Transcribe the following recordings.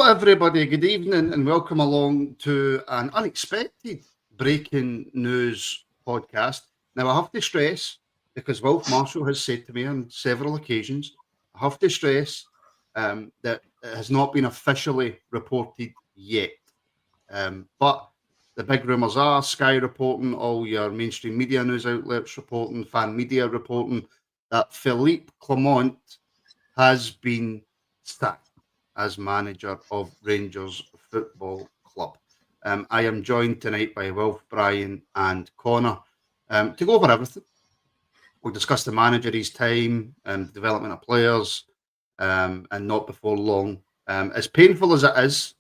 everybody, good evening and welcome along to an unexpected breaking news podcast. Now, I have to stress, because Wilf Marshall has said to me on several occasions, I have to stress that it has not been officially reported yet. But the big rumours are Sky reporting, all your mainstream media news outlets reporting, fan media reporting that Phillipe Clement has been sacked as manager of Rangers Football Club. I am joined tonight by Wilf, Bryan and Connor to go over everything. We'll discuss the manager, his time, and development of players, and not before long. As painful as it is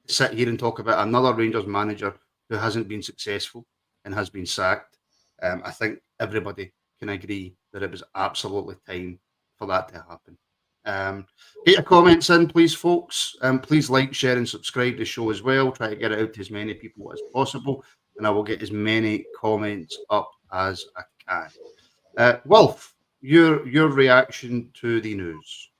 to sit here and talk about another Rangers manager who hasn't been successful and has been sacked, I think everybody can agree that it was absolutely time for that to happen. Get your comments in, please, folks. Please like, share, and subscribe to the show as well. Try to get it out to as many people as possible, and I will get as many comments up as I can. Wilf, your reaction to the news?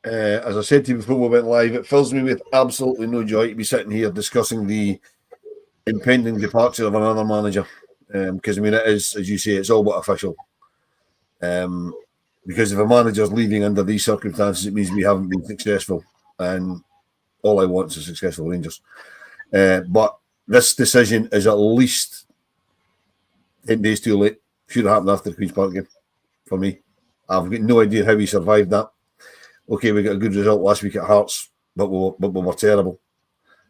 As I said to you before we went live, it fills me with absolutely no joy to be sitting here discussing the impending departure of another manager. Because, I mean, it is, as you say, it's all but official. Because if a manager's leaving under these circumstances, it means we haven't been successful. And all I want is a successful Rangers. But this decision is at least 10 days too late. Should have happened after the Queen's Park game for me. I've got no idea how we survived that. Okay, we got a good result last week at Hearts, but we were terrible.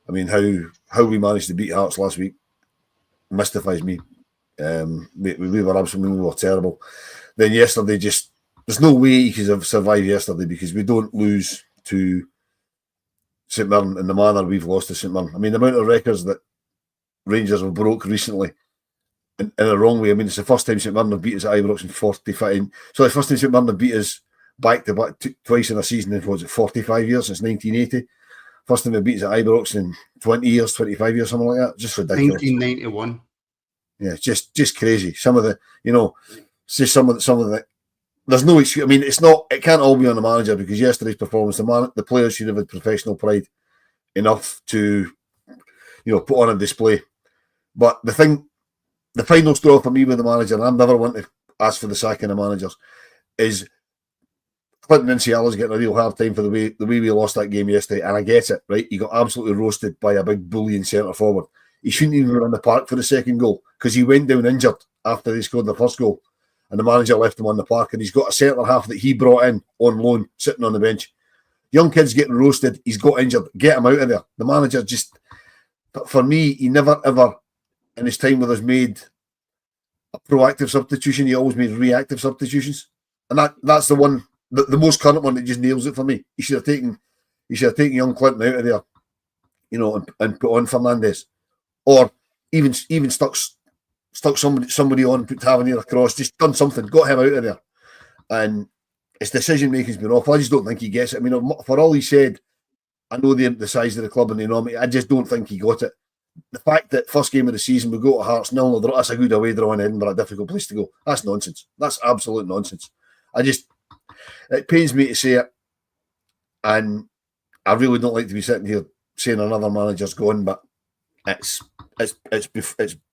I mean, how we managed to beat Hearts last week mystifies me. We were terrible. Then yesterday, there's no way he could have survived yesterday because we don't lose to St Mirren in the manner we've lost to St Mirren. I mean, the amount of records that Rangers have broke recently in a wrong way. I mean, it's the first time St Mirren have beat us at Ibrox in 45. So the first time St Mirren have beat us back to back twice in a season in 45 years since 1980. First time they beat us at Ibrox in 20 years, 25 years, something like that. Just ridiculous. 1991. Yeah, just crazy. Some of the, just some of the. There's no excuse. I mean, it can't all be on the manager because yesterday's performance, the players should have had professional pride enough to, put on a display. But the final straw for me with the manager, and I'm never one to ask for the sacking of managers, is Clinton Inciala's getting a real hard time for the way we lost that game yesterday, and I get it, right? He got absolutely roasted by a big bullying centre forward. He shouldn't even run the park for the second goal because he went down injured after they scored the first goal, and the manager left him on the park, and he's got a centre half that he brought in on loan sitting on the bench. Young kid's getting roasted. He's got injured. Get him out of there. The manager but for me, he never ever in his time with us made a proactive substitution. He always made reactive substitutions, and that's the one. The most current one that just nails it for me. He should have taken young Clinton out of there, and put on Fernandes, or even stuck somebody on, put Tavernier across, just done something, got him out of there. And his decision making's been awful. I just don't think he gets it. I mean, for all he said, I know the size of the club and the enormity. I just don't think he got it. The fact that first game of the season we go to Hearts 0-0, that's a good away draw in Edinburgh, a difficult place to go. That's nonsense. That's absolute nonsense. It pains me to say it, and I really don't like to be sitting here saying another manager's gone, but it's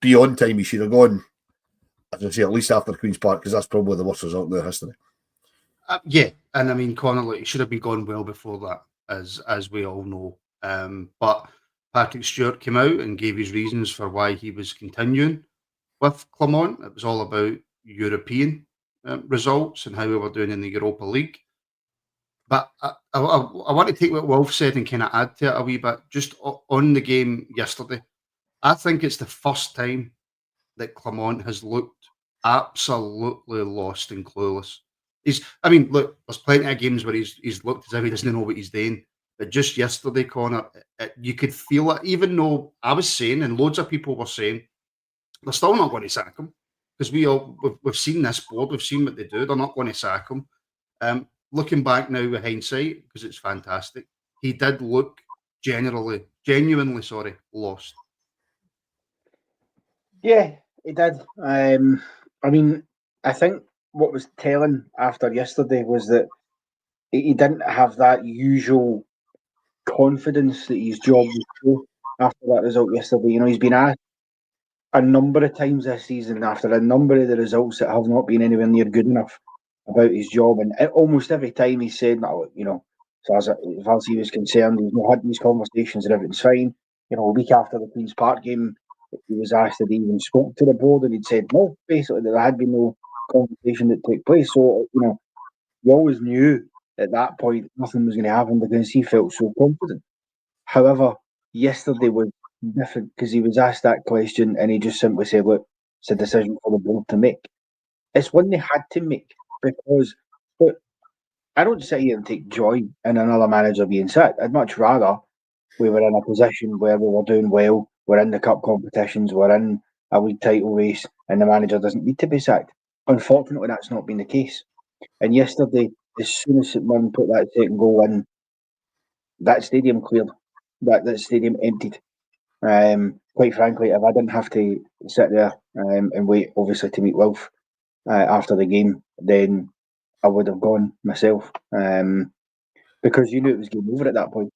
beyond time he should have gone, as I say, at least after Queen's Park, because that's probably the worst result in their history. Yeah, and I mean, Connor, he should have been gone well before that, as we all know. But Patrick Stewart came out and gave his reasons for why he was continuing with Clement. It was all about European results and how we were doing in the Europa League. But I want to take what Wilf said and kind of add to it a wee bit. Just on the game yesterday, I think it's the first time that Clement has looked absolutely lost and clueless. Look, there's plenty of games where he's looked as if he doesn't know what he's doing. But just yesterday, Connor, you could feel it, even though I was saying, and loads of people were saying, they're still not going to sack him. Because we've seen this board, we've seen what they do. They're not going to sack him. Looking back now with hindsight, because it's fantastic, he did look genuinely lost. Yeah, he did. I think what was telling after yesterday was that he didn't have that usual confidence that his job was through after that result yesterday. You know, he's been asked a number of times this season after a number of the results that have not been anywhere near good enough about his job, and almost every time he said, "No, you know, so as far as he was concerned, he's not had these conversations and everything's fine." You know, a week after the Queen's Park game, he was asked if he even spoke to the board, and he'd said no. Basically, there had been no conversation that took place. So, you know, you always knew at that point nothing was going to happen because he felt so confident. However, yesterday was different because he was asked that question and he just simply said, "Look, it's a decision for the board to make." It's one they had to make because, look, I don't sit here and take joy in another manager being sacked. I'd much rather we were in a position where we were doing well, we're in the cup competitions, we're in a league title race, and the manager doesn't need to be sacked. Unfortunately, that's not been the case. And yesterday, as soon as St Mirren put that second goal in, that stadium cleared. That stadium emptied. Quite frankly, if I didn't have to sit there and wait, obviously, to meet Wilf after the game, then I would have gone myself because you knew it was game over at that point.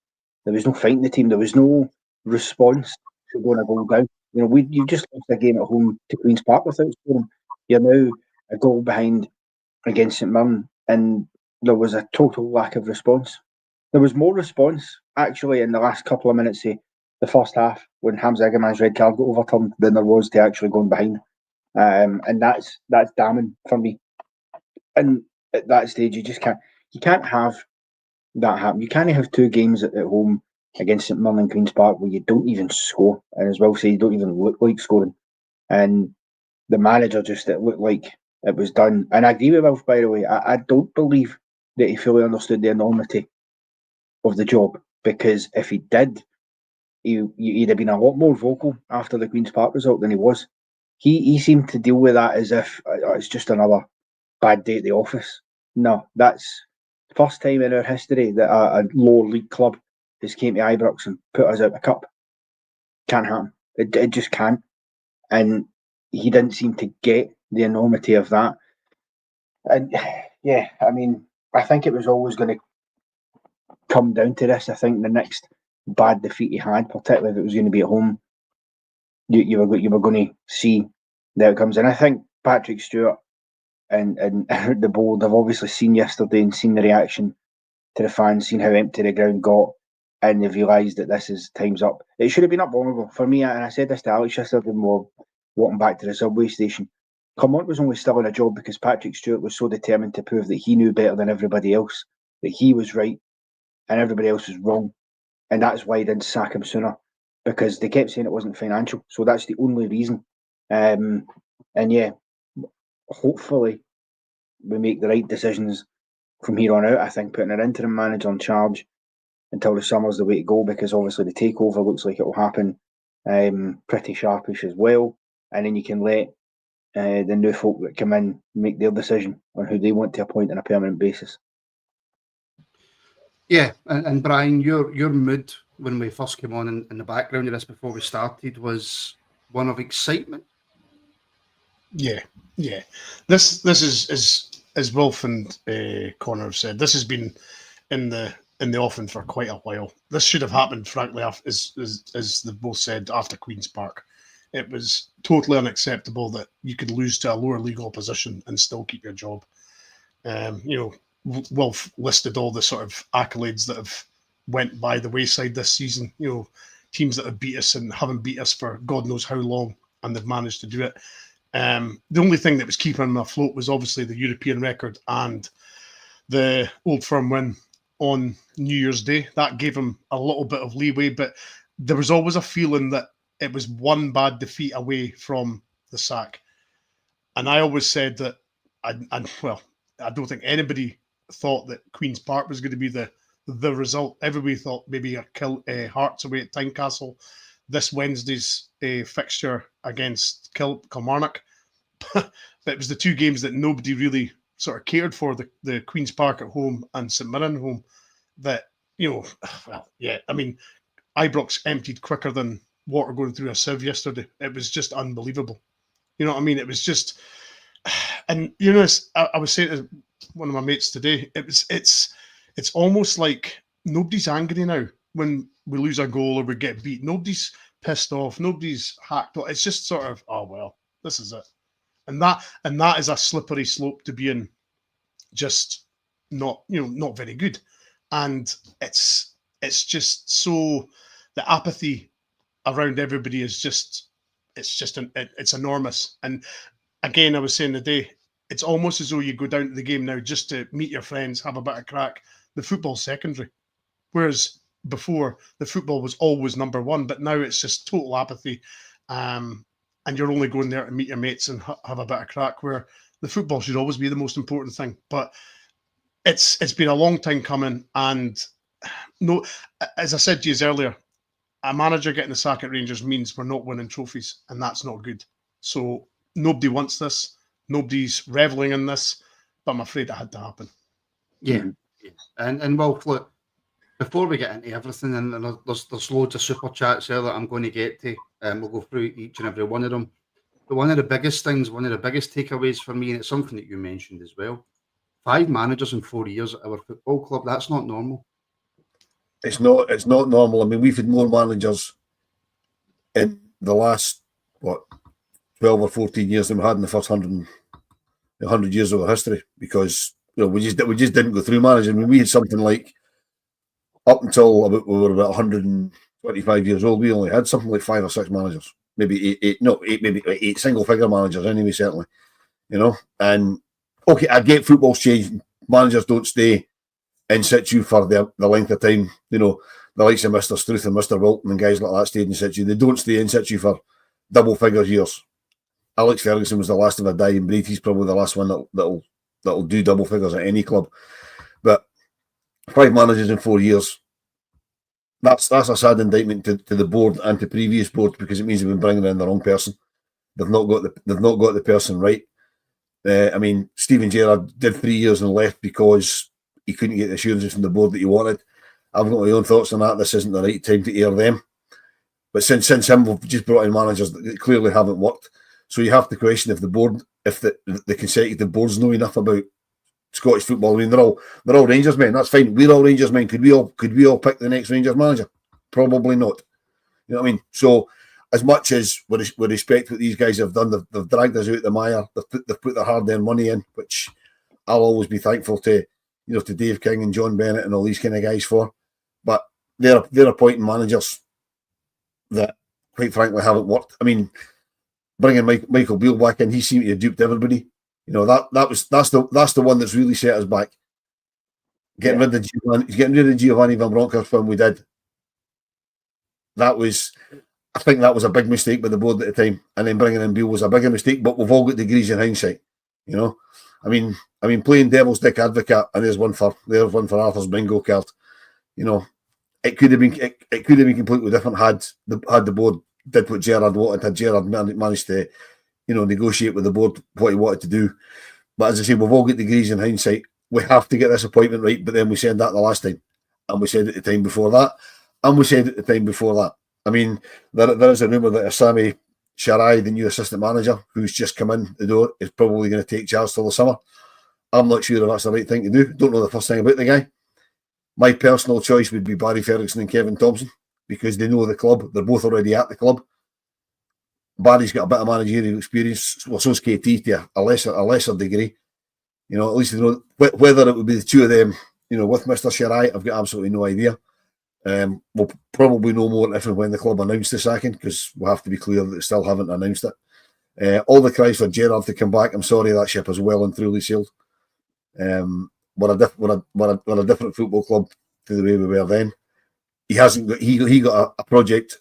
There was no fighting the team. There was no response to going a goal down. You know, you just lost a game at home to Queen's Park without scoring. You're now a goal behind against St Mirren, and there was a total lack of response. There was more response actually in the last couple of minutes of the first half when Hamza Egerman's red card got overturned than there was to actually going behind, and that's damning for me. And at that stage, you can't have that happen. You can't have two games at home against St Mirren and Queen's Park where you don't even score, and as well say you don't even look like scoring. And the manager just it looked like it was done. And I agree with Wilf, by the way. I don't believe that he fully understood the enormity of the job because if he did, he'd have been a lot more vocal after the Queen's Park result than he was. He seemed to deal with that as if it's just another bad day at the office. No, that's the first time in our history that a lower league club has came to Ibrox and put us out of the cup. Can't happen. It just can't. And he didn't seem to get the enormity of that. And yeah, I mean, I think it was always going to come down to this. I think the next bad defeat he had, particularly if it was going to be at home, you were going to see the outcomes. And I think Patrick Stewart and the board have obviously seen yesterday and seen the reaction to the fans, seen how empty the ground got, and they've realised that this is time's up. It should have been unbelievable for me, and I said this to Alex yesterday when we were walking back to the subway station. Clement was only still in a job because Patrick Stewart was so determined to prove that he knew better than everybody else, that he was right and everybody else was wrong, and that's why he didn't sack him sooner, because they kept saying it wasn't financial, so that's the only reason. And yeah, hopefully we make the right decisions from here on out. I think putting an interim manager in charge until the summer's the way to go, because obviously the takeover looks like it will happen pretty sharpish as well, and then you can let the new folk that come in make their decision on who they want to appoint on a permanent basis. Yeah, and Brian, your mood when we first came on in the background of this before we started was one of excitement. Yeah. This is as Wilf and Connor have said. This has been in the offing for quite a while. This should have happened, frankly, as they've both said, after Queen's Park. It was totally unacceptable that you could lose to a lower league opposition and still keep your job. Wilf listed all the sort of accolades that have went by the wayside this season. Teams that have beat us and haven't beat us for God knows how long, and they've managed to do it. The only thing that was keeping him afloat was obviously the European record and the Old Firm win on New Year's Day. That gave him a little bit of leeway, but there was always a feeling that it was one bad defeat away from the sack. And I always said that, I don't think anybody thought that Queen's Park was going to be the result. Everybody thought maybe Hearts away at Tynecastle, this Wednesday's fixture against Kilmarnock. But it was the two games that nobody really sort of cared for, the Queen's Park at home and St Mirren at home, that, Ibrox emptied quicker than water going through a sieve yesterday. It was just unbelievable. You know what I mean? It was just, and I was saying to one of my mates today, it's almost like nobody's angry now. when we lose a goal or we get beat. Nobody's pissed off. Nobody's hacked off. It's just sort of, oh well, this is it. And that is a slippery slope to be in. Just not very good. And it's just so, the apathy around everybody is just, it's enormous. And again, I was saying today, it's almost as though you go down to the game now just to meet your friends, have a bit of crack. The football's secondary. Whereas before, the football was always number one, but now it's just total apathy. And you're only going there to meet your mates and have a bit of crack, where the football should always be the most important thing. But it's been a long time coming. And no, as I said to you earlier, a manager getting the sack at Rangers means we're not winning trophies, and that's not good. So nobody wants this. Nobody's reveling in this, but I'm afraid it had to happen. Yeah. And well, look, before we get into everything, and there's loads of super chats there that I'm going to get to, and we'll go through each and every one of them. But one of the biggest things, one of the biggest takeaways for me, and it's something that you mentioned as well, 5 managers in 4 years at our football club, that's not normal. It's not normal. I mean, we've had more managers in the last, 12 or 14 years than we had in the first 100 years of our history, because we just didn't go through managing. I mean, we had something like, up until we were about 125 years old, we only had something like 5 or 6 managers, maybe eight single-figure managers anyway, certainly. And okay, I get football's changed. Managers don't stay in situ for the length of time. The likes of Mr. Struth and Mr. Wilton and guys like that stayed in situ. They don't stay in situ for double-figure years. Alex Ferguson was the last of a dying breed. He's probably the last one that'll do double figures at any club. But 5 managers in 4 years, that's a sad indictment to the board and to previous boards, because it means they've been bringing in the wrong person. They've not got the person right. I mean, Stephen Gerrard did 3 years and left because he couldn't get the assurances from the board that he wanted. I've got my own thoughts on that. This isn't the right time to air them. But since him, we've just brought in managers that clearly haven't worked. So you have to question if the consecutive boards know enough about Scottish football. I mean, they're all Rangers men. That's fine. We're all Rangers men. Could we all pick the next Rangers manager? Probably not. You know what I mean? So as much as we respect what these guys have done, they've dragged us out the mire. They've put their hard-earned money in, which I'll always be thankful to Dave King and John Bennett and all these kind of guys for. But they're appointing managers that, quite frankly, haven't worked. I mean, bringing Michael Beale back in, he seemed to have duped everybody. That's the one that's really set us back. Getting rid of Giovanni Van Bronckhorst when we did. I think that was a big mistake by the board at the time, and then bringing in Beale was a bigger mistake. But we've all got degrees in hindsight. I mean, playing devil's dick advocate, and there's one for Arthur's bingo card. It could have been completely different had the board did what Gerrard wanted, had Gerrard managed to, negotiate with the board what he wanted to do. But as I say, we've all got degrees in hindsight. We have to get this appointment right, but then we said that the last time. And we said it the time before that. And we said it the time before that. I mean, there is a rumour that Sami Sharai, the new assistant manager, who's just come in the door, is probably going to take charge till the summer. I'm not sure if that's the right thing to do. Don't know the first thing about the guy. My personal choice would be Barry Ferguson and Kevin Thompson, because they know the club. They're both already at the club. Barry's got a bit of managerial experience. Well, so's KT to a lesser degree. At least they know whether it would be the two of them. With Mr. Sharai, I've got absolutely no idea. We'll probably know more if and when the club announced the sacking, because we'll have to be clear that they still haven't announced it. All the cries for Gerrard to come back. I'm sorry, that ship is well and truly sailed. We're a different football club to the way we were then. He hasn't got. He got a project.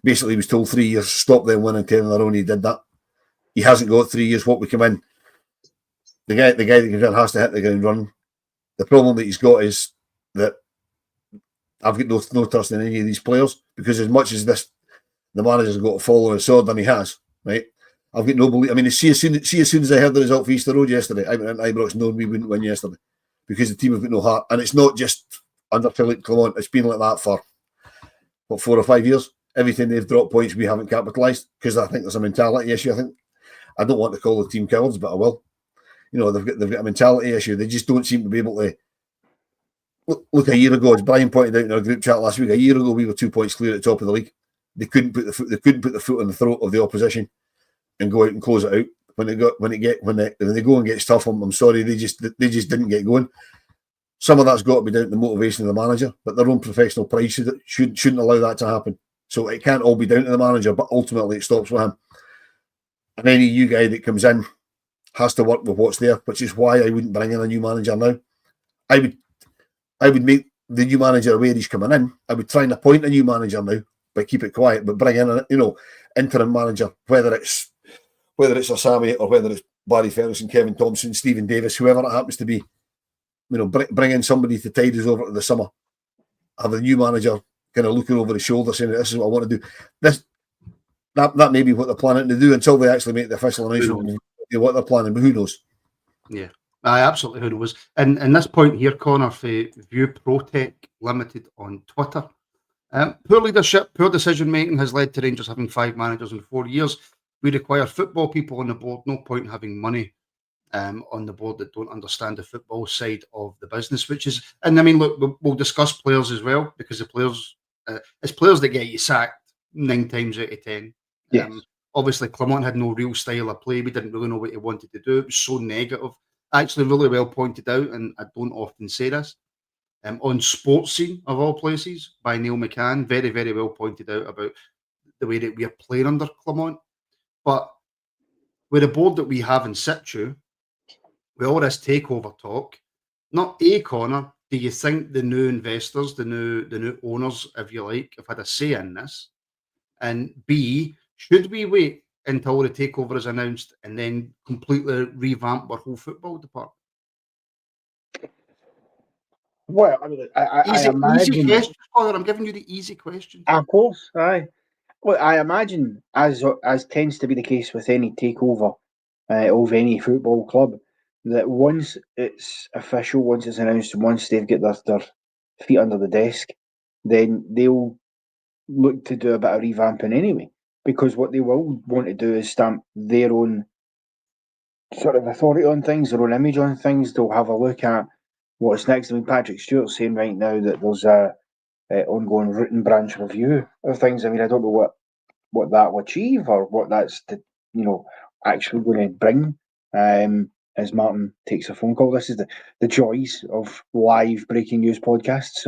Basically, he was told 3 years, stop them winning 10 in a row, and he did that. He hasn't got 3 years. What we come in, the guy that comes in has to hit the ground running. The problem that he's got is that I've got no trust in any of these players, because as much as the manager's got to follow his sword, and he has, right? I've got no belief. I mean, see as soon as I heard the result for Easter Road yesterday, I went into Ibrox knowing we wouldn't win yesterday, because the team have got no heart. And it's not just under Phillipe Clement. It's been like that for 4 or 5 years. Every time they've dropped points, we haven't capitalised, because I think there's a mentality issue. I don't want to call the team cowards, but I will. They've got a mentality issue. They just don't seem to be able to look, a year ago, as Brian pointed out in our group chat last week, a year ago we were 2 points clear at the top of the league. They couldn't put the foot on the throat of the opposition and go out and close it out. When they go and get stuff, I'm sorry, they just didn't get going. Some of that's got to be down to the motivation of the manager, but their own professional pride shouldn't allow that to happen. So it can't all be down to the manager, but ultimately it stops with him. And any new guy that comes in has to work with what's there, which is why I wouldn't bring in a new manager now. I would make the new manager aware he's coming in. I would try and appoint a new manager now, but keep it quiet. But bring in a interim manager, whether it's Osami or whether it's Barry Ferguson, Kevin Thompson, Stephen Davis, whoever it happens to be. Bring in somebody to tide us over to the summer. Have the new manager kind of looking over his shoulder saying, "This is what I want to do." That may be what they're planning to do until they actually make the official announcement of what they're planning. But who knows? Yeah, absolutely who knows. And this point here, Connor, for View Protec Limited on Twitter. Poor leadership, poor decision making has led to Rangers having 5 managers in 4 years. We require football people on the board. No point having money on the board that don't understand the football side of the business, which is, and I mean, look, we'll discuss players as well, because the players, it's players that get you sacked 9 times out of 10. Yes. Obviously, Clement had no real style of play. We didn't really know what he wanted to do. It was so negative. Actually, really well pointed out, and I don't often say this, on Sports Scene, of all places, by Neil McCann, very, very well pointed out about the way that we are playing under Clement. But with the board that we have in situ, with all this takeover talk, not A, Connor, do you think the new investors, the new owners, if you like, have had a say in this? And B, should we wait until the takeover is announced and then completely revamp our whole football department? Well, I mean, I imagine. Easy question, Connor. I'm giving you the easy question. Of course, aye. Well, I imagine, as tends to be the case with any takeover of any football club, that once it's official, once it's announced, once they've got their feet under the desk, then they'll look to do a bit of revamping anyway. Because what they will want to do is stamp their own sort of authority on things, their own image on things. They'll have a look at what's next. I mean, Patrick Stewart's saying right now that there's a ongoing root and branch review of things. I mean, I don't know what that will achieve or what that's actually going to bring. As Martin takes a phone call, this is the joys of live breaking news podcasts.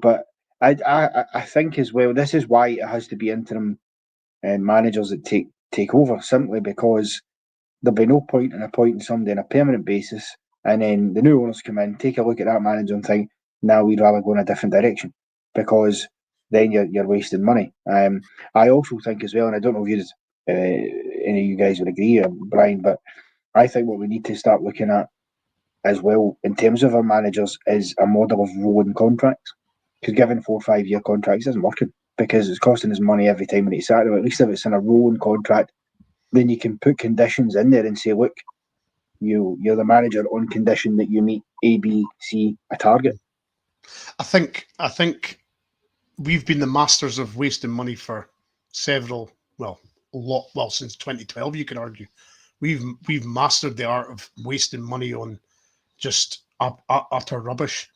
But I think as well, this is why it has to be interim managers that take over, simply because there'll be no point in appointing somebody on a permanent basis, and then the new owners come in, take a look at that manager and think, now we'd rather go in a different direction, because then you're wasting money. I also think as well, and I don't know if any of you guys would agree, Brian, but I think what we need to start looking at as well in terms of our managers is a model of rolling contracts. Because giving 4 or 5 year contracts isn't working, because it's costing us money every time we need to sack them. At least if it's in a rolling contract, then you can put conditions in there and say, look, you're the manager on condition that you meet A, B, C, a target. I think we've been the masters of wasting money for since 2012, you could argue. We've mastered the art of wasting money on just utter rubbish.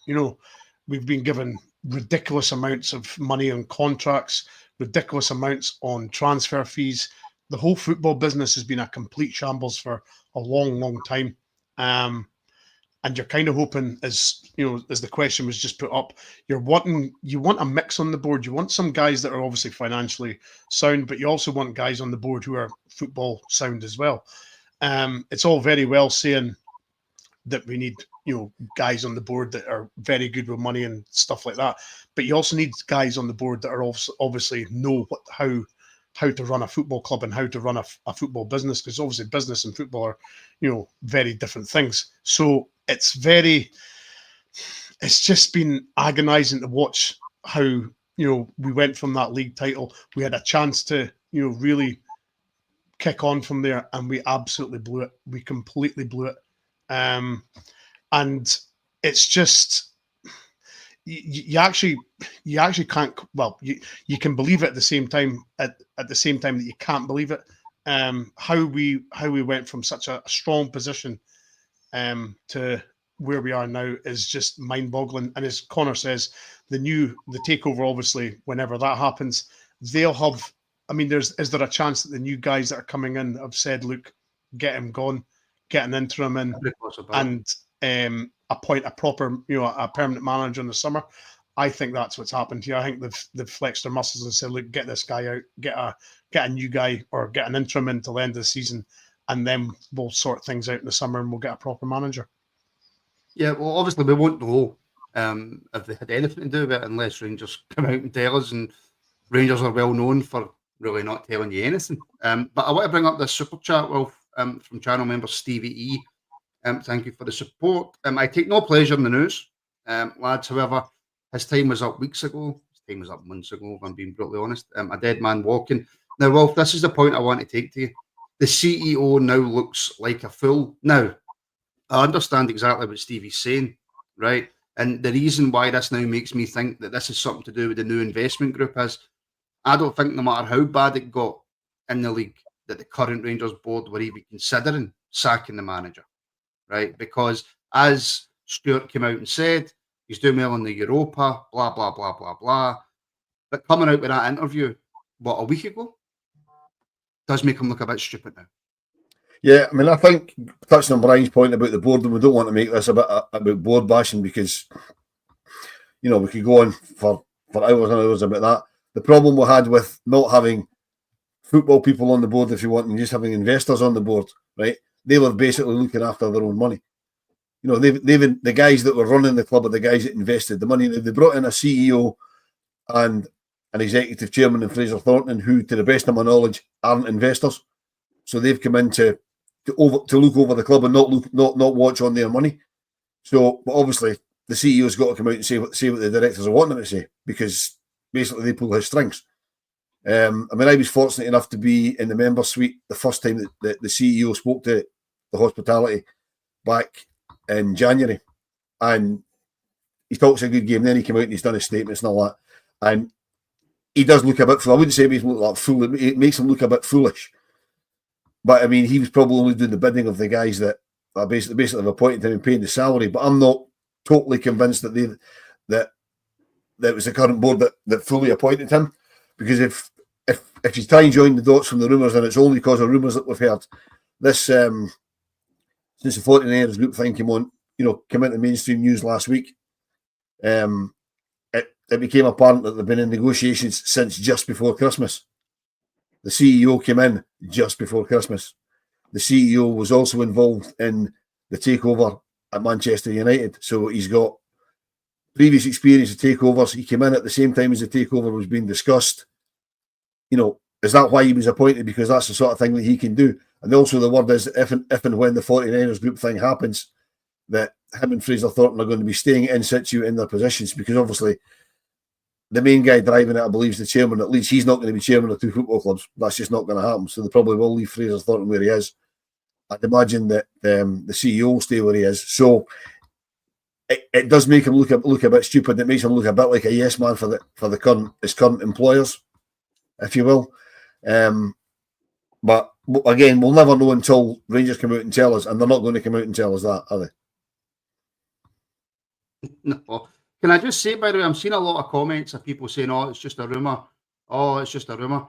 We've been given ridiculous amounts of money on contracts, ridiculous amounts on transfer fees. The whole football business has been a complete shambles for a long, long time. And you're kind of hoping, as the question was just put up, you want a mix on the board. You want some guys that are obviously financially sound, but you also want guys on the board who are football sound as well. It's all very well saying that we need guys on the board that are very good with money and stuff like that, but you also need guys on the board that are also obviously know how to run a football club and how to run a football business, because obviously business and football are very different things. So it's just been agonizing to watch how we went from that league title. We had a chance to really kick on from there, and we absolutely blew it. We completely blew it. And it's just you actually can't. Well, you can believe it at the same time. At the same time that you can't believe it. How we went from such a strong position to where we are now is just mind-boggling. And as Connor says, the takeover, obviously, whenever that happens, they'll have. I mean, is there a chance that the new guys that are coming in have said, "Look, get him gone, get an interim in, and appoint a proper, a permanent manager in the summer"? I think that's what's happened here. I think they've flexed their muscles and said, "Look, get this guy out, get a new guy, or get an interim until the end of the season, and then we'll sort things out in the summer and we'll get a proper manager." Yeah, well, obviously we won't know if they had anything to do with it unless Rangers come out and tell us, and Rangers are well known for really not telling you anything. But I want to bring up this super chat, Wilf, from channel member Stevie E. Thank you for the support. I take no pleasure in the news, lads. However, his time was up weeks ago. His time was up months ago, if I'm being brutally honest. A dead man walking. Now, Wilf, this is the point I want to take to you. The CEO now looks like a fool. Now, I understand exactly what Stevie's saying, right? And the reason why this now makes me think that this is something to do with the new investment group is I don't think no matter how bad it got in the league that the current Rangers board were even considering sacking the manager, right? Because as Stuart came out and said, he's doing well in the Europa, blah, blah, blah, blah, blah. But coming out with that interview, a week ago, does make him look a bit stupid now. Yeah, I mean, I think touching on Brian's point about the board, and we don't want to make this about board bashing because, we could go on for hours and hours about that. The problem we had with not having football people on the board, if you want, and just having investors on the board, right? They were basically looking after their own money. The guys that were running the club are the guys that invested the money. They brought in a CEO and an executive chairman in Fraser Thornton, who, to the best of my knowledge, aren't investors. So they've come in to look over the club and not watch on their money. So, but obviously, the CEO's got to come out and say what the directors are wanting him to say, because basically they pull his strings. I mean, I was fortunate enough to be in the member suite the first time that the CEO spoke to the hospitality back in January, and he talks a good game. Then he came out and he's done his statements and all that, and he does look a bit fool. I wouldn't say he makes him look like a fool. It makes him look a bit foolish. But I mean, he was probably only doing the bidding of the guys that are basically have appointed him and paying the salary. But I'm not totally convinced that that was the current board that fully appointed him, because if you try and join the dots from the rumours, and it's only because of rumours that we've heard, this since the 49ers group thing came into mainstream news last week, it became apparent that they've been in negotiations since just before Christmas. The CEO came in just before Christmas. The CEO was also involved in the takeover at Manchester United, so he's got previous experience of takeovers. He came in at the same time as the takeover was being discussed. Is that why he was appointed? Because that's the sort of thing that he can do. And also the word is if and when the 49ers group thing happens, that him and Fraser Thornton are going to be staying in situ in their positions, because obviously the main guy driving it, I believe, is the chairman. At least he's not going to be chairman of two football clubs. That's just not going to happen. So they probably will leave Fraser Thornton where he is. I'd imagine that the CEO will stay where he is. So it does make him look a bit stupid. It makes him look a bit like a yes man for his current employers, if you will. But again, we'll never know until Rangers come out and tell us, and they're not going to come out and tell us that, are they? No. Can I just say, by the way, I'm seeing a lot of comments of people saying, "Oh, it's just a rumour. Oh, it's just a rumour."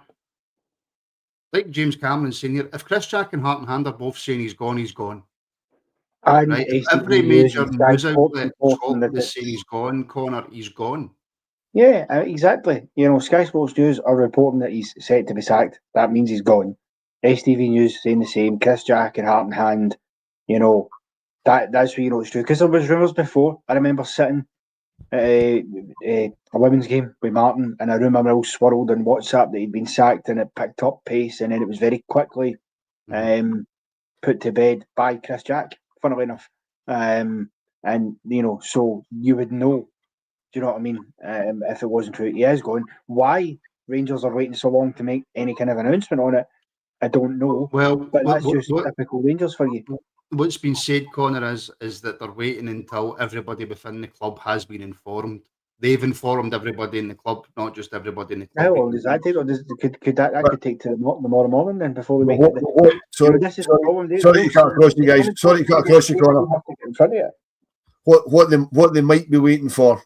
Like James Cameron saying here, if Chris Jack and Hart and Hand are both saying he's gone, he's gone. And right? Every major news outlet is saying he's gone, Connor, he's gone. Yeah, exactly. Sky Sports News are reporting that he's set to be sacked. That means he's gone. STV News saying the same. Chris Jack and Hart and Hand, that's where it's true. Because there was rumours before. I remember sitting at a women's game with Martin, and a rumour mill swirled on WhatsApp that he'd been sacked, and it picked up pace, and then it was very quickly put to bed by Chris Jack, funnily enough. So you would know. Do you know what I mean? If it wasn't true, he is going. Why Rangers are waiting so long to make any kind of announcement on it, I don't know. Well, but that's just typical Rangers for you. What's been said, Connor, is that they're waiting until everybody within the club has been informed. They've informed everybody in the club, not just everybody in the club. How long does that take? Or could that take to tomorrow morning then before we make it? Sorry to cut across you guys. Sorry to cut across you, Connor. In front of you. what they might be waiting for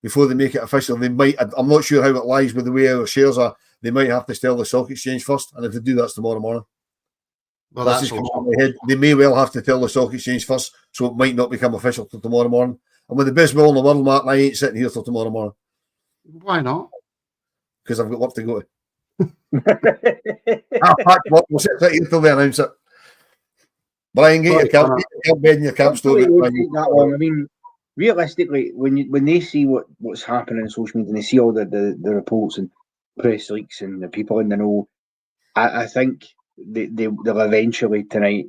before they make it official. They might. I'm not sure how it lies with the way our shares are. They might have to tell the stock exchange first, and if they do, that's tomorrow morning. Well, That's that's just also my head. They may well have to tell the stock exchange first, so it might not become official till tomorrow morning. And with the best will in the world, Martin, I ain't sitting here till tomorrow morning why not? because I've got work to go to. I'll pack up. We'll sit here till they announce it. Brian, get your bed in your camp store. Hopefully it won't take that long. I mean, realistically, when they see what's happening on social media and they see all the reports and press leaks and the people in the know, I think they'll eventually tonight,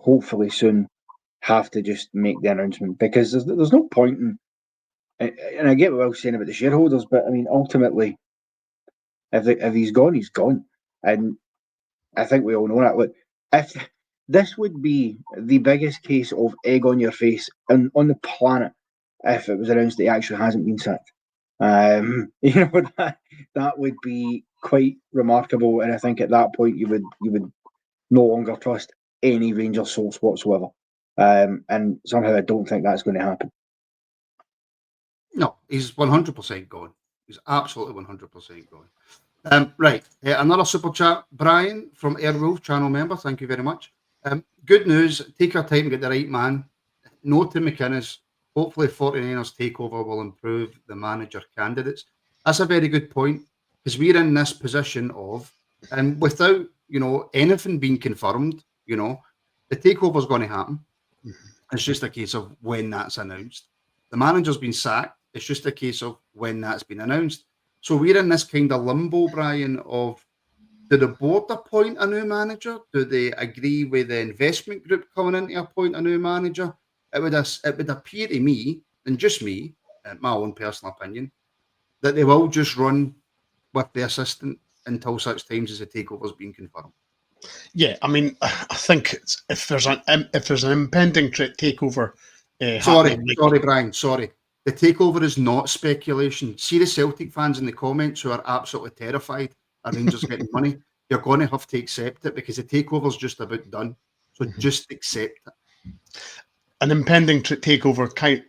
hopefully soon, have to just make the announcement, because there's no point in. And I get what I was saying about the shareholders, but I mean, ultimately, if he's gone, he's gone, and I think we all know that. Look, if this would be the biggest case of egg on your face on the planet, if it was announced that he actually hasn't been sacked. That would be quite remarkable, and I think at that point you would no longer trust any Rangers source whatsoever. And somehow I don't think that's going to happen. No, he's 100% gone. He's absolutely 100% gone. Right, another super chat, Brian from Airwolf, channel member. Thank you very much. Good news. Take our time to get the right man. No to McInnes. Hopefully 49ers takeover will improve the manager candidates. That's a very good point, because we're in this position of, and without, anything being confirmed, the takeover is going to happen. It's just a case of when that's announced. The manager's been sacked. It's just a case of when that's been announced. So we're in this kind of limbo, Brian, of, do the board appoint a new manager? Do they agree with the investment group coming in to appoint a new manager? It would appear to me, and just me, my own personal opinion, that they will just run with the assistant until such times as the takeover's been confirmed. Yeah, I mean, I think if there's an impending takeover. Sorry, Brian. Sorry. The takeover is not speculation. See the Celtic fans in the comments who are absolutely terrified of Rangers getting money. You're going to have to accept it, because the takeover's just about done. So just accept it. An impending takeover,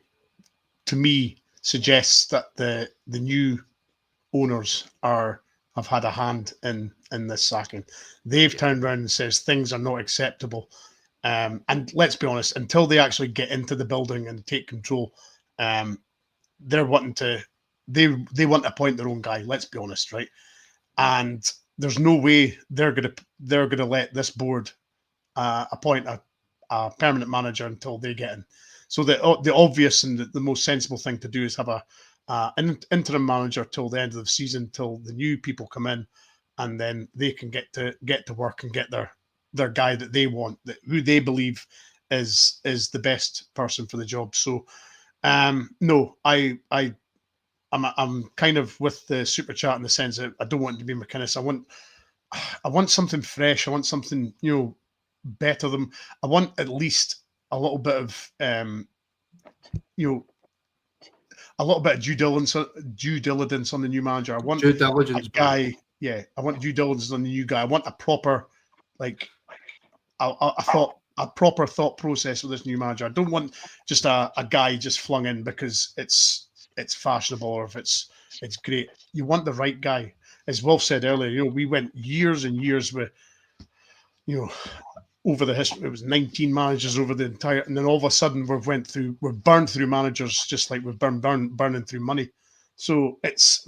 to me, suggests that the new owners have had a hand in this sacking. They've turned around and says things are not acceptable. And let's be honest, until they actually get into the building and take control, they're wanting to they want to appoint their own guy. Let's be honest, right? And there's no way they're gonna let this board appoint a permanent manager until they get in. So the obvious and the most sensible thing to do is have an interim manager till the end of the season, till the new people come in, and then they can get to work and get their guy that they want, who they believe is the best person for the job. So no, I'm kind of with the super chat in the sense that I don't want it to be McInnes. I want something fresh. I want something better than. I want at least a little bit of a little bit of due diligence on the new manager. I want due diligence, a guy. Yeah, I want due diligence on the new guy. I want a proper a proper thought process with this new manager. I don't want just a guy just flung in because it's fashionable or if it's great. You want the right guy. As Wilf said earlier, we went years and years with, over the history, it was 19 managers over the entire, and then all of a sudden we've burned through managers just like we've burning through money. So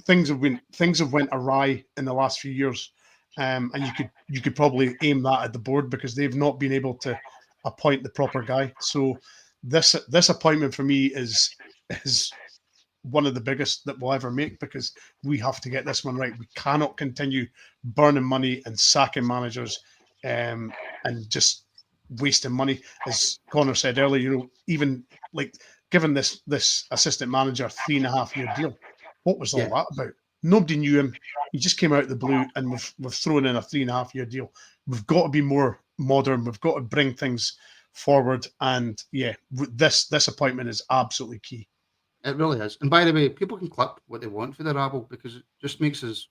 things have went awry in the last few years, and you could probably aim that at the board because they've not been able to appoint the proper guy. So this appointment for me is one of the biggest that we'll ever make, because we have to get this one right. We cannot continue burning money and sacking managers and just wasting money. As Connor said earlier, even like giving this assistant manager a 3.5-year deal. What was all that about? Nobody knew him. He just came out of the blue, and we've thrown in a 3.5-year deal. We've got to be more modern. We've got to bring things forward. And this appointment is absolutely key. It really is. And by the way, people can clip what they want for the rabble because it just makes us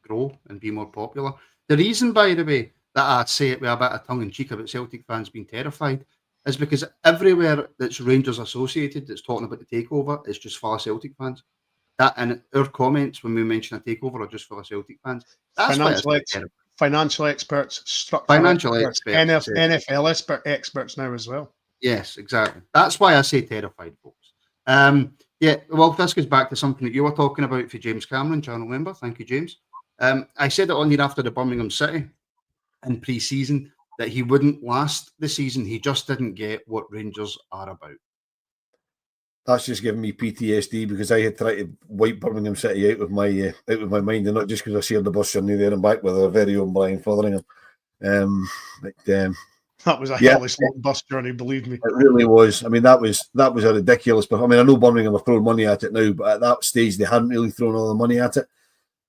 grow and be more popular. The reason, by the way, that I say it with a bit of tongue in cheek about Celtic fans being terrified is because everywhere that's Rangers associated that's talking about the takeover is just full of Celtic fans. That and our comments when we mention a takeover are just full of Celtic fans. That's why it's terrible. Financial experts, structural Financial experts, experts, NFL experts now as well. Yes, exactly. That's why I say terrified, folks. Yeah, well, this goes back to something that you were talking about for James Cameron, channel member. Thank you, James. I said it on here after the Birmingham City in pre-season that he wouldn't last the season. He just didn't get what Rangers are about. That's just giving me PTSD because I had tried to wipe Birmingham City out of my mind, and not just because I shared the bus journey there and back with our very own Brian Fotheringham. That was a hellish long bus journey, believe me. It really was. I mean, that was a ridiculous. I mean, I know Birmingham are throwing money at it now, but at that stage they hadn't really thrown all the money at it.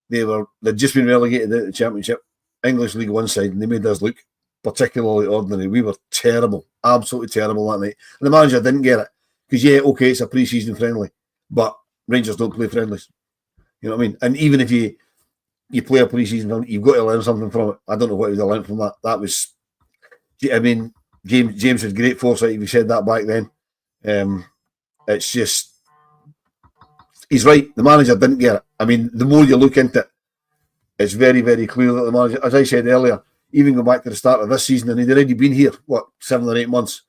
They'd just been relegated out of the Championship, English League One side, and they made us look particularly ordinary. We were terrible, absolutely terrible that night. And the manager didn't get it because okay, it's a pre-season friendly, but Rangers don't play friendlies. You know what I mean? And even if you play a pre-season friendly, you've got to learn something from it. I don't know what he would have learned from that. That was. I mean, James had great foresight if he said that back then. It's just, he's right. The manager didn't get it. I mean, the more you look into it, it's very, very clear that the manager, as I said earlier, even go back to the start of this season, and he'd already been here, 7 or 8 months.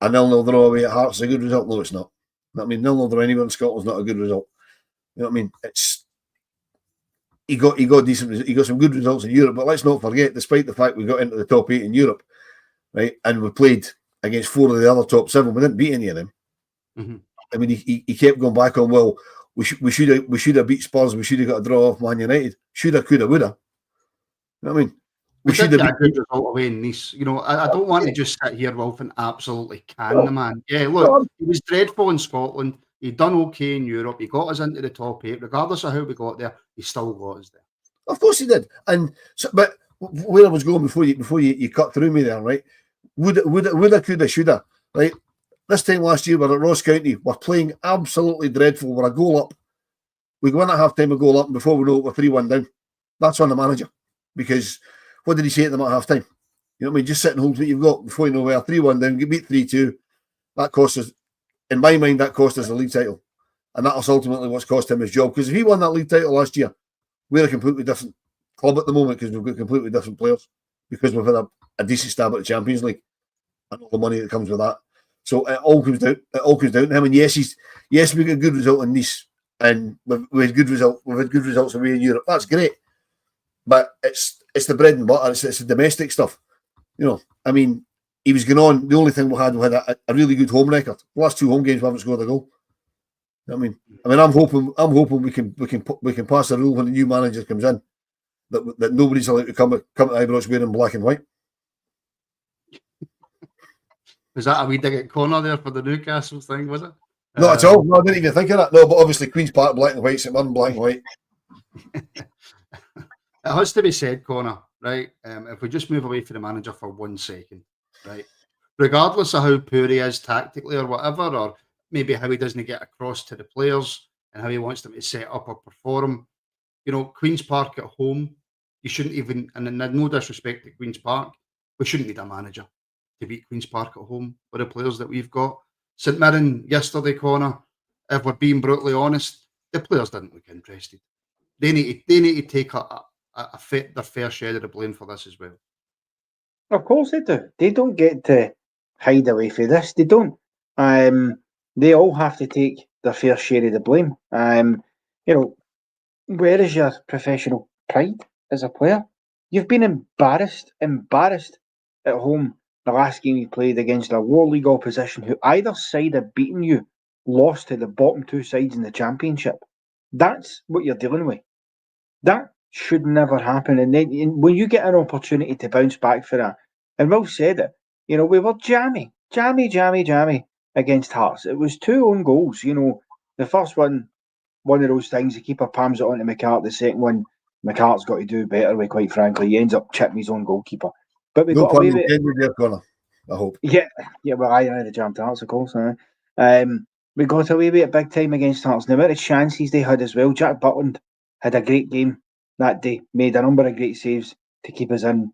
A 0-0 draw away at Hearts is a good result. No, it's not. I mean, 0-0 draw anywhere in Scotland is not a good result. You know what I mean? He got some good results in Europe, but let's not forget, despite the fact we got into the top 8 in Europe, right, and we played against 4 of the other top 7, we didn't beat any of them. Mm-hmm. I mean, he kept going back on, well, we should have beat Spurs, we should have got a draw off Man United. Shoulda, coulda, woulda. You know what I mean? We should have a good result away in Nice. You know, I don't want to just sit here, Wilf, and absolutely can the man. Yeah, look, he was dreadful in Scotland. He'd done okay in Europe. He got us into the top 8. Regardless of how we got there, he still got us there. Of course he did. And so, but where I was going before you cut through me there, right? Woulda, coulda, shoulda, right? This time last year, we're at Ross County. We're playing absolutely dreadful. We're a goal up. We go in at half time, a goal up, and before we know it, we're 3-1 down. That's on the manager. Because what did he say to them at half time? You know what I mean? Just sit and hold what you've got before you know we're 3-1 down, get beat 3-2. That cost us, in my mind, that cost us the league title. And that was ultimately what's cost him his job. Because if he won that league title last year, we're a completely different club at the moment because we've got completely different players. Because we've had a decent stab at the Champions League and all the money that comes with that. So it all comes down to him. And yes, we got a good result in Nice, and we've had good results away in Europe. That's great, but it's the bread and butter. It's the domestic stuff. You know, I mean, he was going on. The only thing we had a really good home record. The last 2 home games we haven't scored a goal. You know what I mean, I'm hoping we can pass a rule when the new manager comes in that nobody's allowed to come to Ibrox wearing black and white. Was that a wee dig at corner there for the Newcastle thing, was it? Not at all. No, I didn't even think of that. No, but obviously Queen's Park, black and white, St Mirren, black and white. It has to be said, Connor, right? If we just move away from the manager for 1 second, right? Regardless of how poor he is tactically or whatever, or maybe how he doesn't get across to the players and how he wants them to set up or perform, you know, Queen's Park at home, you shouldn't even, and no disrespect to Queen's Park, we shouldn't need a manager to beat Queen's Park at home with the players that we've got. St Mirren yesterday, Connor, if we're being brutally honest, the players didn't look interested. They need to take their fair share of the blame for this as well. Of course they do. They don't get to hide away from this. They don't. They all have to take their fair share of the blame. You know, where is your professional pride as a player? You've been embarrassed at home. The last game you played against a lower league opposition who either side had beaten you, lost to the bottom 2 sides in the Championship. That's what you're dealing with. That should never happen. And then when you get an opportunity to bounce back for that, and Will said it, you know, we were jammy against Hearts. It was 2 own goals. You know, the first one of those things, the keeper palms it onto McCart. The second one, McCart's got to do better with, quite frankly. He ends up chipping his own goalkeeper. But we got away with it. Connor, I hope. Yeah. Well, I had a jammed Hearts, of course. We got away with it big time against Hearts. The amount of chances they had as well. Jack Butland had a great game that day. Made a number of great saves to keep us in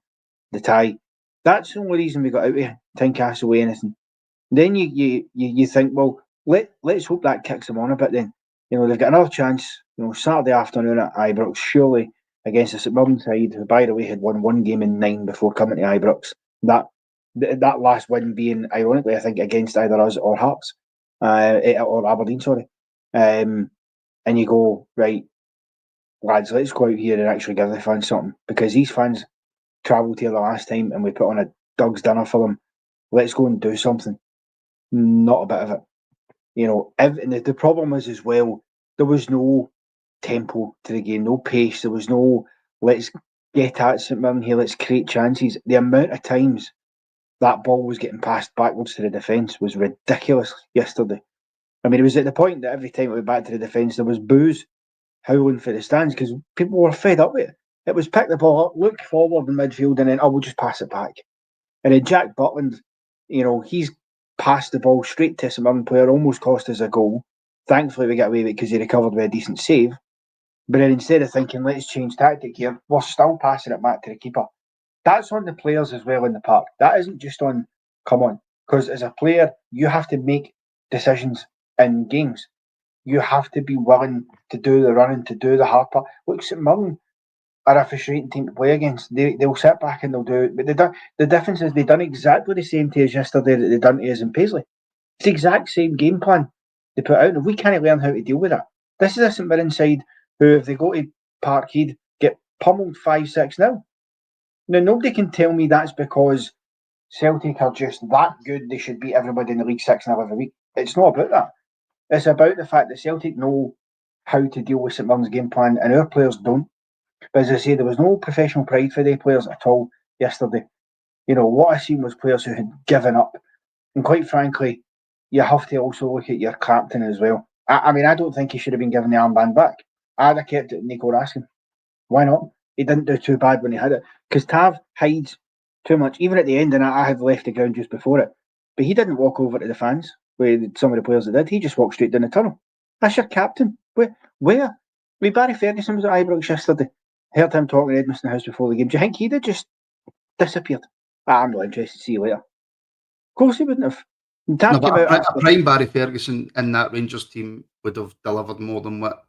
the tie. That's the only reason we got out of Tynecastle with anything. Then you think, well, let's hope that kicks them on a bit. Then they've got another chance. Saturday afternoon at Ibrox, surely against the St Mirren side, who by the way had won one game in 9 before coming to Ibrox. That last win being, ironically, I think against either us or Hearts, or Aberdeen, sorry. And you go, right, lads, let's go out here and actually give the fans something, because these fans travelled here the last time and we put on a dog's dinner for them. Let's go and do something. Not a bit of it. And the problem was as well, there was no tempo to the game, no pace. There was no, let's get at St Mirren here, let's create chances. The amount of times that ball was getting passed backwards to the defence was ridiculous yesterday. I mean, it was at the point that every time it went back to the defence, there was boos howling for the stands because people were fed up with it. It was pick the ball up, look forward in midfield, and then, we'll just pass it back. And then Jack Butland, he's passed the ball straight to some Mirren player, almost cost us a goal. Thankfully, we got away with it because he recovered with a decent save. But then instead of thinking, let's change tactic here, we're still passing it back to the keeper. That's on the players as well in the park. That isn't just on, come on. Because as a player, you have to make decisions in games. You have to be willing to do the running, to do the hard part. Look, St Mirren are a frustrating team to play against. They'll sit back and they'll do it. But the difference is they've done exactly the same to us yesterday that they done to us in Paisley. It's the exact same game plan they put out, and we can't learn how to deal with that. This is a St Mirren side who, if they go to Parkhead, get pummeled 5-6-0. Now, nobody can tell me that's because Celtic are just that good, they should beat everybody in the league 6-0 every week. It's not about that. It's about the fact that Celtic know how to deal with St Mirren's game plan, and our players don't. But as I say, there was no professional pride for the players at all yesterday. What I seen was players who had given up. And quite frankly, you have to also look at your captain as well. I mean, I don't think he should have been given the armband back. I'd have kept it Nico Raskin. Why not? He didn't do too bad when he had it. Because Tav hides too much. Even at the end, and I had left the ground just before it. But he didn't walk over to the fans, with some of the players that did. He just walked straight down the tunnel. That's your captain. Where? Barry Ferguson was at Ibrox yesterday. Heard him talking to Edmiston House before the game. Do you think he'd have just disappeared? I'm not interested. See you later. Of course he wouldn't have. A prime Barry Ferguson in that Rangers team would have delivered more than what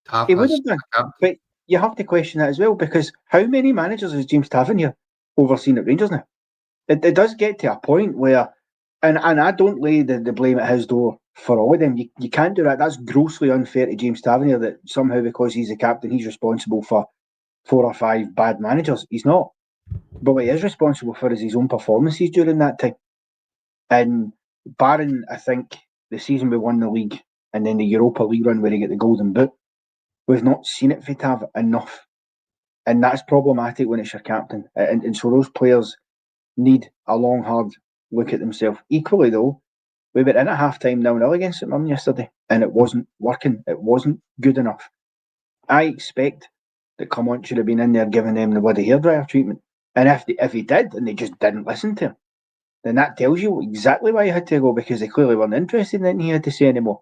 Tav he would have done. But you have to question that as well, because how many managers has James Tavernier overseen at Rangers now? It does get to a point where, and I don't lay the blame at his door for all of them. You can't do that. That's grossly unfair to James Tavernier, that somehow because he's the captain, he's responsible for 4 or 5 bad managers. He's not. But what he is responsible for is his own performances during that time. And barring, I think, the season we won the league and then the Europa League run where he got the golden boot, we've not seen it for Tav enough. And that's problematic when it's your captain. And so those players need a long, hard look at themselves. Equally, though, we were in at half-time 0-0 against St Mirren yesterday, and it wasn't working. It wasn't good enough. I expect that Clement should have been in there giving them the bloody hairdryer treatment. And if he did, and they just didn't listen to him, then that tells you exactly why he had to go, because they clearly weren't interested in anything he had to say anymore.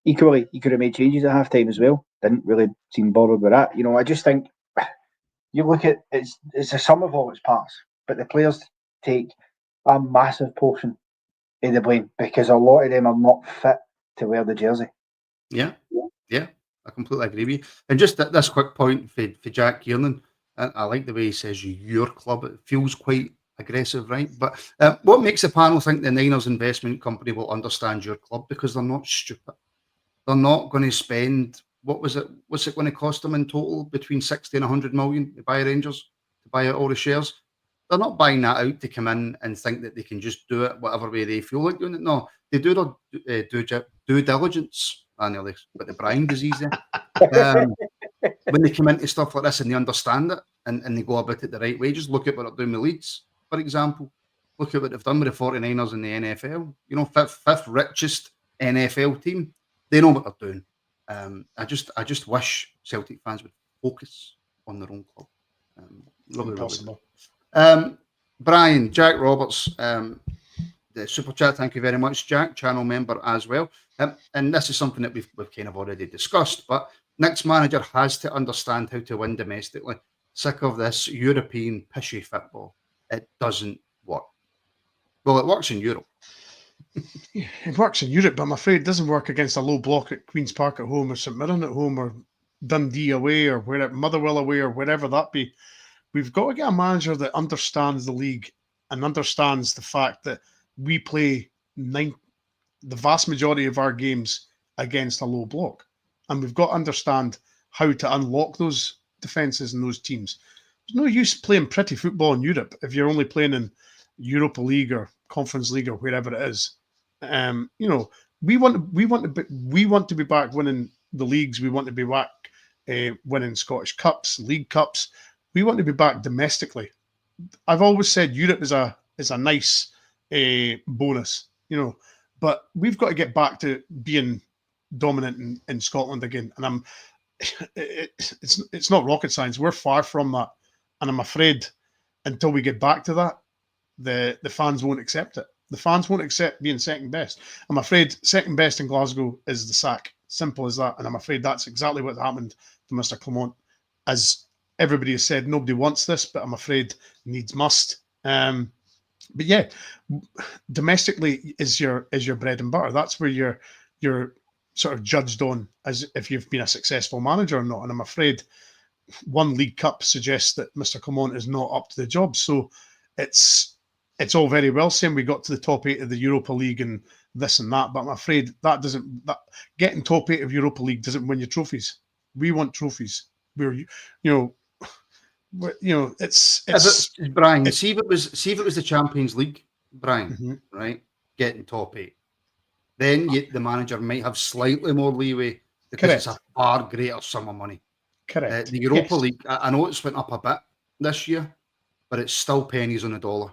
Equally, he could have made changes at half-time as well. Didn't really seem bothered with that. I just think you look at it's a sum of all its parts, but the players take a massive portion of the blame because a lot of them are not fit to wear the jersey. Yeah, I completely agree with you. And just this quick point for Jack Kiernan, I like the way he says your club. It feels quite aggressive, right? But what makes the panel think the Niners investment company will understand your club? Because they're not stupid. They're not going to spend, what's it going to cost them in total, between 60 and 100 million to buy Rangers, to buy out all the shares? They're not buying that out to come in and think that they can just do it whatever way they feel like doing it. No, they do their due diligence. I nearly got the Bryan disease there. When they come into stuff like this and they understand it and they go about it the right way, just look at what they're doing with Leeds, for example. Look at what they've done with the 49ers in the NFL. Fifth richest NFL team. They know what they're doing. I just wish Celtic fans would focus on their own club. Impossible. Brian, Jack Roberts, the super chat. Thank you very much, Jack, channel member as well. And this is something that we've kind of already discussed. But Nick's manager has to understand how to win domestically. Sick of this European pishy football. It doesn't work. Well, it works in Europe. It works in Europe, but I'm afraid it doesn't work against a low block at Queen's Park at home, or St Mirren at home, or Dundee away, or wherever, Motherwell away, or wherever that be. We've got to get a manager that understands the league and understands the fact that we play the vast majority of our games against a low block. And we've got to understand how to unlock those defences and those teams. There's no use playing pretty football in Europe if you're only playing in Europa League or Conference League or wherever it is. We want to be back winning the leagues. We want to be back winning Scottish Cups, League Cups. We want to be back domestically. I've always said Europe is a nice bonus, but we've got to get back to being dominant in Scotland again. And it's not rocket science. We're far from that, and I'm afraid until we get back to that, the fans won't accept it. The fans won't accept being second best. I'm afraid second best in Glasgow is the sack. Simple as that. And I'm afraid that's exactly what happened to Mr. Clement. As everybody has said, nobody wants this, but I'm afraid needs must. But yeah, domestically is your bread and butter. That's where you're sort of judged on as if you've been a successful manager or not. And I'm afraid one League Cup suggests that Mr. Clement is not up to the job. So it's all very well saying we got to the top 8 of the Europa League and this and that, but I'm afraid that getting top 8 of Europa League doesn't win you trophies. We want trophies. It's Brian. See if it was the Champions League, Brian, right? Getting top 8, then the manager might have slightly more leeway because it's a far greater sum of money. Correct. The Europa League, I know it's went up a bit this year, but it's still pennies on the dollar.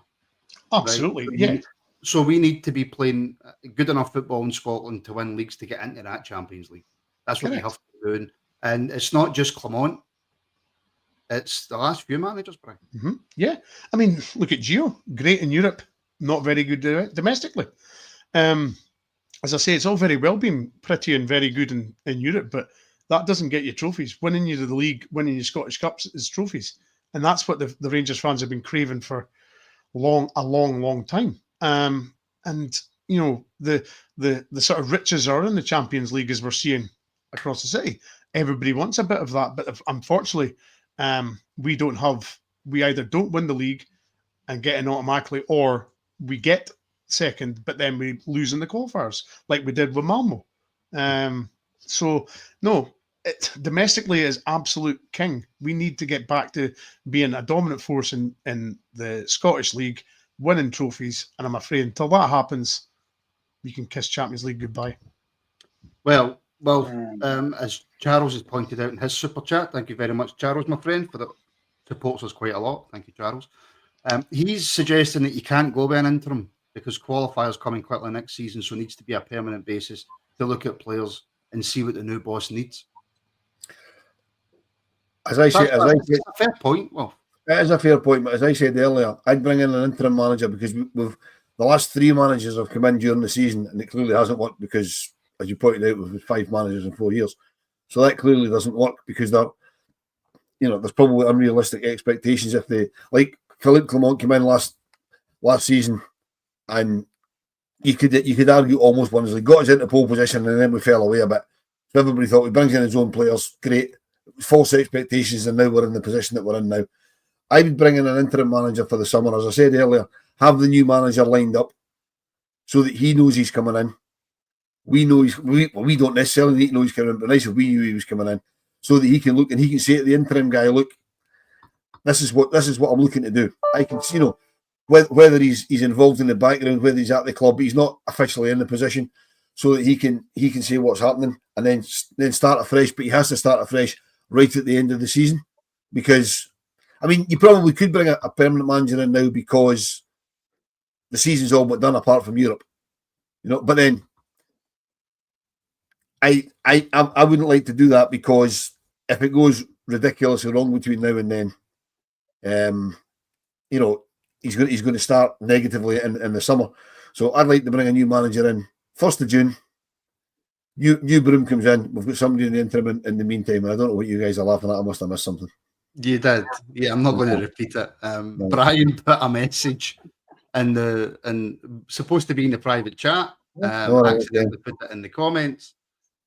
Absolutely, right? yeah. So we need to be playing good enough football in Scotland to win leagues to get into that Champions League. That's what we have to be doing. And it's not just Clement. It's the last few managers, Brian. Yeah. I mean, look at Gio. Great in Europe, not very good domestically. As I say, it's all very well being pretty and very good in Europe, but that doesn't get you trophies. Winning you the league, winning your Scottish Cups is trophies. And that's what the Rangers fans have been craving for a long time. And the sort of riches are in the Champions League, as we're seeing across the city. Everybody wants a bit of that, but unfortunately, we either don't win the league and get in automatically, or we get second, but then we lose in the qualifiers, like we did with Malmo. So no, domestically is absolute king. We need to get back to being a dominant force in the Scottish League, winning trophies, and I'm afraid until that happens, you can kiss Champions League goodbye. Well, as Charles has pointed out in his super chat, thank you very much, Charles, my friend, for that. Supports us quite a lot. Thank you, Charles. He's suggesting that you can't go by an interim because qualifiers coming quickly next season, so it needs to be a permanent basis to look at players and see what the new boss needs. As I said, it's a fair point. Well, it is a fair point, but as I said earlier, I'd bring in an interim manager because we've the last 3 managers have come in during the season, and it clearly hasn't worked because, as you pointed out, we've had 5 managers in 4 years. So that clearly doesn't work because there's probably unrealistic expectations. If they, like Phillipe Clement came in last season, and you could argue almost won. He got us into pole position, and then we fell away a bit. So everybody thought he brings in his own players, great. False expectations, and now we're in the position that we're in now. I would bring in an interim manager for the summer, as I said earlier. Have the new manager lined up so that he knows he's coming in. We know we don't necessarily need to know he's coming in, but nice if we knew he was coming in, so that he can look and he can say to the interim guy, "Look, this is what I'm looking to do." I can see, whether he's involved in the background, whether he's at the club, he's not officially in the position, so that he can say what's happening and then start afresh. But he has to start afresh right at the end of the season, because I mean, you probably could bring a permanent manager in now because the season's all but done apart from Europe, But then I wouldn't like to do that, because if it goes ridiculously wrong between now and then, he's going to start negatively in the summer. So I'd like to bring a new manager in 1st of June. New broom comes in. We've got somebody in the interim in the meantime, and I don't know what you guys are laughing at. I must have missed something. You did. Yeah, I'm not going to repeat it. Brian put a message and supposed to be in the private chat All right, Accidentally put it in the comments.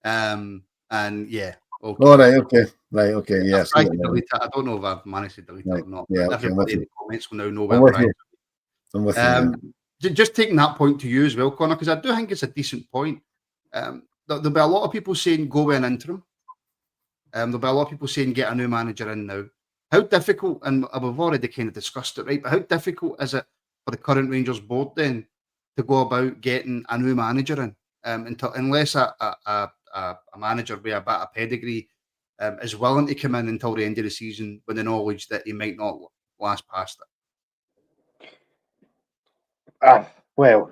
And yeah, okay. All right, okay. Right, okay. Yeah, I've tried to delete it. I don't know if I've managed to delete it or not. Yeah, But okay, I'm with everybody in you. the comments will now know I'm where with Brian. you. I'm with you. Yeah. Just taking that point to you as well, Connor, because I do think it's a decent point. There'll be a lot of people saying go with an interim. There'll be a lot of people saying get a new manager in now. How difficult, and we've already kind of discussed it, right? But how difficult is it for the current Rangers board then to go about getting a new manager in? Unless a manager with a bit of pedigree is willing to come in until the end of the season with the knowledge that he might not last past it. Well,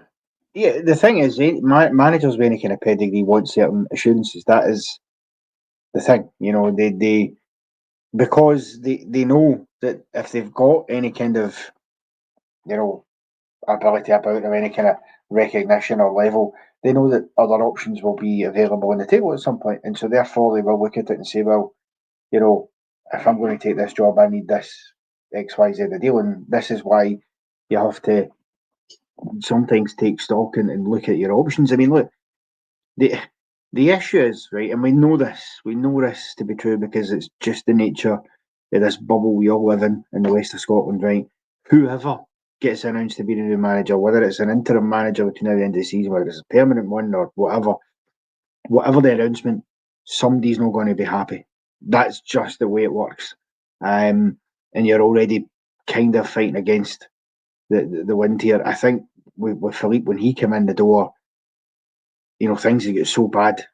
yeah, the thing is, managers with any kind of pedigree want certain assurances. That is the thing. They because they know that if they've got any kind of, ability about them, any kind of recognition or level, they know that other options will be available on the table at some point. And so therefore they will look at it and say, well, if I'm going to take this job, I need this XYZ deal. And this is why you have to sometimes take stock and look at your options. I mean, look, the issue is, right, and we know this to be true because it's just the nature of this bubble we all live in the west of Scotland, right? Whoever gets announced to be the new manager, whether it's an interim manager between now and the end of the season, whether it's a permanent one or whatever the announcement, somebody's not going to be happy. That's just the way it works. And you're already kind of fighting against the wind here. I think with Phillipe, when he came in the door, things had got so bad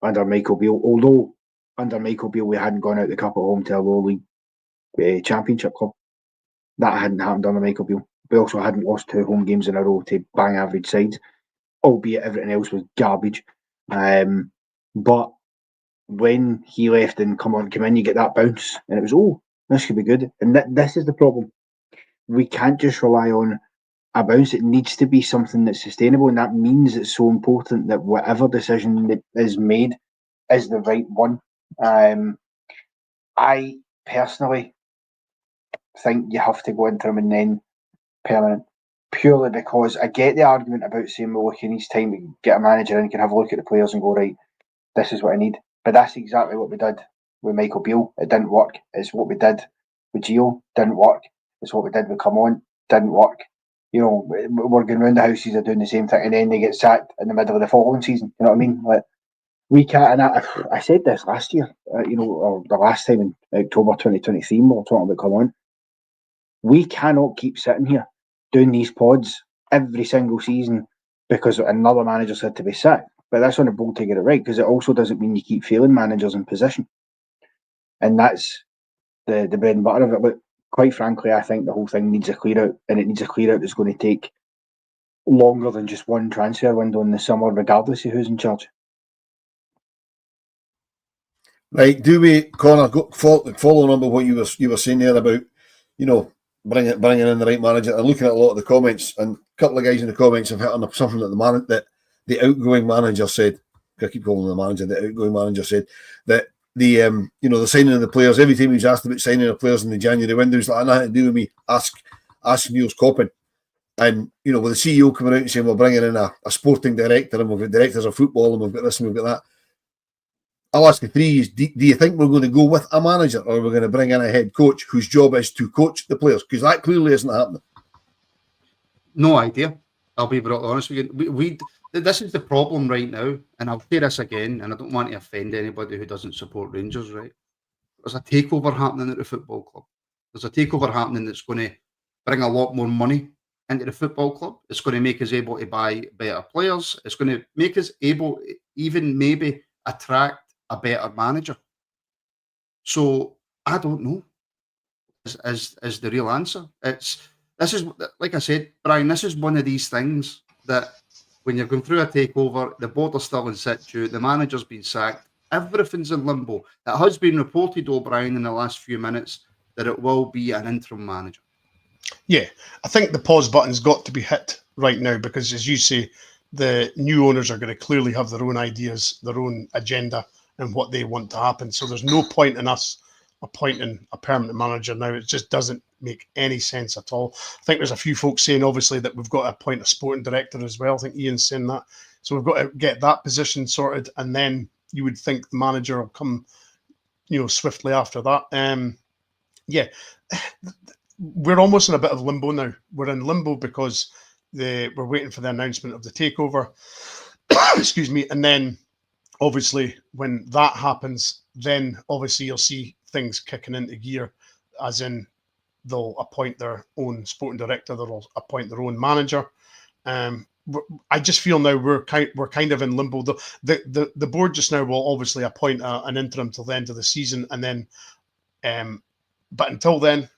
under Michael Beale. Although under Michael Beale we hadn't gone out the cup at home to a low league championship club. That hadn't happened under Michael Beale. We also hadn't lost 2 home games in a row to bang average sides, albeit everything else was garbage. But when he left and come in, you get that bounce, and it was, this could be good. And this is the problem. We can't just rely on a bounce. It needs to be something that's sustainable, and that means it's so important that whatever decision that is made is the right one. I personally think you have to go interim and then permanent, purely because I get the argument about saying, well, look, he needs time to get a manager and he can have a look at the players and go, right, this is what I need. But that's exactly what we did with Michael Beale. It didn't work. It's what we did with Gio. Didn't work. It's what we did with Come On. Didn't work. We're going round the houses are doing the same thing, and then they get sacked in the middle of the following season. You know what I mean? Like, we can't. And I said this last year, or the last time in October 2023, we were talking about Come On. We cannot keep sitting here doing these pods every single season because another manager's had to be sacked. But that's on the board to get it right, because it also doesn't mean you keep failing managers in position. And that's the bread and butter of it. But quite frankly, I think the whole thing needs a clear out, and it needs a clear out that's going to take longer than just one transfer window in the summer, regardless of who's in charge. Right, do we, Connor, following on with what you were saying there about, bringing in the right manager, and looking at a lot of the comments, and a couple of guys in the comments have hit on something that the outgoing manager said. I keep calling him the manager. The outgoing manager said that the signing of the players, every time he was asked about signing of players in the January window, he's like, nothing to do with me. Ask Niels Coppin. And with the CEO coming out and saying we're bringing in a sporting director, and we've got directors of football, and we've got this and we've got that. I'll ask the three: do you think we're going to go with a manager, or we're going to bring in a head coach whose job is to coach the players? Because that clearly isn't happening. No idea. I'll be brutally honest with you. This is the problem right now, and I'll say this again, and I don't want to offend anybody who doesn't support Rangers, right? There's a takeover happening at the football club. There's a takeover happening that's going to bring a lot more money into the football club. It's going to make us able to buy better players. It's going to make us able to even maybe attract a better manager. So I don't know is the real answer. This is, like I said, Brian, this is one of these things that when you're going through a takeover, the board are still in situ, the manager's been sacked, everything's in limbo. It has been reported, O'Brien, in the last few minutes that it will be an interim manager. Yeah, I think the pause button's got to be hit right now because, as you say, the new owners are going to clearly have their own ideas, their own agenda, and what they want to happen. So there's no point in us appointing a permanent manager now. It just doesn't make any sense at all. I think there's a few folks saying, obviously, that we've got to appoint a sporting director as well. I think Ian's saying that. So we've got to get that position sorted, and then you would think the manager will come, swiftly after that. Yeah, we're almost in a bit of limbo now. We're in limbo because we're waiting for the announcement of the takeover. Excuse me. And then, obviously, when that happens, then obviously you'll see things kicking into gear, as in they'll appoint their own sporting director, they'll appoint their own manager. I just feel now we're kind of in limbo. The board just now will obviously appoint an interim till the end of the season, and then, but until then,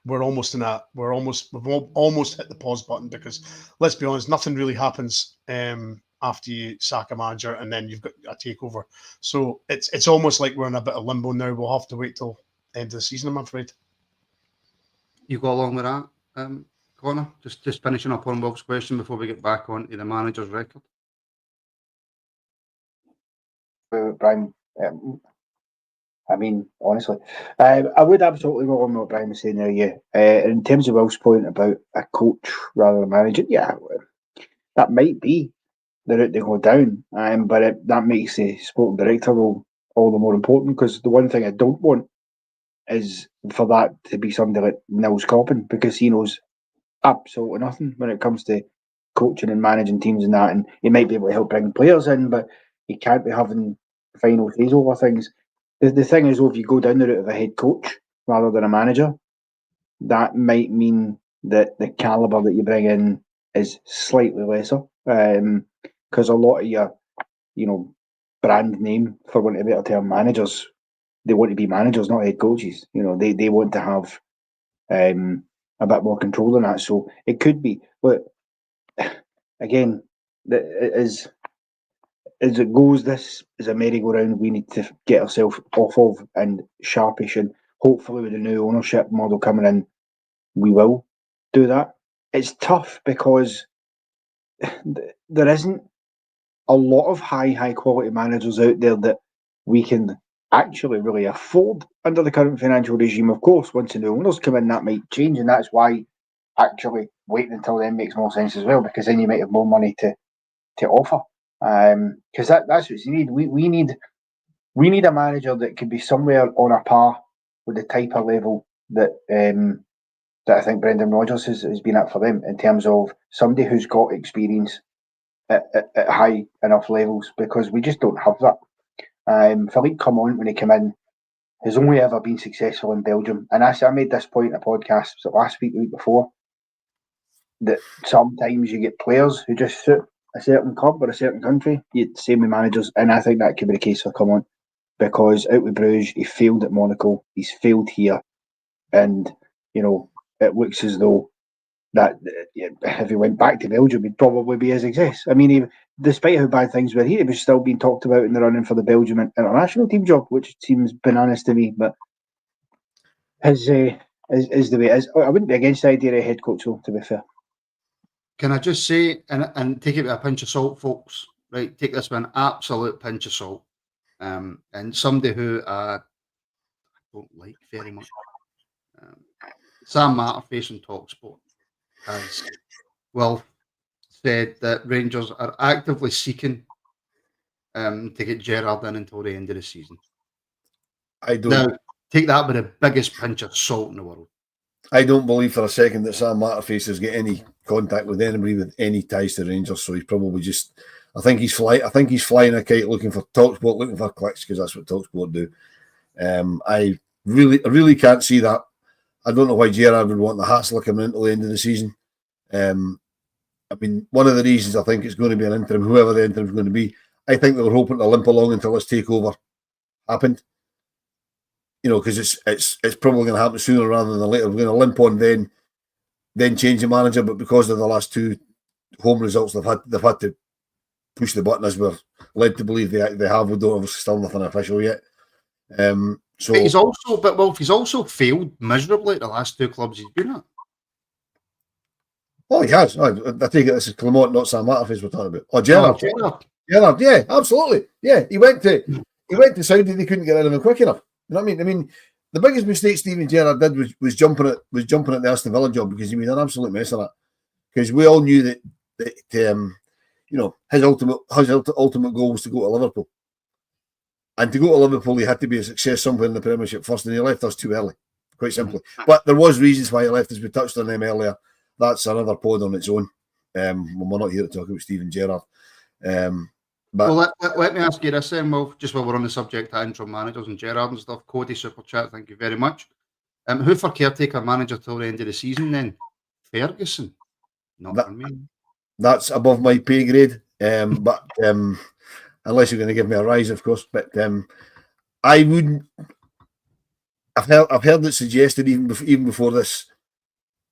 we've almost hit the pause button, because let's be honest, nothing really happens after you sack a manager and then you've got a takeover. So it's almost like we're in a bit of limbo now. We'll have to wait till the end of the season, I'm afraid. You go along with that, Connor? Just finishing up on Wilf's question before we get back on to the manager's record. Brian, I mean, honestly, I would absolutely go on what Brian was saying there. Yeah, in terms of Wilf's point about a coach rather than a manager, yeah, that might be the route they go down, but that makes the sporting director role all the more important, because the one thing I don't want is for that to be somebody like Nils Coppin, because he knows absolutely nothing when it comes to coaching and managing teams and that, and he might be able to help bring players in, but he can't be having final say over things. The thing is, if you go down the route of a head coach rather than a manager, that might mean that the calibre that you bring in is slightly lesser, because a lot of your, brand name, for want of a better term, managers, they want to be managers, not head coaches. They want to have a bit more control than that. So it could be, but again, as it goes, this is a merry-go-round we need to get ourselves off of and sharpish, and hopefully with the new ownership model coming in, we will do that. It's tough because there isn't a lot of high quality managers out there that we can actually really afford under the current financial regime. Of course, once the new owners come in, that might change, and that's why actually waiting until then makes more sense as well, because then you might have more money to offer. Because that's what you need. We need a manager that could be somewhere on a par with the type of level that I think Brendan Rodgers has been at for them, in terms of somebody who's got experience at high enough levels, because we just don't have that. Phillipe Clement, when he came in, has only ever been successful in Belgium, and I made this point in a podcast last week, the week before, that sometimes you get players who just suit a certain club or a certain country. Same with managers, and I think that could be the case for Clement, because out with Bruges, he failed at Monaco, he's failed here, and it looks as though that if he went back to Belgium, he'd probably be a success. I mean, despite how bad things were here, he was still being talked about in the running for the Belgium international team job, which seems bananas to me, but is the way it is. I wouldn't be against the idea of a head coach, though, to be fair. Can I just say, and take it with a pinch of salt, folks, right? Take this with an absolute pinch of salt. And somebody who I don't like very much, Sam Matterface on TalkSport has said that Rangers are actively seeking to get Gerrard in until the end of the season. I don't. Now, take that with the biggest pinch of salt in the world. I don't believe for a second that Sam Matterface has got any contact with anybody with any ties to Rangers. So he's probably just. I think he's flying a kite, looking for TalkSport, looking for clicks, because that's what TalkSport do. I really can't see that. I don't know why Gerrard would want the hassle of coming until the end of the season. I mean, one of the reasons I think it's going to be an interim, whoever the interim is going to be, I think they were hoping to limp along until this takeover happened. Because it's probably going to happen sooner rather than later. We're going to limp on then change the manager, but because of the last two home results they've had to push the button, as we're led to believe they have. We don't have still nothing official yet. So he's also failed miserably at the last two clubs he's been at. Oh, he has. I take it this is Clement, not Sam Matterface we're talking about. Oh, Gerrard. Gerrard, yeah, absolutely. Yeah, he went to Saudi, they couldn't get rid of him quick enough. You know what I mean? the biggest mistake Steven Gerrard did was jumping at the Aston Villa job, because he made an absolute mess of that. Because we all knew that his ultimate goal was to go to Liverpool, and to go to Liverpool he had to be a success somewhere in the Premiership first, and he left us too early, quite simply. But there was reasons why he left us. We touched on them earlier. That's another pod on its own. We're not here to talk about Steven Gerrard. But let me ask you this then, Well, just while we're on the subject of interim managers and Gerrard and stuff. Cody Super Chat, thank you very much. Who for caretaker manager till the end of the season then? Ferguson. Not for me. That's above my pay grade. But unless you're going to give me a rise, of course. But I wouldn't. I've heard it suggested even before this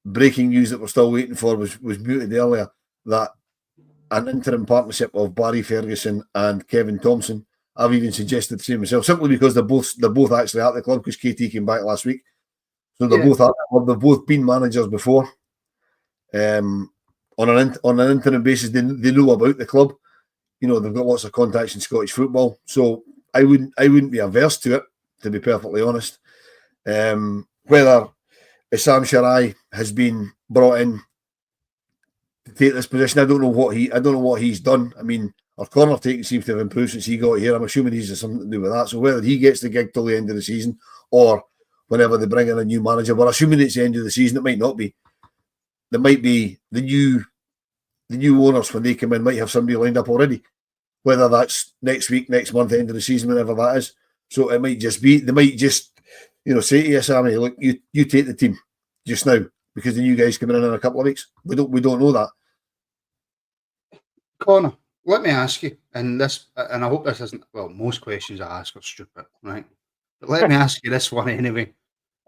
breaking news that we're still waiting for was muted earlier, that an interim partnership of Barry Ferguson and Kevin Thompson. I've even suggested the same myself, simply because they're both actually at the club, because KT came back last week. So they're both at the club. They've both been managers before. On an interim basis, they know about the club. They've got lots of contacts in Scottish football. So I wouldn't be averse to it, to be perfectly honest. Whether Issam Sharai has been brought in to take this position, I don't know what he's done. I mean, our corner taking seems to have improved since he got here. I'm assuming he's something to do with that. So whether he gets the gig till the end of the season, or whenever they bring in a new manager, we're assuming it's the end of the season. It might not be. There might be the new owners, when they come in, might have somebody lined up already. Whether that's next week, next month, end of the season, whenever that is. So it might just be, they might just, say to you, Sammy, look, you take the team just now, because the new guy's coming in a couple of weeks. We don't know that. Connor, let me ask you, and I hope this isn't, well, most questions I ask are stupid, right? But let me ask you this one anyway.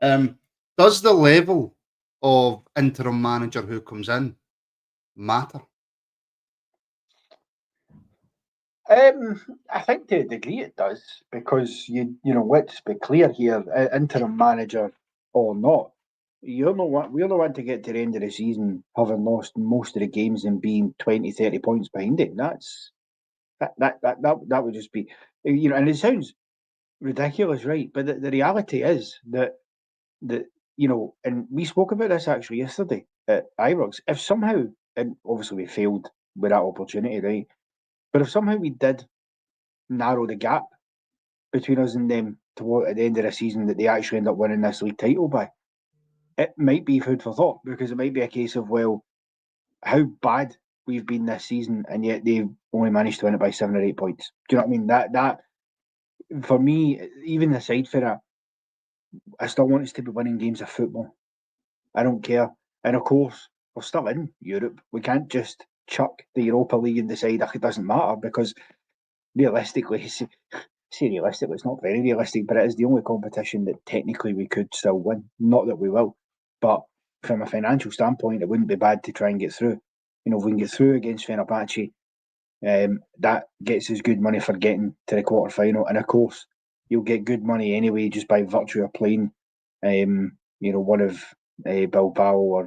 Does the level of interim manager who comes in matter? I think to a degree it does, because let's be clear here, interim manager or not, we're the one to get to the end of the season having lost most of the games and being 20, 30 points behind it. That would just be, and it sounds ridiculous, right? But the reality is that and we spoke about this actually yesterday at Ibrox. If somehow, and obviously we failed with that opportunity, right? But if somehow we did narrow the gap between us and them at the end of the season, that they actually end up winning this league title by, it might be food for thought, because it might be a case of, well, how bad we've been this season, and yet they've only managed to win it by 7 or 8 points. Do you know what I mean? That for me, even aside for that, I still want us to be winning games of football. I don't care. And of course, we're still in Europe. We can't just chuck the Europa League and decide it doesn't matter, because realistically, it's not very realistic, but it is the only competition that technically we could still win. Not that we will, but from a financial standpoint, it wouldn't be bad to try and get through. If we can get through against Fenerbahce, that gets us good money for getting to the quarter final. And of course, you'll get good money anyway just by virtue of playing, one of Bilbao or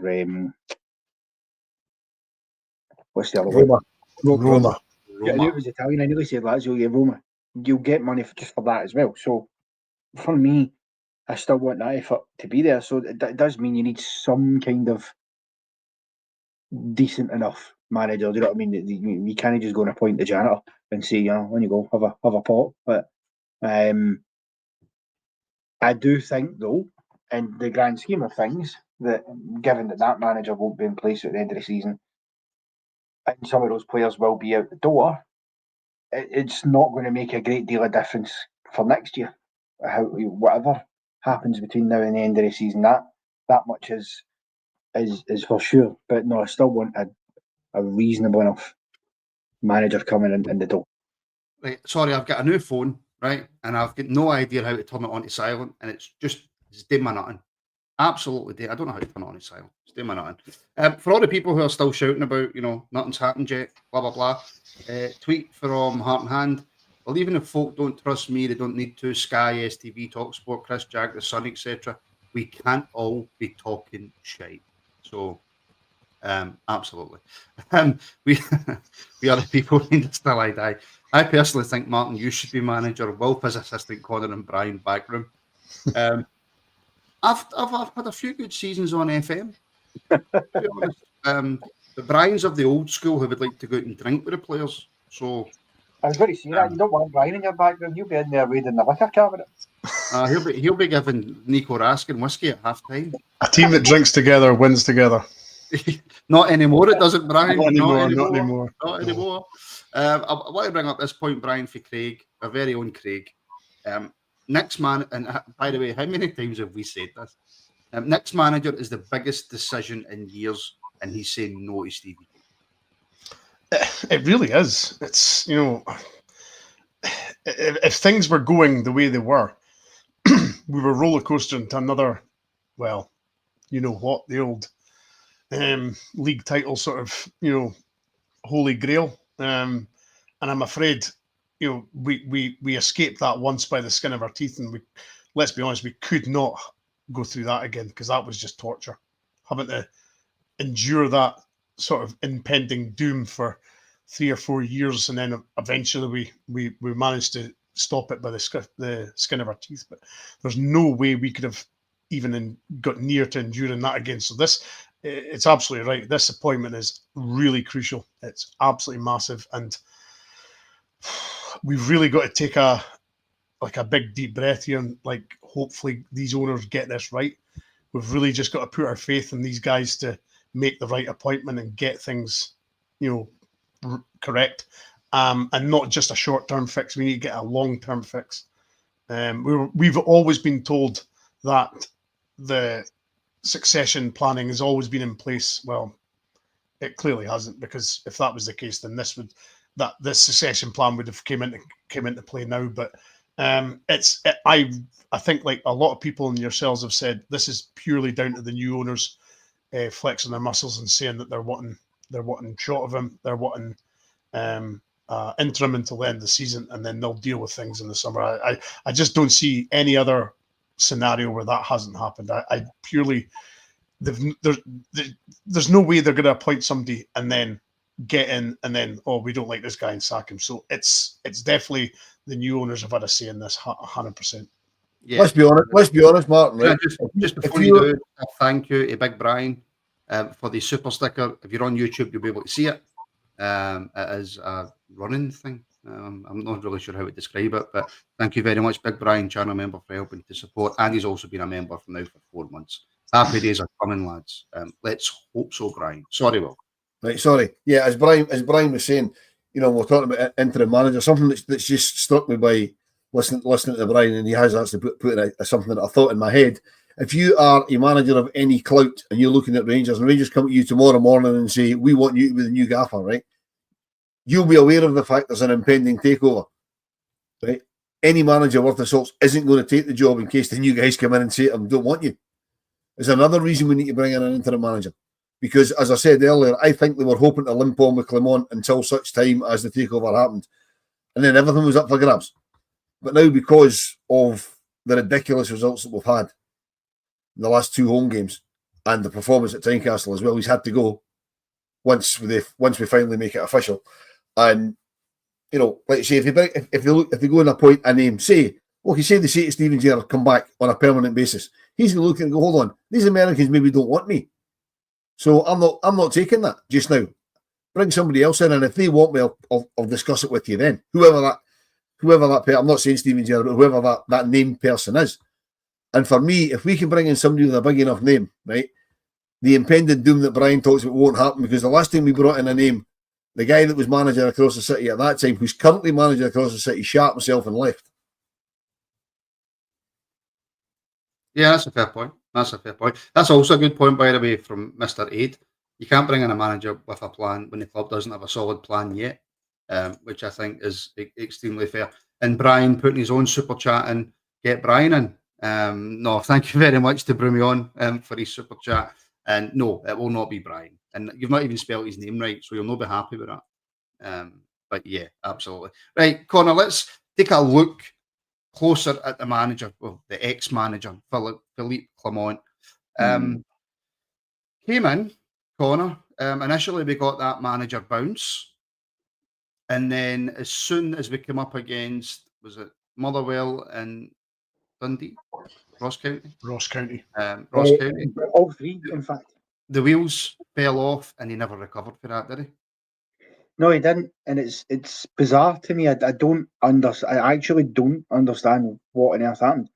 what's the other one? Roma. Yeah, I knew it was Italian. I nearly said Lazio. Yeah, Roma. You'll get money just for that as well. So for me, I still want that effort to be there. So that does mean you need some kind of decent enough manager. Do you know what I mean? You can't just go and appoint the janitor and say, when you go, have a pot. But I do think, though, in the grand scheme of things, that given that manager won't be in place at the end of the season, and some of those players will be out the door, it's not going to make a great deal of difference for next year. Whatever happens between now and the end of the season, that much is for sure. But no, I still want a reasonable enough manager coming in the door. Right, sorry, I've got a new phone, right, and I've got no idea how to turn it on to silent, and it's doing my nothing. Absolutely dead. I don't know how to turn it on to silent. It's doing my nothing. For all the people who are still shouting about, nothing's happened yet, blah blah blah. Tweet from Heart and Hand. Well, even if folk don't trust me, they don't need to. Sky, STV, Talksport, Chris Jack, The Sun, etc. We can't all be talking shite. So, absolutely. We are the people who need till I die. I personally think, Martin, you should be manager. Wilf as assistant, Connor and Bryan backroom. I've had a few good seasons on FM. To be honest. But Brian's of the old school who would like to go out and drink with the players. So I was going to say that you don't want Brian in your background. You'll be in there reading the liquor cabinet. he'll be giving Nico Raskin whiskey at half time. A team that drinks together wins together. Not anymore, it doesn't, Brian. Not anymore. Not anymore. I want to bring up this point, Brian, for Craig, our very own Craig. Next man, and by the way, how many times have we said this? Next manager is the biggest decision in years, and he's saying no to Stevie. It really is. It's, if things were going the way they were, we were roller coastering to another, well, you know what, the old league title sort of, holy grail. And I'm afraid, we escaped that once by the skin of our teeth, and let's be honest, we could not go through that again, because that was just torture. Having to endure that sort of impending doom for 3 or 4 years, and then eventually we managed to stop it by the skin of our teeth. But there's no way we could have even got near to enduring that again. So it's absolutely right. This appointment is really crucial. It's absolutely massive, and we've really got to take a big deep breath here, and hopefully these owners get this right. We've really just got to put our faith in these guys to make the right appointment and get things, correct, and not just a short-term fix. We need to get a long-term fix. We've always been told that the succession planning has always been in place. Well, it clearly hasn't, because if that was the case, then this succession plan would have came into play now. But I think, like a lot of people and yourselves have said, this is purely down to the new owners flexing their muscles and saying that they're wanting short of him, they're wanting interim until the end of the season, and then they'll deal with things in the summer. I just don't see any other scenario where that hasn't happened. I purely, there's no way they're going to appoint somebody and then get in and then, oh, we don't like this guy and sack him. So it's definitely the new owners have had a say in this 100%. Yeah. Let's be honest, Martin. Right? Just before you do, thank you to Big Brian for the super sticker. If you're on YouTube, you'll be able to see it. It is a running thing. I'm not really sure how to describe it, but thank you very much, Big Brian, channel member, for helping to support, and he's also been a member now for 4 months. Happy days are coming, lads. Let's hope so, Brian. Sorry, Will. Right, sorry. Yeah, as Brian was saying, we're talking about interim manager. Something that's just struck me by listening to Brian, and he has actually put something that I thought in my head. If you are a manager of any clout and you're looking at Rangers, and Rangers come to you tomorrow morning and say, we want you to be the new gaffer, right? You'll be aware of the fact there's an impending takeover, right? Any manager worth the salt isn't going to take the job in case the new guys come in and say, I don't want you. There's another reason we need to bring in an interim manager. Because, as I said earlier, I think they were hoping to limp on with Clement until such time as the takeover happened. And then everything was up for grabs. But now, because of the ridiculous results that we've had in the last 2 home games and the performance at Tynecastle as well, he's had to go once we finally make it official. And, like you say, if they go and appoint a name, say they say to Steven Gerrard, come back on a permanent basis, he's going to look and go, hold on, these Americans maybe don't want me. So I'm not taking that just now. Bring somebody else in, and if they want me, I'll discuss it with you then. Whoever that person, I'm not saying Steven Gerrard, but whoever that named person is. And for me, if we can bring in somebody with a big enough name, right, the impending doom that Brian talks about won't happen, because the last time we brought in a name, the guy that was manager across the city at that time, who's currently manager across the city, shat himself and left. Yeah, that's a fair point. That's also a good point, by the way, from Mr. Aid. You can't bring in a manager with a plan when the club doesn't have a solid plan yet, which I think is extremely fair. And Brian putting his own super chat in, get Brian in. No, thank you very much to bring me on for his super chat. And no, it will not be Brian. And you've not even spelled his name right, so you'll not be happy with that. But yeah, absolutely. Right, Connor, let's take a look closer at the manager, well, the ex-manager, Phillipe Clement. Came in, Connor. Initially, we got that manager bounce. And then as soon as we came up against, was it Motherwell and Dundee? Ross County. Ross County. Ross County. All three, in fact. The wheels fell off and he never recovered for that, did he? No, he didn't, and it's bizarre to me. I don't understand. I actually don't understand what on earth happened,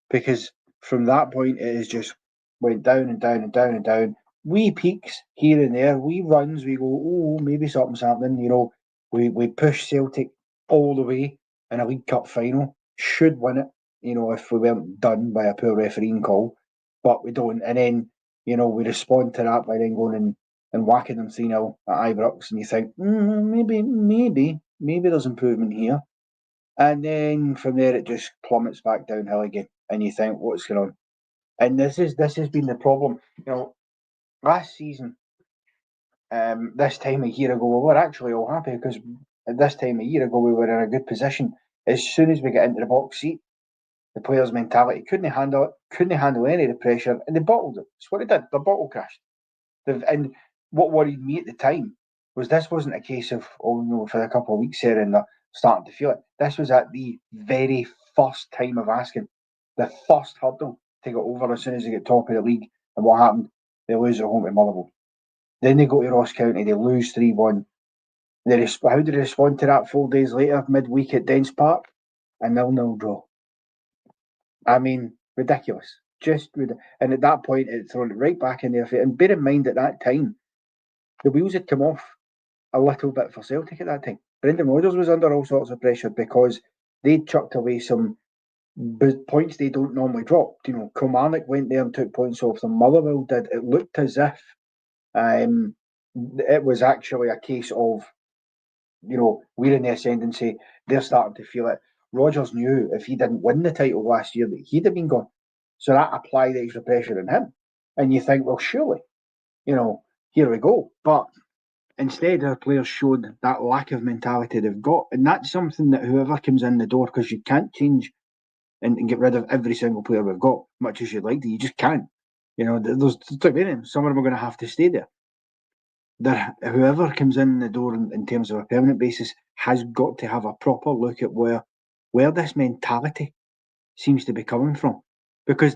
because from that point it has just went down and down and down and down. Wee peaks here and there, wee runs. We go, oh, maybe something's happening. You know, we push Celtic all the way in a League Cup final. Should win it. You know, if we weren't done by a poor refereeing call, but we don't. And then we respond to that by then going and whacking them 3-0 at Ibrox, and you think, maybe there's improvement here. And then from there it just plummets back downhill again, and you think, what's going on? And this has been the problem. Last season, this time a year ago, we were actually all happy because at this time a year ago we were in a good position. As soon as we get into the box seat, the players' mentality couldn't handle any of the pressure, and they bottled it. That's what they did. The bottle crashed. And what worried me at the time was this wasn't a case of, for a couple of weeks there and they're starting to feel it. This was at the very first time of asking, the first hurdle to get over as soon as they get top of the league. And what happened? They lose at home to Motherwell. Then they go to Ross County, they lose 3-1. How did they respond to that 4 days later, midweek at Dens Park? A 0-0 draw. I mean, ridiculous. And at that point, it thrown it right back in their face. And bear in mind, at that time, the wheels had come off a little bit for Celtic at that time. Brendan Rodgers was under all sorts of pressure because they'd chucked away some points they don't normally drop. Kilmarnock went there and took points off them. Motherwell did. It looked as if it was actually a case of, we're in the ascendancy. They're starting to feel it. Rodgers knew if he didn't win the title last year that he'd have been gone. So that applied extra pressure on him. And you think, well, surely, here we go. But instead, our players showed that lack of mentality they've got. And that's something that whoever comes in the door, because you can't change and get rid of every single player we've got, much as you'd like to. You just can't. There's some of them are going to have to stay there. Whoever comes in the door in terms of a permanent basis has got to have a proper look at where this mentality seems to be coming from. Because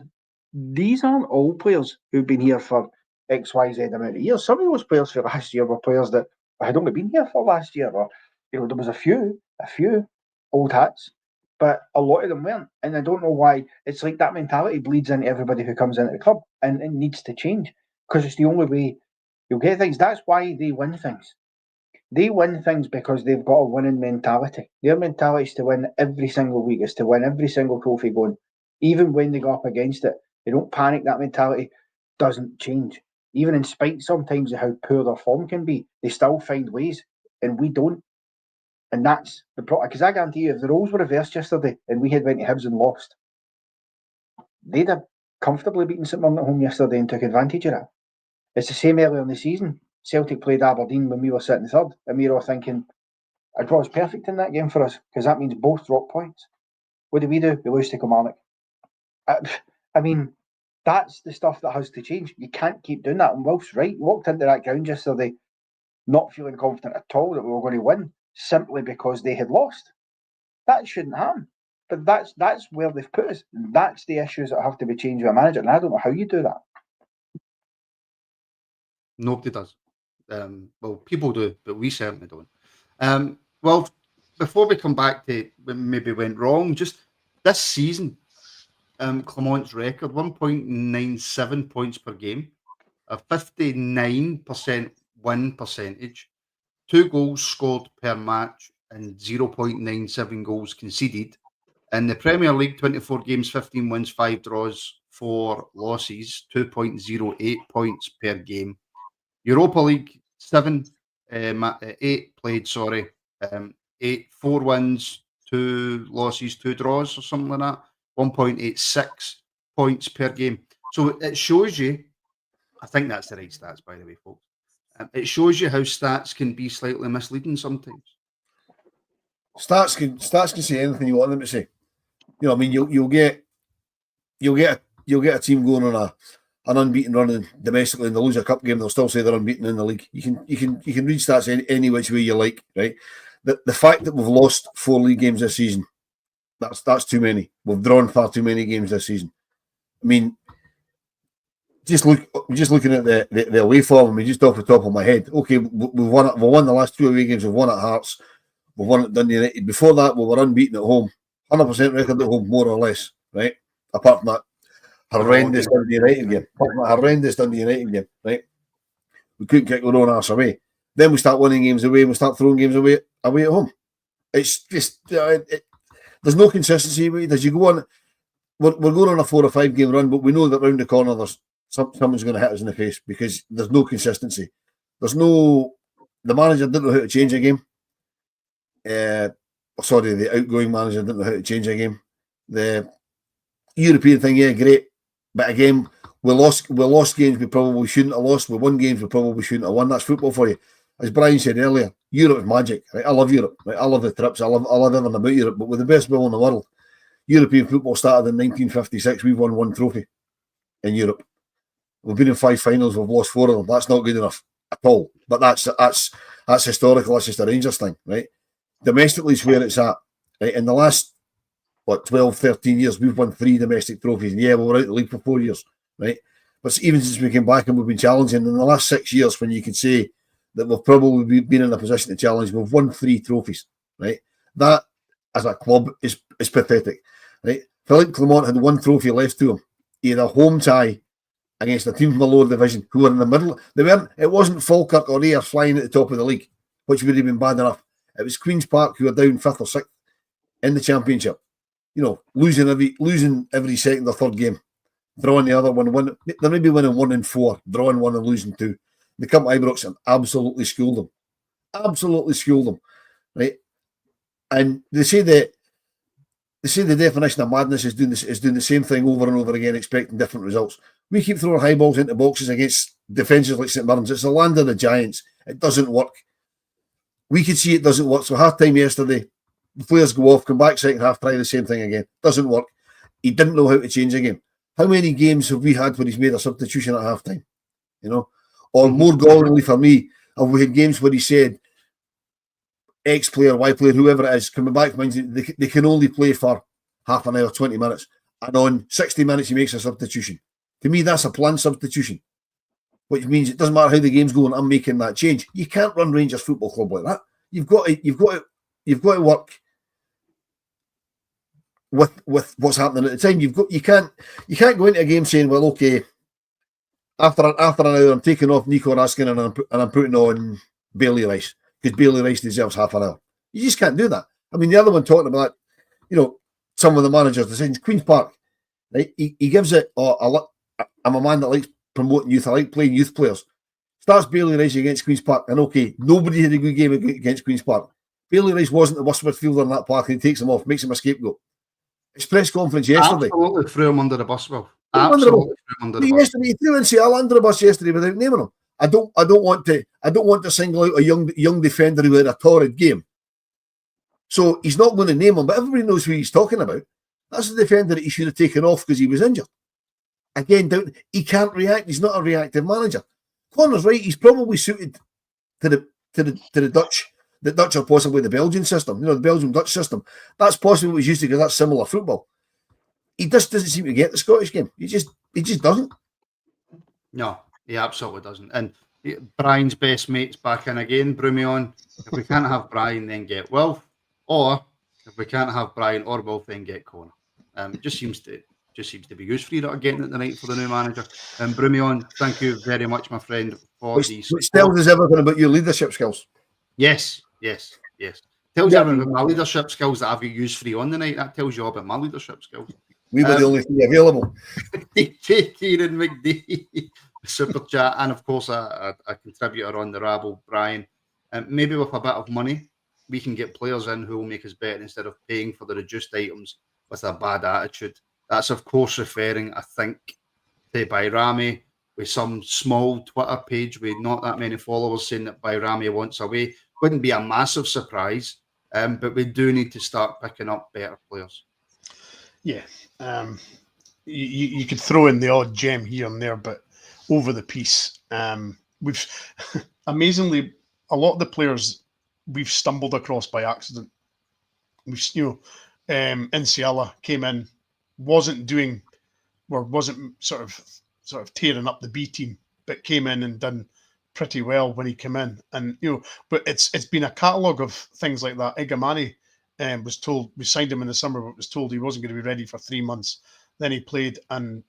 these aren't all players who've been here for XYZ amount of years. Some of those players for last year were players that had only been here for last year, or there was a few old hats, but a lot of them weren't. And I don't know why. It's like that mentality bleeds into everybody who comes into the club, and it needs to change because it's the only way you'll get things. That's why they win things. They win things because they've got a winning mentality. Their mentality is to win every single week, is to win every single trophy going. Even when they go up against it, they don't panic. That mentality doesn't change. Even in spite sometimes of how poor their form can be, they still find ways, and we don't. And that's the problem. Because I guarantee you, if the roles were reversed yesterday and we had went to Hibs and lost, they'd have comfortably beaten St Mirren at home yesterday and took advantage of that. It's the same earlier in the season. Celtic played Aberdeen when we were sitting third, and we were all thinking, a draw is perfect in that game for us, because that means both drop points. What do? We lose to Kilmarnock. I mean, that's the stuff that has to change. You can't keep doing that. And Wilf's right. We walked into that ground yesterday not feeling confident at all that we were going to win, simply because they had lost. That shouldn't happen. But that's where they've put us. That's the issues that have to be changed with a manager. And I don't know how you do that. Nobody does. Well, people do, but we certainly don't. Well, before we come back to when maybe went wrong, just this season, Clement's record, 1.97 points per game, a 59% win percentage, 2 goals scored per match, and 0.97 goals conceded. In the Premier League, 24 games, 15 wins, 5 draws, 4 losses, 2.08 points per game. Europa League, 8 played, 4 wins, 2 losses, 2 draws, or something like that. 1.86 points per game. So it shows you, I think that's the right stats, by the way, folks. It shows you how stats can be slightly misleading sometimes. Stats can say anything you want them to say. I mean, you'll get a team going on an unbeaten run domestically, and they'll lose a cup game. They'll still say they're unbeaten in the league. You can read stats any which way you like, right? The fact that we've lost 4 league games this season, that's too many. We've drawn far too many games this season. I mean, just looking at the away form. I mean, just off the top of my head, okay, we've won the last 2 away games. We've won at Hearts. We've won at Dundee United. Before that, we were unbeaten at home, 100% record at home, more or less, right? Apart from that horrendous Dundee United game, right? We couldn't kick our own arse away. Then we start winning games away. We start throwing games away at home. It's just there's no consistency with it. As you go on, we're going on a 4 or 5 game run, but we know that round the corner there's someone's going to hit us in the face because there's no consistency. The manager didn't know how to change a game. The outgoing manager didn't know how to change a game. The European thing, yeah, great, but again, we lost games we probably shouldn't have lost. We won games we probably shouldn't have won. That's football for you. As Brian said earlier, Europe is magic. Right? I love Europe. Right? I love the trips. I love everything about Europe. But with the best will in the world, European football started in 1956. We've won 1 trophy in Europe. We've been in 5 finals. We've lost 4 of them. That's not good enough at all. But that's historical. That's just a Rangers thing, right? Domestically is where it's at. Right? In the last 12, 13 years, we've won 3 domestic trophies. And yeah, we were out of the league for 4 years, right? But even since we came back and we've been challenging in the last 6 years, when you could say that we've probably been in a position to challenge, we've won 3 trophies, right? That, as a club, is pathetic, right? Phillipe Clement had 1 trophy left to him. He had a home tie against a team from the lower division who were in the middle. It wasn't Falkirk or Ayr flying at the top of the league, which would have been bad enough. It was Queen's Park who were down 5th or 6th in the championship. You know, losing every second or third game, drawing the other one. They may be winning 1 and 4, drawing 1 and losing 2. They come to Ibrox and absolutely schooled them, right? And they say the definition of madness is doing the same thing over and over again, expecting different results. We keep throwing high balls into boxes against defences like St Mirren's. It's the land of the giants. It doesn't work. We could see it doesn't work. So half time yesterday, the players go off, come back second half, try the same thing again. Doesn't work. He didn't know how to change a game. How many games have we had where he's made a substitution at half time? You know? Or more gallingly for me, have we had games where he said X player, Y player, whoever it is, coming back from injury, they can only play for half an hour, 20 minutes. And on 60 minutes, he makes a substitution. To me, that's a planned substitution, which means it doesn't matter how the game's going, I'm making that change. You can't run Rangers Football Club like that. You've got to work with what's happening at the time. You can't go into a game saying, well, okay, after an hour, I'm taking off Nico Raskin and I'm putting on Bailey Rice because Bailey Rice deserves half an hour. You just can't do that. I mean, the other one talking about, some of the managers decisions. Queen's Park, right? He gives it. I'm a man that likes promoting youth. I like playing youth players. Starts Bailey Rice against Queen's Park, and okay, nobody had a good game against Queen's Park. Bailey Rice wasn't the worst midfielder in that park, and he takes him off, makes him a scapegoat. His press conference yesterday. Absolutely threw him under the bus, Will. Absolutely threw him under the bus. Yesterday, he threw Seattle under the bus yesterday without naming him. I don't want to single out a young defender who had a torrid game. So he's not going to name him, but everybody knows who he's talking about. That's the defender that he should have taken off because he was injured. Again, he can't react. He's not a reactive manager. Connor's right. He's probably suited to the Dutch. The Dutch are possibly the Belgian system. The Belgian-Dutch system. That's possibly what he's used to because that's similar football. He just doesn't seem to get the Scottish game. He just doesn't. No, he absolutely doesn't. And Brian's best mate's back in again. Brumion. If we can't have Brian, then get Wilf. Or if we can't have Brian or Wilf, then get Connor. It just seems to be used for you that are getting it tonight for the new manager. Brumion, thank you very much, my friend, for these. Which tells us everything about your leadership skills. Yes. Tells you everything about my leadership skills that I've used free on the night. That tells you all about my leadership skills. We were the only three available. Kieran McD, super chat, and of course a contributor on the Rabble, Brian. Maybe with a bit of money, we can get players in who will make us better instead of paying for the reduced items with a bad attitude. That's, of course, referring, I think, to Bayrami with some small Twitter page with not that many followers saying that Bayrami wants away. Wouldn't be a massive surprise, but we do need to start picking up better players. Yeah. You could throw in the odd gem here and there, but over the piece, we've amazingly, a lot of the players we've stumbled across by accident. We've, Inciala came in, wasn't doing wasn't sort of tearing up the B team, but came in and done pretty well when he came in. And but it's been a catalogue of things like that. Igamani was told, we signed him in the summer, but was told he wasn't going to be ready for 3 months. Then he played, and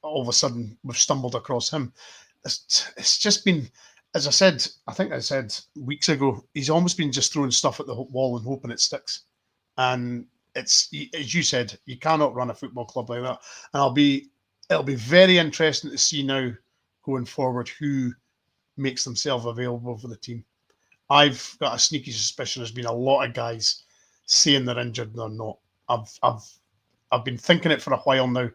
all of a sudden we've stumbled across him. It's just been, as I think I said weeks ago, he's almost been just throwing stuff at the wall and hoping it sticks. And it's, as you said, you cannot run a football club like that. And it'll be very interesting to see now going forward who makes themselves available for the team. I've got a sneaky suspicion there's been a lot of guys saying they're injured and they're not. I've been thinking it for a while now.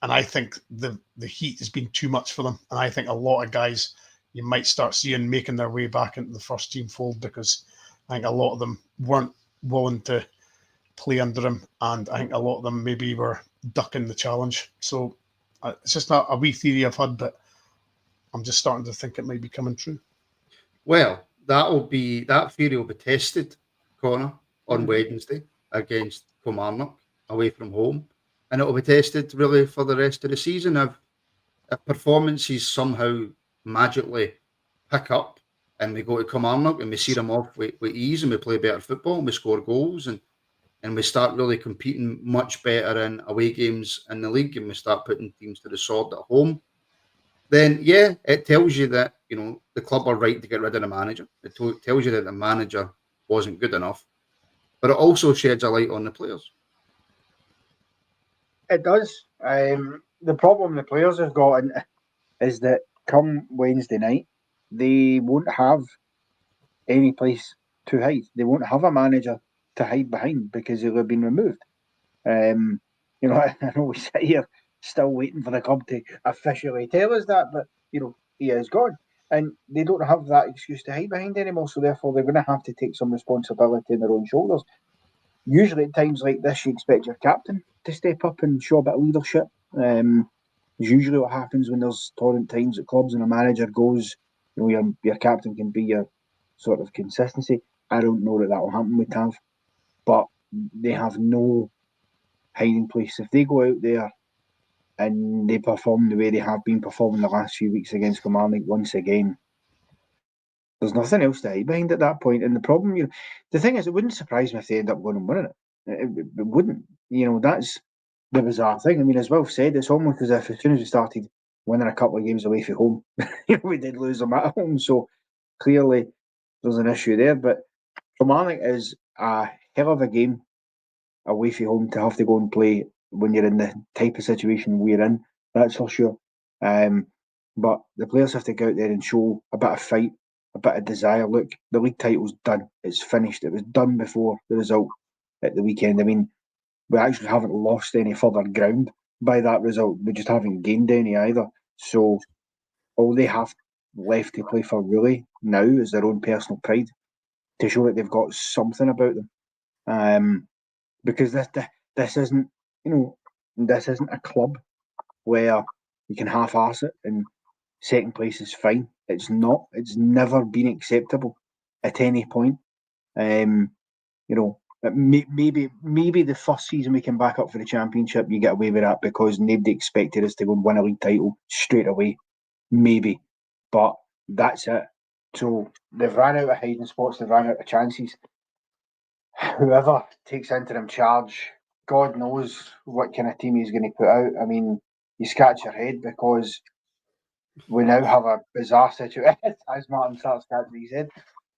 And I think the heat has been too much for them. And I think a lot of guys you might start seeing making their way back into the first team fold, because I think a lot of them weren't willing to play under him. And I think a lot of them maybe were ducking the challenge. So it's just a wee theory I've had, but I'm just starting to think it might be coming true. Well, that theory will be tested, Connor, on Wednesday against Kilmarnock away from home. And it will be tested really for the rest of the season. If performances somehow magically pick up and we go to Kilmarnock and we see them off with ease and we play better football and we score goals and we start really competing much better in away games in the league and we start putting teams to the sword at home, then yeah, it tells you that, the club are right to get rid of the manager. It tells you that the manager wasn't good enough, but it also sheds a light on the players. It does. The problem the players have got is that come Wednesday night, they won't have any place to hide. They won't have a manager to hide behind because he'll have been removed. I know we sit here still waiting for the club to officially tell us that, but he is gone. And they don't have that excuse to hide behind anymore, so therefore they're going to have to take some responsibility on their own shoulders. Usually at times like this, you expect your captain to step up and show a bit of leadership. It's usually what happens when there's torrent times at clubs and a manager goes, your captain can be your sort of consistency. I don't know that will happen with Tav, but they have no hiding place. If they go out there and they perform the way they have been performing the last few weeks against Kilmarnock once again, there's nothing else to hide behind at that point. And the problem, the thing is, it wouldn't surprise me if they end up going and winning it. It wouldn't. That's the bizarre thing. I mean, as Wilf said, it's almost as if as soon as we started winning a couple of games away from home, we did lose them at home. So clearly there's an issue there. But Kilmarnock is a hell of a game away from home to have to go and play when you're in the type of situation we're in. That's for sure. But the players have to go out there and show a bit of fight, a bit of desire. Look, the league title's done. It's finished. It was done before the result at the weekend. I mean, we actually haven't lost any further ground by that result. We just haven't gained any either. So all they have left to play for really now is their own personal pride, to show that they've got something about them. Because this isn't, this isn't a club where you can half-arse it and second place is fine. It's not. It's never been acceptable at any point. Maybe the first season we came back up for the championship, you get away with that because nobody expected us to go and win a league title straight away. Maybe, but that's it. So they've ran out of hiding spots. They've ran out of chances. Whoever takes interim charge, God knows what kind of team he's going to put out. I mean, you scratch your head because we now have a bizarre situation. As Martin starts scratching his head,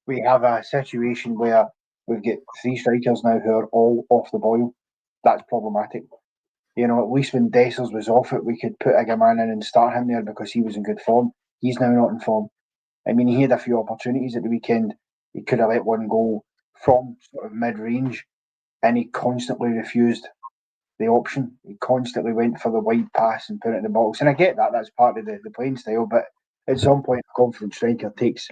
we have a situation where we've got 3 strikers now who are all off the boil. That's problematic. At least when Dessers was off it, we could put Igamani in and start him there because he was in good form. He's now not in form. I mean, he had a few opportunities at the weekend. He could have let one go from sort of mid-range, and he constantly refused the option. He constantly went for the wide pass and put it in the box. And I get that, that's part of the playing style, but at some point a confident striker takes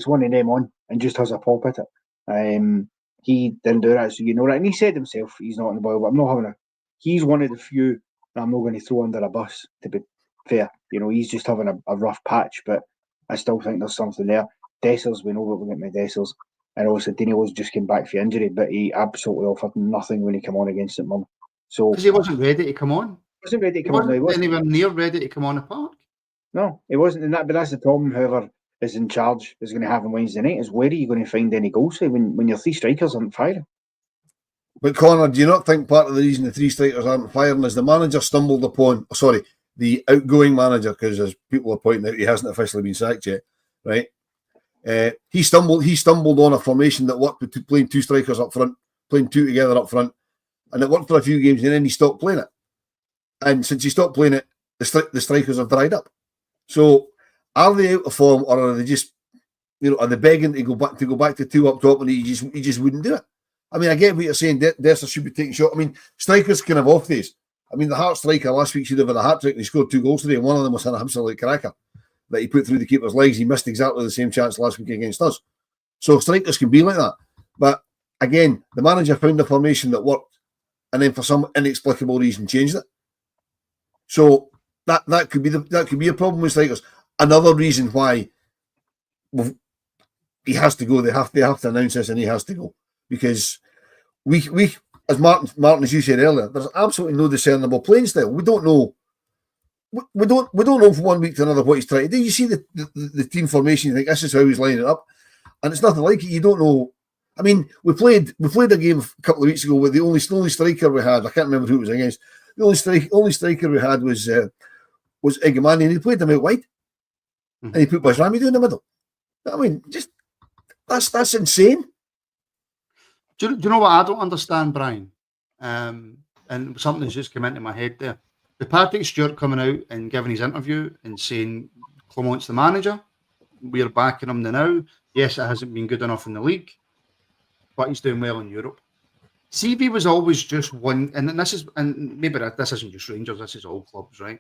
one of them on and just has a pop at it. He didn't do that, so that. And he said himself he's not in the boil, but I'm not having he's one of the few that I'm not going to throw under a bus, to be fair. He's just having a rough patch, but I still think there's something there. Dessers, we know what we're getting with Dessers. And also Daniel's just came back for injury, but he absolutely offered nothing when he came on against it, Mum. So because he wasn't ready to come on. wasn't ready to He come on. No, he wasn't wasn't. anywhere near ready to come on the park. No, he wasn't in that. But that's the problem. Whoever is in charge is going to have on Wednesday night. Is where are you going to find any goals when your three strikers aren't firing? But Connor, do you not think part of the reason the three strikers aren't firing is the manager stumbled upon? Sorry, the outgoing manager, because as people are pointing out, he hasn't officially been sacked yet, right? He stumbled on a formation that worked with playing two strikers up front, playing two together up front, and it worked for a few games, and then he stopped playing it. And since he stopped playing it, the strikers have dried up. So are they out of form, or are they just, are they begging to go back to two up top, and he just wouldn't do it? I mean, I get what you're saying. Dessler should be taking shot. I mean, strikers can have off days. I mean, the Hearts striker last week should have had a hat trick, and he scored 2 goals today, and one of them was an absolute cracker that he put through the keeper's legs. He missed exactly the same chance last week against us. So strikers can be like that. But again, the manager found a formation that worked, and then for some inexplicable reason changed it. So that could be a problem with strikers. Another reason why he has to go. They have to announce this, and he has to go, because we as Martin, as you said earlier, there's absolutely no discernible playing style. We don't know. We don't know from one week to another what he's trying to do. You see the team formation, you think this is how he's lining it up, and it's nothing like it. You don't know. I mean, we played a game a couple of weeks ago with the only striker we had. I can't remember who it was against. The only striker we had was Igamani, and he played him out wide, and he put Bajrami down the middle. I mean, just that's insane. Do you know what I don't understand, Brian? And something's just come into my head there. The Patrick Stewart coming out and giving his interview and saying Clement's the manager. We're backing him now. Yes, it hasn't been good enough in the league, but he's doing well in Europe. CV was always just one, and maybe this isn't just Rangers, this is all clubs, right?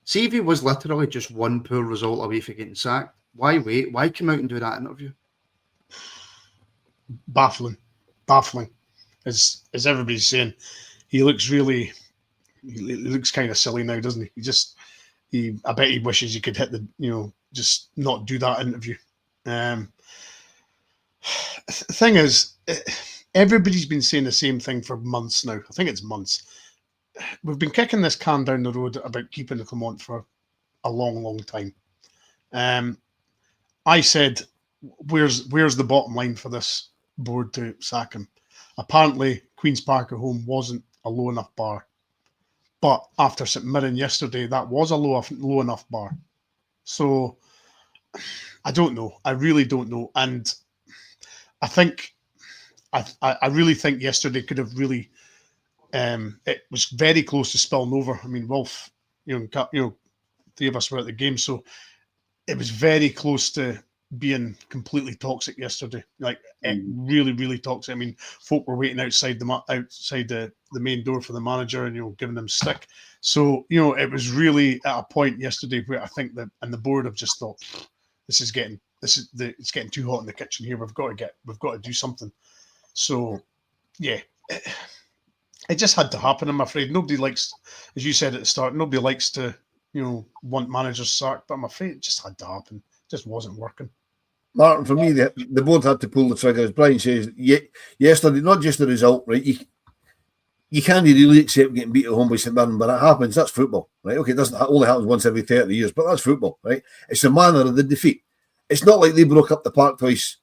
CV was literally just one poor result away from getting sacked. Why wait? Why come out and do that interview? Baffling. As everybody's saying, he looks kind of silly now, doesn't he? I bet he wishes he could hit just not do that interview. Thing is, everybody's been saying the same thing for months now. I think it's months. We've been kicking this can down the road about keeping Clement for a long, long time. I said, where's the bottom line for this board to sack him? Apparently, Queen's Park at home wasn't a low enough bar. But after St Mirren yesterday, that was a low enough bar. So, I don't know. I really don't know. And I think, I really think yesterday could have really, it was very close to spilling over. I mean, Wilf, three of us were at the game, so it was very close to being completely toxic yesterday. Like really, really toxic. I mean, folk were waiting outside the main door for the manager and giving them stick. So it was really at a point yesterday where I think that and the board have just thought it's getting too hot in the kitchen here. We've got to do something. So yeah. It just had to happen, I'm afraid. Nobody likes, as you said at the start, nobody likes to, want managers sacked, but I'm afraid it just had to happen. It just wasn't working. Martin, for me, the board had to pull the trigger. As Brian says, yesterday, not just the result, right? You can't really accept getting beat at home by St Mirren, but it happens. That's football, right? Okay, it only happens once every 30 years, but that's football, right? It's the manner of the defeat. It's not like they broke up the park twice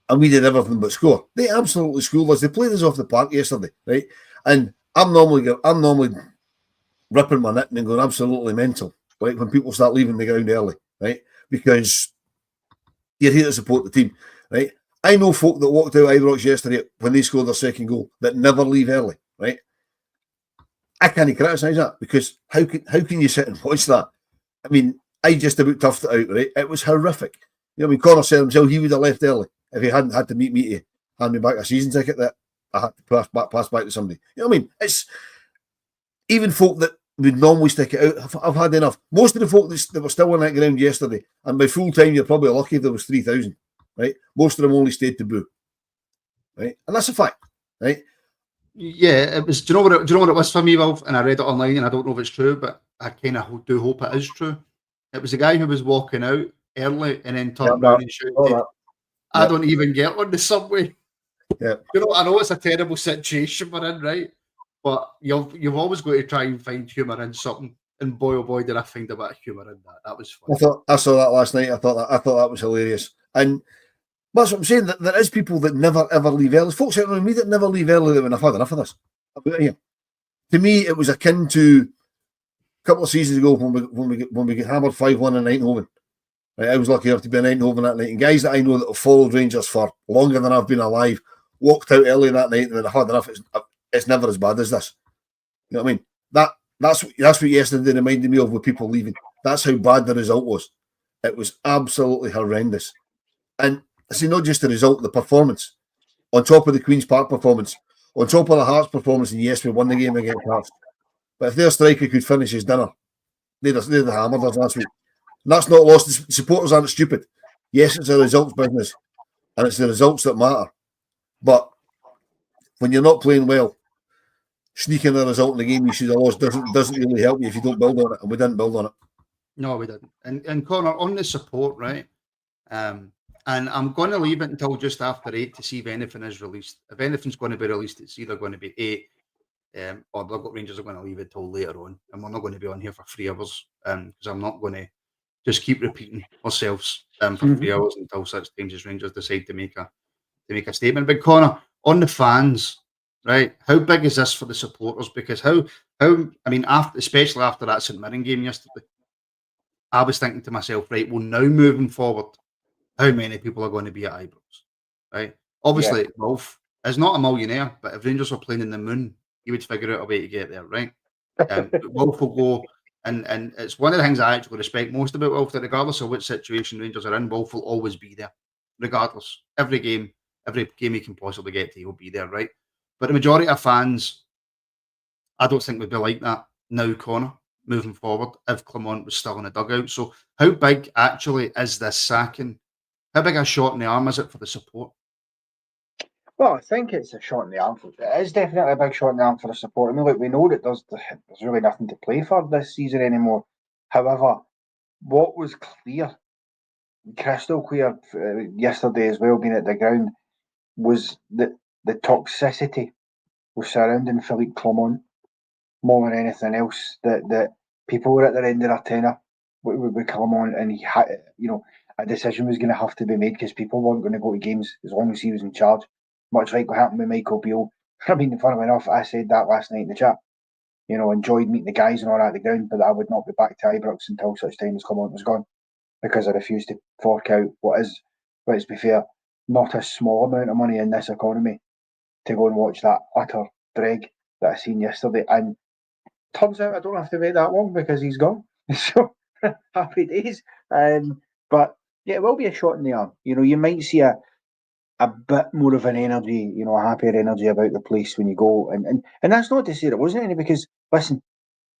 and we did everything but score. They absolutely schooled us. They played us off the park yesterday, right? And I'm normally ripping my knitting and going absolutely mental, right? When people start leaving the ground early, right? Because you're here to support the team, right? I know folk that walked out Ibrox yesterday when they scored their second goal that never leave early, right? I can't criticise that because how can you sit and watch that? I mean, I just about toughed it out, right? It was horrific. Connor said himself he would have left early if he hadn't had to meet me to hand me back a season ticket that I had to pass back to somebody. It's even folk that would normally stick it out. I've had enough. Most of the folk that were still on that ground yesterday, and by full time, you're probably lucky if there was 3,000, right? Most of them only stayed to boo, right? And that's a fact, right? Yeah, it was. Do you know what it was for me, Wilf? And I read it online, and I don't know if it's true, but I kind of do hope it is true. It was the guy who was walking out early and then turned around and shouted, I don't even get on the subway. Yeah. I know it's a terrible situation we're in, right? But you've always got to try and find humour in something. And boy, oh boy, did I find a bit of humour in that. That was fun. I saw that last night. I thought that was hilarious. And that's what I'm saying. That there is people that never ever leave early. Folks out there me that never leave early when I've had enough of this. To me, it was akin to a couple of seasons ago when we get hammered 5-1 in Eindhoven. Right, I was lucky enough to be in Eindhoven that night, and guys that I know that have followed Rangers for longer than I've been alive walked out early that night and when I've had enough. It's never as bad as this. You know what I mean? That's what yesterday reminded me of with people leaving. That's how bad the result was. It was absolutely horrendous. And I see not just the result, the performance. On top of the Queen's Park performance, on top of the Hearts performance, and yes, we won the game against Hearts. But if their striker could finish his dinner, they'd have hammered us last week. And that's not lost. The supporters aren't stupid. Yes, it's a results business, and it's the results that matter. But when you're not playing well, sneaking a result in the game you should have lost doesn't really help you if you don't build on it, and we didn't build on it. No, we didn't. And Connor, on the support, right? And I'm going to leave it until just after 8 to see if anything is released. If anything's going to be released, it's either going to be 8, or they've got Rangers are going to leave it till later on, and we're not going to be on here for 3 hours, because I'm not going to just keep repeating ourselves for 3 hours until such times as Rangers decide to make a statement. But Connor, on the fans, right? How big is this for the supporters? Because how I mean, especially after that St Mirren game yesterday, I was thinking to myself, right, well, now moving forward, how many people are going to be at Ibrox, right? Obviously, Wilf is not a millionaire, but if Rangers were playing in the moon, he would figure out a way to get there, right? Wilf will go, and it's one of the things I actually respect most about Wilf, that regardless of which situation Rangers are in, Wilf will always be there, regardless. Every game he can possibly get to, he'll be there, right? But the majority of fans, I don't think would be like that now, Connor, moving forward, if Clement was still in the dugout. So how big actually is this sacking? How big a shot in the arm is it for the support? Well, I think it's a shot in the arm. It is definitely a big shot in the arm for the support. I mean, look, we know that there's really nothing to play for this season anymore. However, what was clear, crystal clear yesterday as well, being at the ground, was that the toxicity was surrounding Phillipe Clement more than anything else. That people were at their end of their tenure with Clement, and he had, a decision was going to have to be made because people weren't going to go to games as long as he was in charge. Much like what happened with Michael Beale. I mean, funnily enough, I said that last night in the chat. Enjoyed meeting the guys and all that at the ground, but I would not be back to Ibrox until such time as Clement was gone, because I refused to fork out what is, let's be fair, not a small amount of money in this economy to go and watch that utter dreg that I seen yesterday. And turns out I don't have to wait that long because he's gone. So happy days. But yeah, it will be a shot in the arm. You might see a bit more of an energy, a happier energy about the place when you go. And that's not to say it wasn't any, because, listen,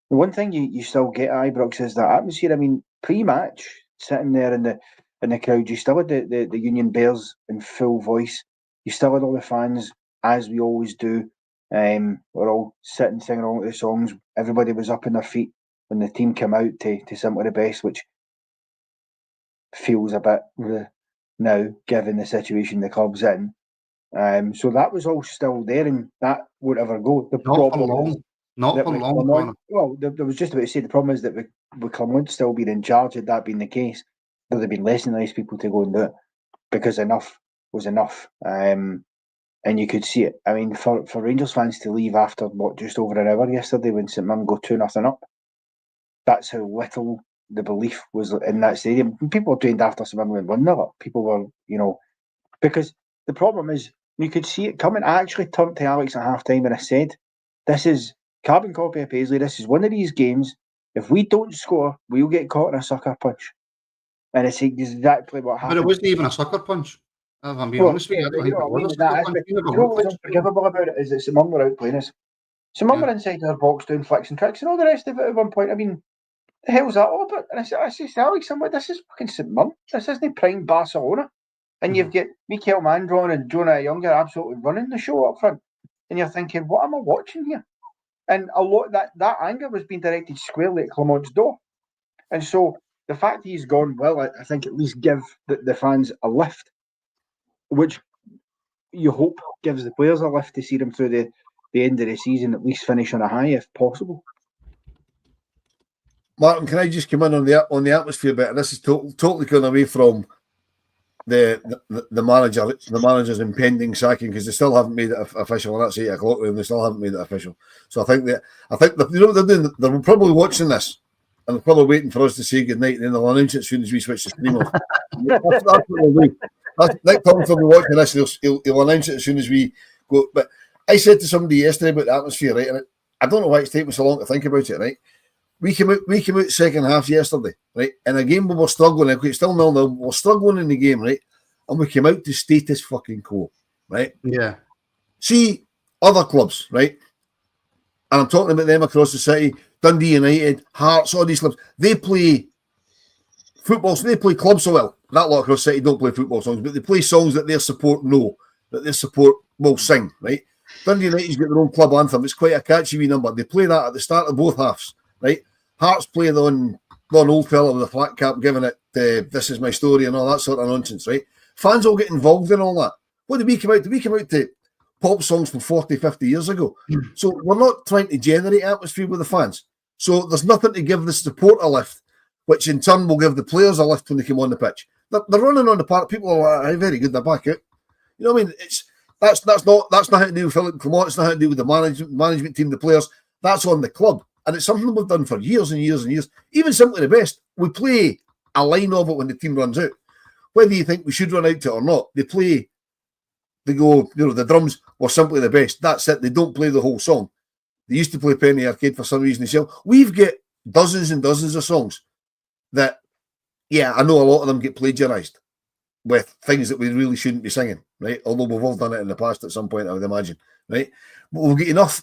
the one thing you still get at Ibrox is that atmosphere. I mean, pre-match, sitting there in the crowd, you still had the Union Bears in full voice. You still had all the fans, as we always do. We're all sitting, singing all the songs. Everybody was up on their feet when the team came out to Simply the Best, which feels a bit now, given the situation the club's in. So that was all still there, and that won't ever go. The problem is Not for long. Well, there was just about to say, the problem is that with Clement still being in charge, had that been the case, there'd have been less than nice people to go and do it, because enough was enough. And you could see it. I mean, for Rangers fans to leave after just over an hour yesterday when St Mirren go 2-0 up, that's how little the belief was in that stadium. People were trained after St Mirren went 1-0. People were, because the problem is, you could see it coming. I actually turned to Alex at half time and I said, this is carbon copy of Paisley. This is one of these games. If we don't score, we'll get caught in a sucker punch. And it's exactly what happened. But it wasn't even a sucker punch. If I'm being honest with you, I don't think it was a sucker punch. What was unforgivable about it is that St Mirren were outplaying us. St Mirren were inside our box doing flicks and tricks and all the rest of it at one point. I mean, the hell's that all about? And I said to Alex, I'm like, this is fucking St Mirren. This isn't prime Barcelona. And you've got Mikel Mandron and Jonah Younger absolutely running the show up front. And you're thinking, what am I watching here? And a lot that anger was being directed squarely at Clement's door. And so the fact he's gone, well, I think at least give the fans a lift, which you hope gives the players a lift to see them through the end of the season at least finish on a high if possible. Martin, can I just come in on the atmosphere bit? And this is totally going away from the manager's impending sacking, because they still haven't made it official, and that's 8 o'clock, and they still haven't made it official. So I think you know what they're doing? They're probably watching this, and they're probably waiting for us to say goodnight, and then they'll announce it as soon as we switch the stream off. That's what they'll do. Nick Thomas will be watching this. He'll announce it as soon as we go. But I said to somebody yesterday about the atmosphere, right? And I don't know why it's taken me so long to think about it, right? We came out second half yesterday, right? In a game we were struggling, it's still 0-0, we're struggling in the game, right? And we came out to status fucking quo, right? Yeah. See other clubs, right? And I'm talking about them across the city, Dundee United, Hearts, all these clubs. They play football, so they play club so well. That lot across the city don't play football songs, but they play songs that their support know, that their support will sing, right? Dundee United's got their own club anthem. It's quite a catchy wee number. They play that at the start of both halves, right? Hearts play the one old fella with a flat cap giving it "This Is My Story" and all that sort of nonsense, right? Fans all get involved in all that. What did we come out to? We came out to pop songs from 40, 50 years ago. So we're not trying to generate atmosphere with the fans. So there's nothing to give the support a lift, which in turn will give the players a lift when they come on the pitch. They're running on the park. People are like, very good, they're back out. You know what I mean? That's nothing to do with Phillipe Clement. It's nothing to do with the management team, the players. That's on the club. And it's something we've done for years and years and years. Even Simply the Best, we play a line of it when the team runs out. Whether you think we should run out to it or not, they go, you know, the drums were Simply the Best. That's it. They don't play the whole song. They used to play Penny Arcade for some reason. We've got dozens and dozens of songs that, yeah, I know a lot of them get plagiarised with things that we really shouldn't be singing, right? Although we've all done it in the past at some point, I would imagine, right? But we'll get enough.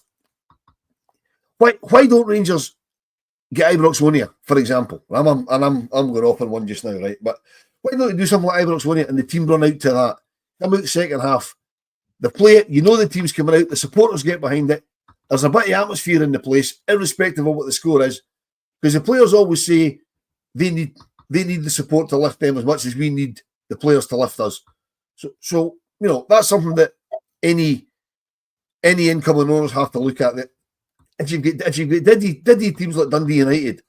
Why don't Rangers get Ibrox-Wonia, for example? I'm going off on one just now, right? But why don't they do something like Ibrox-Wonia and the team run out to that? Come out the second half, the play, you know the team's coming out, the supporters get behind it. There's a bit of atmosphere in the place, irrespective of what the score is, because the players always say they need the support to lift them as much as we need the players to lift us. So you know, that's something that any incoming owners have to look at. That if you get Diddy teams like Dundee United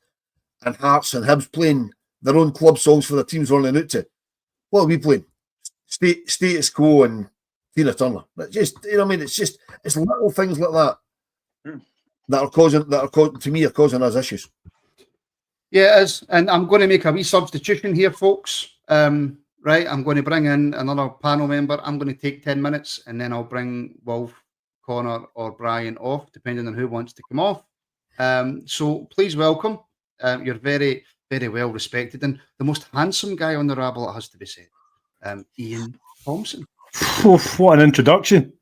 and Hearts and Hibs playing their own club songs for their teams running out to, what are we playing? Status Quo and Tina Turner. It's just, you know what I mean? It's little things like that that are causing us issues. Yeah, it is. And I'm going to make a wee substitution here, folks. Right, I'm going to bring in another panel member. I'm going to take 10 minutes, and then I'll bring Wilf, Connor, or Brian off, depending on who wants to come off. So please welcome. You're very, very well respected, and the most handsome guy on the rabble, it has to be said, Ian Thompson. What an introduction.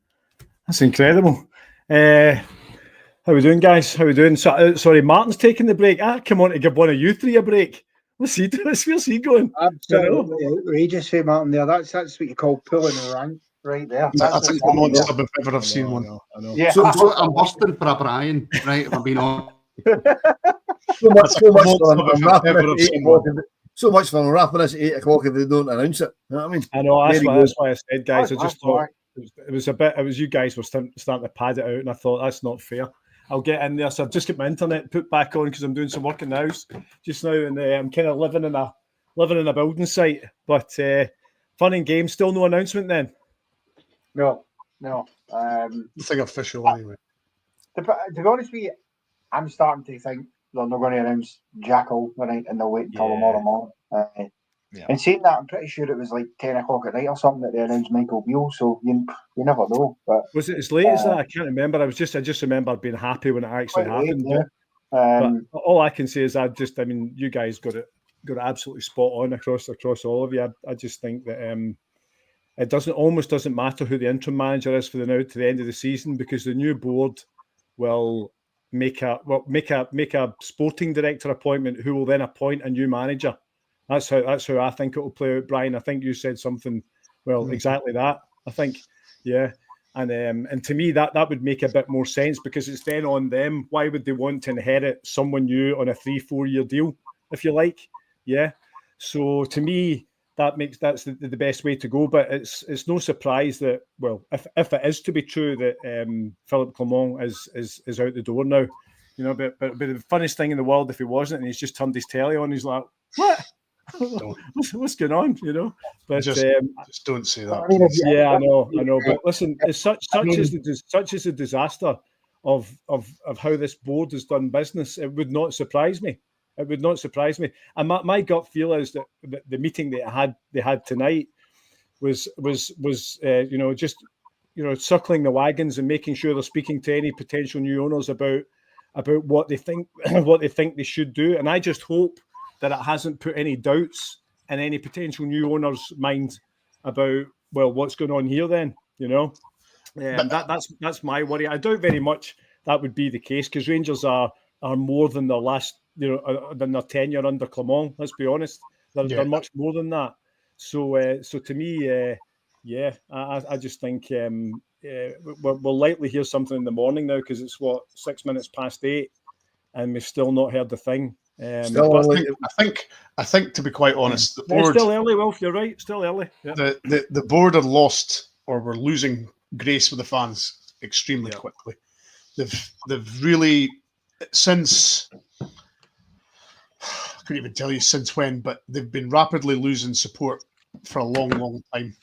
That's incredible. How we doing, guys? How we doing? Sorry, Martin's taking the break. Come on to give one of you three a break. What's he doing? Where's he going? Absolutely outrageous, hey, Martin. There, that's what you call pulling a rank right there. I think the most sub if ever I've seen one. I know. Yeah. So I'm busting for a Brian, right? If I'm being honest. So much fun wrapping this at 8 o'clock if they don't announce it. You know what I mean? I know, that's why I said, guys. I just thought it was you guys were starting to pad it out, and I thought that's not fair. I'll get in there. So I've just got my internet put back on because I'm doing some work in the house just now, and I'm kind of living in a building site. But fun and games. Still no announcement then. No. Nothing official anyway. To be honest with you, I'm starting to think they're not going to announce Jackal tonight, and they'll wait until tomorrow morning. And saying that, I'm pretty sure it was like 10 o'clock at night or something that they announced Michael Beale, so you never know. But was it as late as that? I can't remember. I just remember being happy when it actually happened. Late, but all I can say is you guys got it absolutely spot on across all of you. I just think that it almost doesn't matter who the interim manager is for the now to the end of the season, because the new board will make a sporting director appointment who will then appoint a new manager. That's how I think it will play out, Brian. I think you said something exactly that. I think, yeah. And to me that would make a bit more sense, because it's then on them. Why would they want to inherit someone new on a 3-4 year deal, if you like? Yeah. So to me, that's the best way to go. But it's no surprise that, well, if it is to be true that Phillipe Clement is out the door now, you know. But the funniest thing in the world if he wasn't, and he's just turned his telly on, he's like, what? What's going on? You know. But just don't say that. Yeah, I know. But listen, it's such is the disaster of how this board has done business. It would not surprise me. It would not surprise me. And my gut feel is that the meeting they had tonight was just circling the wagons and making sure they're speaking to any potential new owners about what they think they should do. And I just hope that it hasn't put any doubts in any potential new owner's mind about, well, what's going on here then, you know. That's my worry. I doubt very much that would be the case, because Rangers are more than their last, than their tenure under Clement. Let's be honest, they're much more than that. So to me, I just think we'll likely hear something in the morning now, because it's 6 minutes past 8, and we've still not heard the thing. I think to be quite honest, the board, it's still early. Wilf, you're right. Still early. Yeah. The board had lost, or were losing grace with the fans extremely quickly. They've really, since, I couldn't even tell you since when, but they've been rapidly losing support for a long time.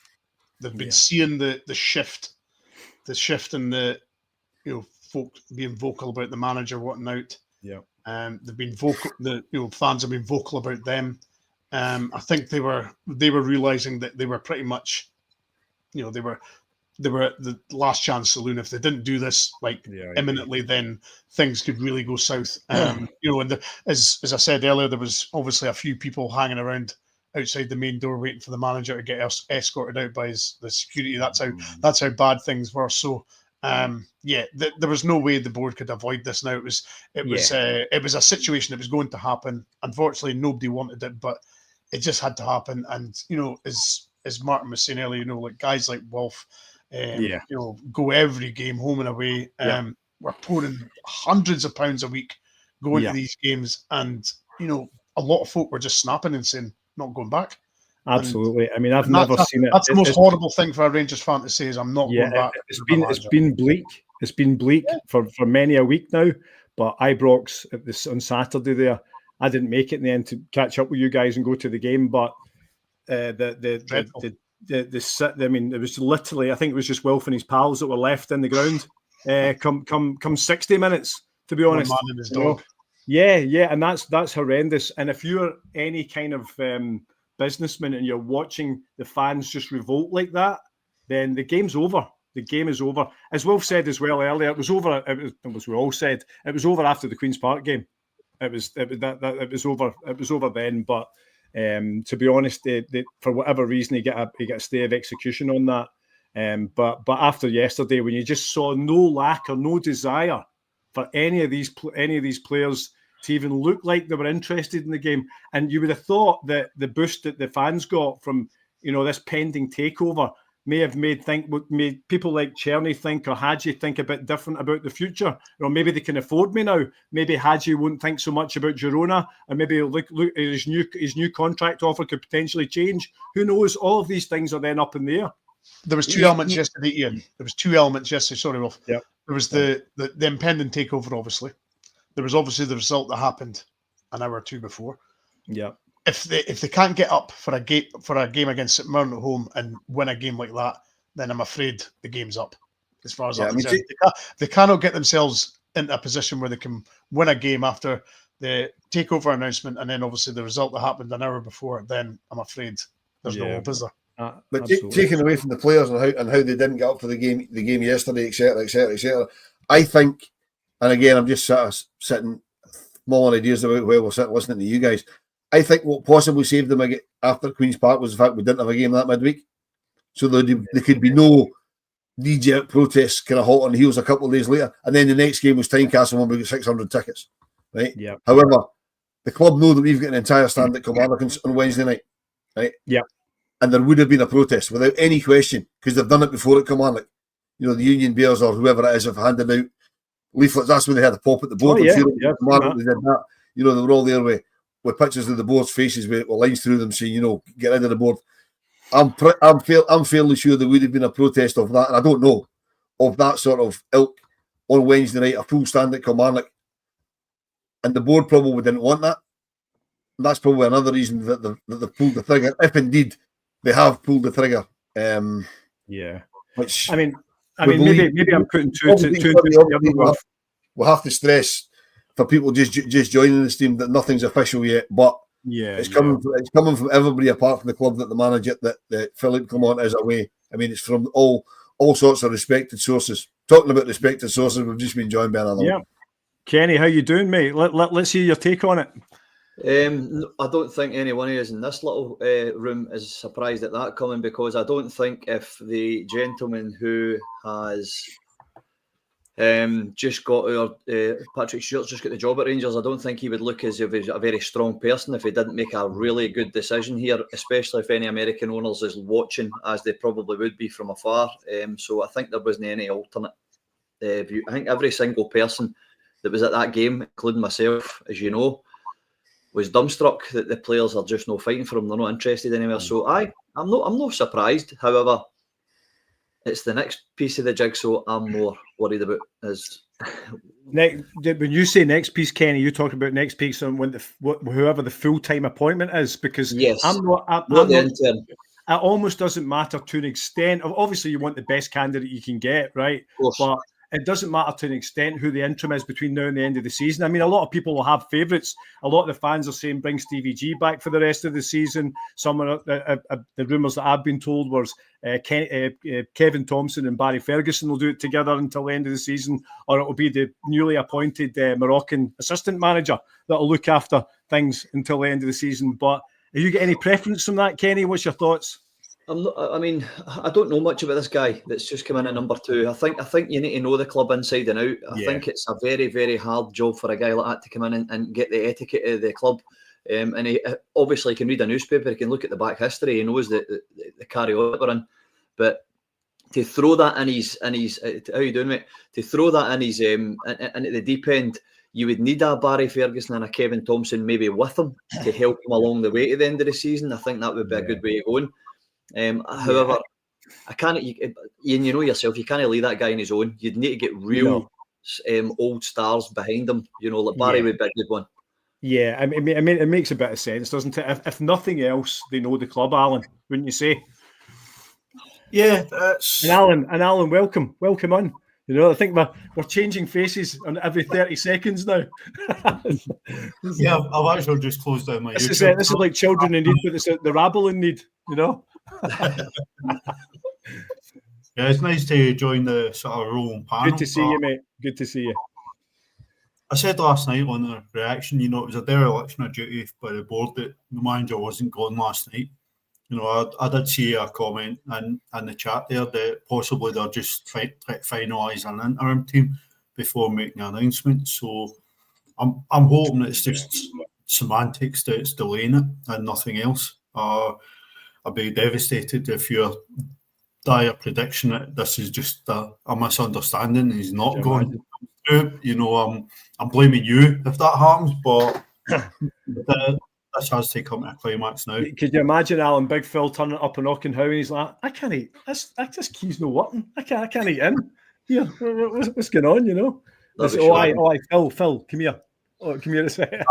They've been seeing the shift in the folk being vocal about the manager wanting out. Yeah. They've been vocal. Fans have been vocal about them. I think they were realizing that they were pretty much, they were at the last chance saloon. If they didn't do this imminently, then things could really go south. And as I said earlier, there was obviously a few people hanging around outside the main door waiting for the manager to get escorted out by the security. That's how bad things were. So. There was no way the board could avoid this. Now it was a situation that was going to happen. Unfortunately, nobody wanted it, but it just had to happen. And as Martin was saying earlier, like guys like Wilf, go every game home and away. We're pouring hundreds of pounds a week going to these games, and a lot of folk were just snapping and saying not going back. Absolutely. I mean, I've never seen it. That's the most horrible thing for a Rangers fan to say, is I'm not going back. It's been bleak. It's been bleak for many a week now. But Ibrox on Saturday there, I didn't make it in the end to catch up with you guys and go to the game. But it was literally, I think it was just Wilf and his pals that were left in the ground. Come 60 minutes, to be honest. Man and his dog. And that's horrendous. And if you're any kind of businessman and you're watching the fans just revolt like that, then the game's over. The game is over. As Wilf said as well earlier, it was over. We all said it was over after the Queen's Park game. It was over. It was over then. But to be honest, they for whatever reason he get a stay of execution on that. But after yesterday, when you just saw no lack or no desire for any of these players to even look like they were interested in the game, and you would have thought that the boost that the fans got from this pending takeover may have made people like Cherny think, or Hadji think a bit different about the future. Or maybe they can afford me now. Maybe Hadji won't think so much about Girona, and maybe look his new contract offer could potentially change. Who knows? All of these things are then up in the air. There was two elements yesterday, Ian. There was two elements yesterday. Sorry, Wolf. Yeah. There was the impending takeover, obviously. There was obviously the result that happened an hour or two before. Yeah. If they can't get up for a game against St Mirren at home and win a game like that, then I'm afraid the game's up. As far as I'm concerned, they cannot get themselves into a position where they can win a game after the takeover announcement, and then obviously the result that happened an hour before. Then I'm afraid there's no hope, is there? But taking away from the players and how they didn't get up for the game yesterday, etc. I think, and again, I'm just sort of sitting mulling ideas about where we're sitting listening to you guys. I think what possibly saved them after Queen's Park was the fact we didn't have a game that midweek. So there could be no knee-jerk protests kind of hot on the heels a couple of days later. And then the next game was Tynecastle when we got 600 tickets. Right? Yeah. However, the club know that we've got an entire stand at Kilmarnock on Wednesday night. Right? Yeah. And there would have been a protest without any question, because they've done it before at Kilmarnock. The Union Bears or whoever it is have handed out leaflets. That's when they had a pop at the board. They did that. They were all their way. with pictures of the board's faces with lines through them saying, get rid of the board. I'm fairly sure there would have been a protest of that, and I don't know, of that sort of ilk on Wednesday night, a full stand at Kilmarnock, and the board probably didn't want that. And that's probably another reason that they've pulled the trigger, if indeed they have pulled the trigger. Which I mean, maybe I'm putting two we'll have to stress for people just joining the stream that nothing's official yet, but it's coming from everybody apart from the club that the manager that Phillipe Clement is away. I mean, it's from all sorts of respected sources. Talking about respected sources, we've just been joined by another. Yeah, Kenny, how you doing, mate? Let's hear your take on it. I don't think any one of us in this little room is surprised at that coming, because I don't think if the gentleman who has just got Patrick Stewart's just got the job at Rangers, I don't think he would look as if he's a very strong person if he didn't make a really good decision here, especially if any American owners is watching, as they probably would be from afar. So I think there wasn't any alternate view. I think every single person that was at that game, including myself, as you know, was dumbstruck that the players are just not fighting for him. They're not interested anywhere. So I'm not surprised. However, it's the next piece of the jigsaw I'm more worried about. When you say next piece, Kenny, you talk about next piece on when whoever the full-time appointment is, because yes, I'm not the intern. It almost doesn't matter to an extent. Obviously, you want the best candidate you can get, right? But it doesn't matter to an extent who the interim is between now and the end of the season. I mean, a lot of people will have favourites. A lot of the fans are saying bring Stevie G back for the rest of the season. Some of the rumours that I've been told was Kevin Thompson and Barry Ferguson will do it together until the end of the season, or it will be the newly appointed Moroccan assistant manager that will look after things until the end of the season. But have you got any preference from that, Kenny? What's your thoughts? I don't know much about this guy that's just come in at number 2. I think you need to know the club inside and out. I think it's a very, very hard job for a guy like that to come in and get the etiquette of the club. And he obviously can read a newspaper, he can look at the back history, he knows the carry on we're in. But to throw that in his how you doing, mate? To throw that in his into the deep end, you would need a Barry Ferguson and a Kevin Thompson maybe with him to help him along the way to the end of the season. I think that would be a good way of going. However, I can't. You know yourself, you can't leave that guy on his own. You'd need to get real old stars behind him. Like Barry would be a good one. Yeah, I mean, it makes a bit of sense, doesn't it? If nothing else, they know the club, Alan, wouldn't you say? Yeah, that's... And Alan, welcome on. I think we're changing faces on every 30 seconds now. Yeah, I've actually just closed down my This YouTube. This is like children in need, but it's the rabble in need, Yeah, it's nice to join the sort of rolling panel. Good to see you, mate. Good to see you. I said last night on the reaction, it was a dereliction of duty by the board that the manager wasn't gone last night. I did see a comment in the chat there that possibly they're just trying to finalise an interim team before making an announcement. So I'm hoping it's just semantics that's delaying it and nothing else. I'd be devastated if your dire prediction that this is just a misunderstanding. He's not going through. I'm blaming you if that happens, but this has to come to a climax now. Could you imagine Alan Big Phil turning up and knocking how and he's like, I can't eat. This key's no working. I can't eat in. Yeah, what's going on? Phil, come here. Oh, come here a second.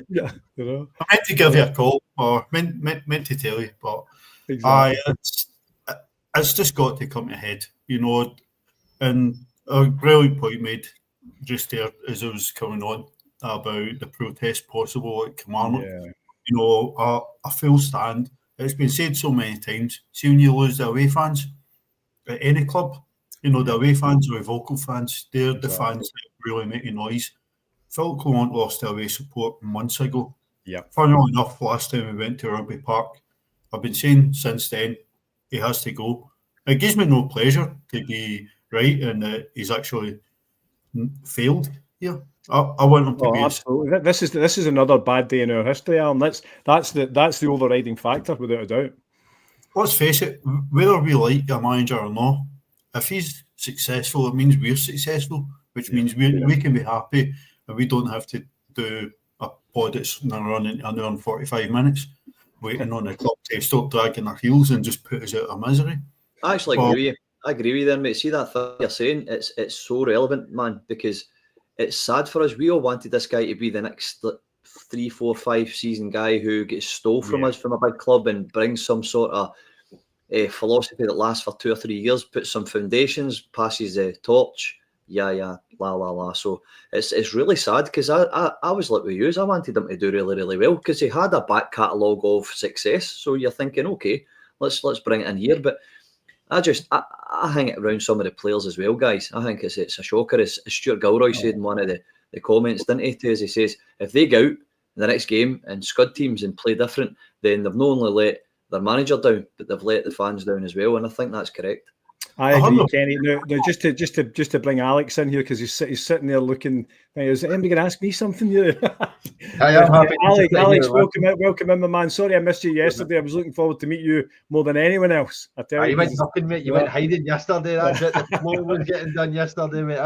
Yeah, I meant to give you a call or meant to tell you, but exactly. It's just got to come to head, and a brilliant point made just there as it was coming on about the protest possible at Kilmarnock. Yeah. A full stand. It's been said so many times. See, when you lose the away fans at any club, the away fans or vocal fans, they're the fans that really make a noise. Phillipe Clement lost the away support months ago. Yeah. Funnily enough, last time we went to Rugby Park, I've been saying since then he has to go. It gives me no pleasure to be right and that he's actually failed here. I want him to be. Absolutely. This is another bad day in our history, Alan. That's the overriding factor, without a doubt. Let's face it, whether we like a manager or not, if he's successful, it means we're successful, which means we can be happy and we don't have to do pod that's now running an hour and 45 minutes, waiting on the club to stop dragging their heels and just put us out of misery. I actually agree with you. I agree with you there, mate. See that thing you're saying? It's so relevant, man, because it's sad for us. We all wanted this guy to be the next 3, 4, 5 season guy who gets stole from us from a big club and brings some sort of philosophy that lasts for 2 or 3 years, puts some foundations, passes the torch. La. So it's really sad because I was like with you. I wanted him to do really, really well because he had a back catalogue of success. So you're thinking, okay, let's bring it in here. But I hang it around some of the players as well, guys. I think it's a shocker. As Stuart Gilroy said in one of the comments, didn't he? He says if they go out in the next game and scud teams and play different, then they've not only let their manager down, but they've let the fans down as well. And I think that's correct. I agree, Kenny. No, just to bring Alex in here because he's sitting there looking. Is anybody going to ask me something here? I am happy. Alex, welcome in, my man. Sorry I missed you yesterday. I was looking forward to meet you more than anyone else. I tell you, you went ducking, mate. You went hiding yesterday. That's it. The floor was getting done yesterday, mate.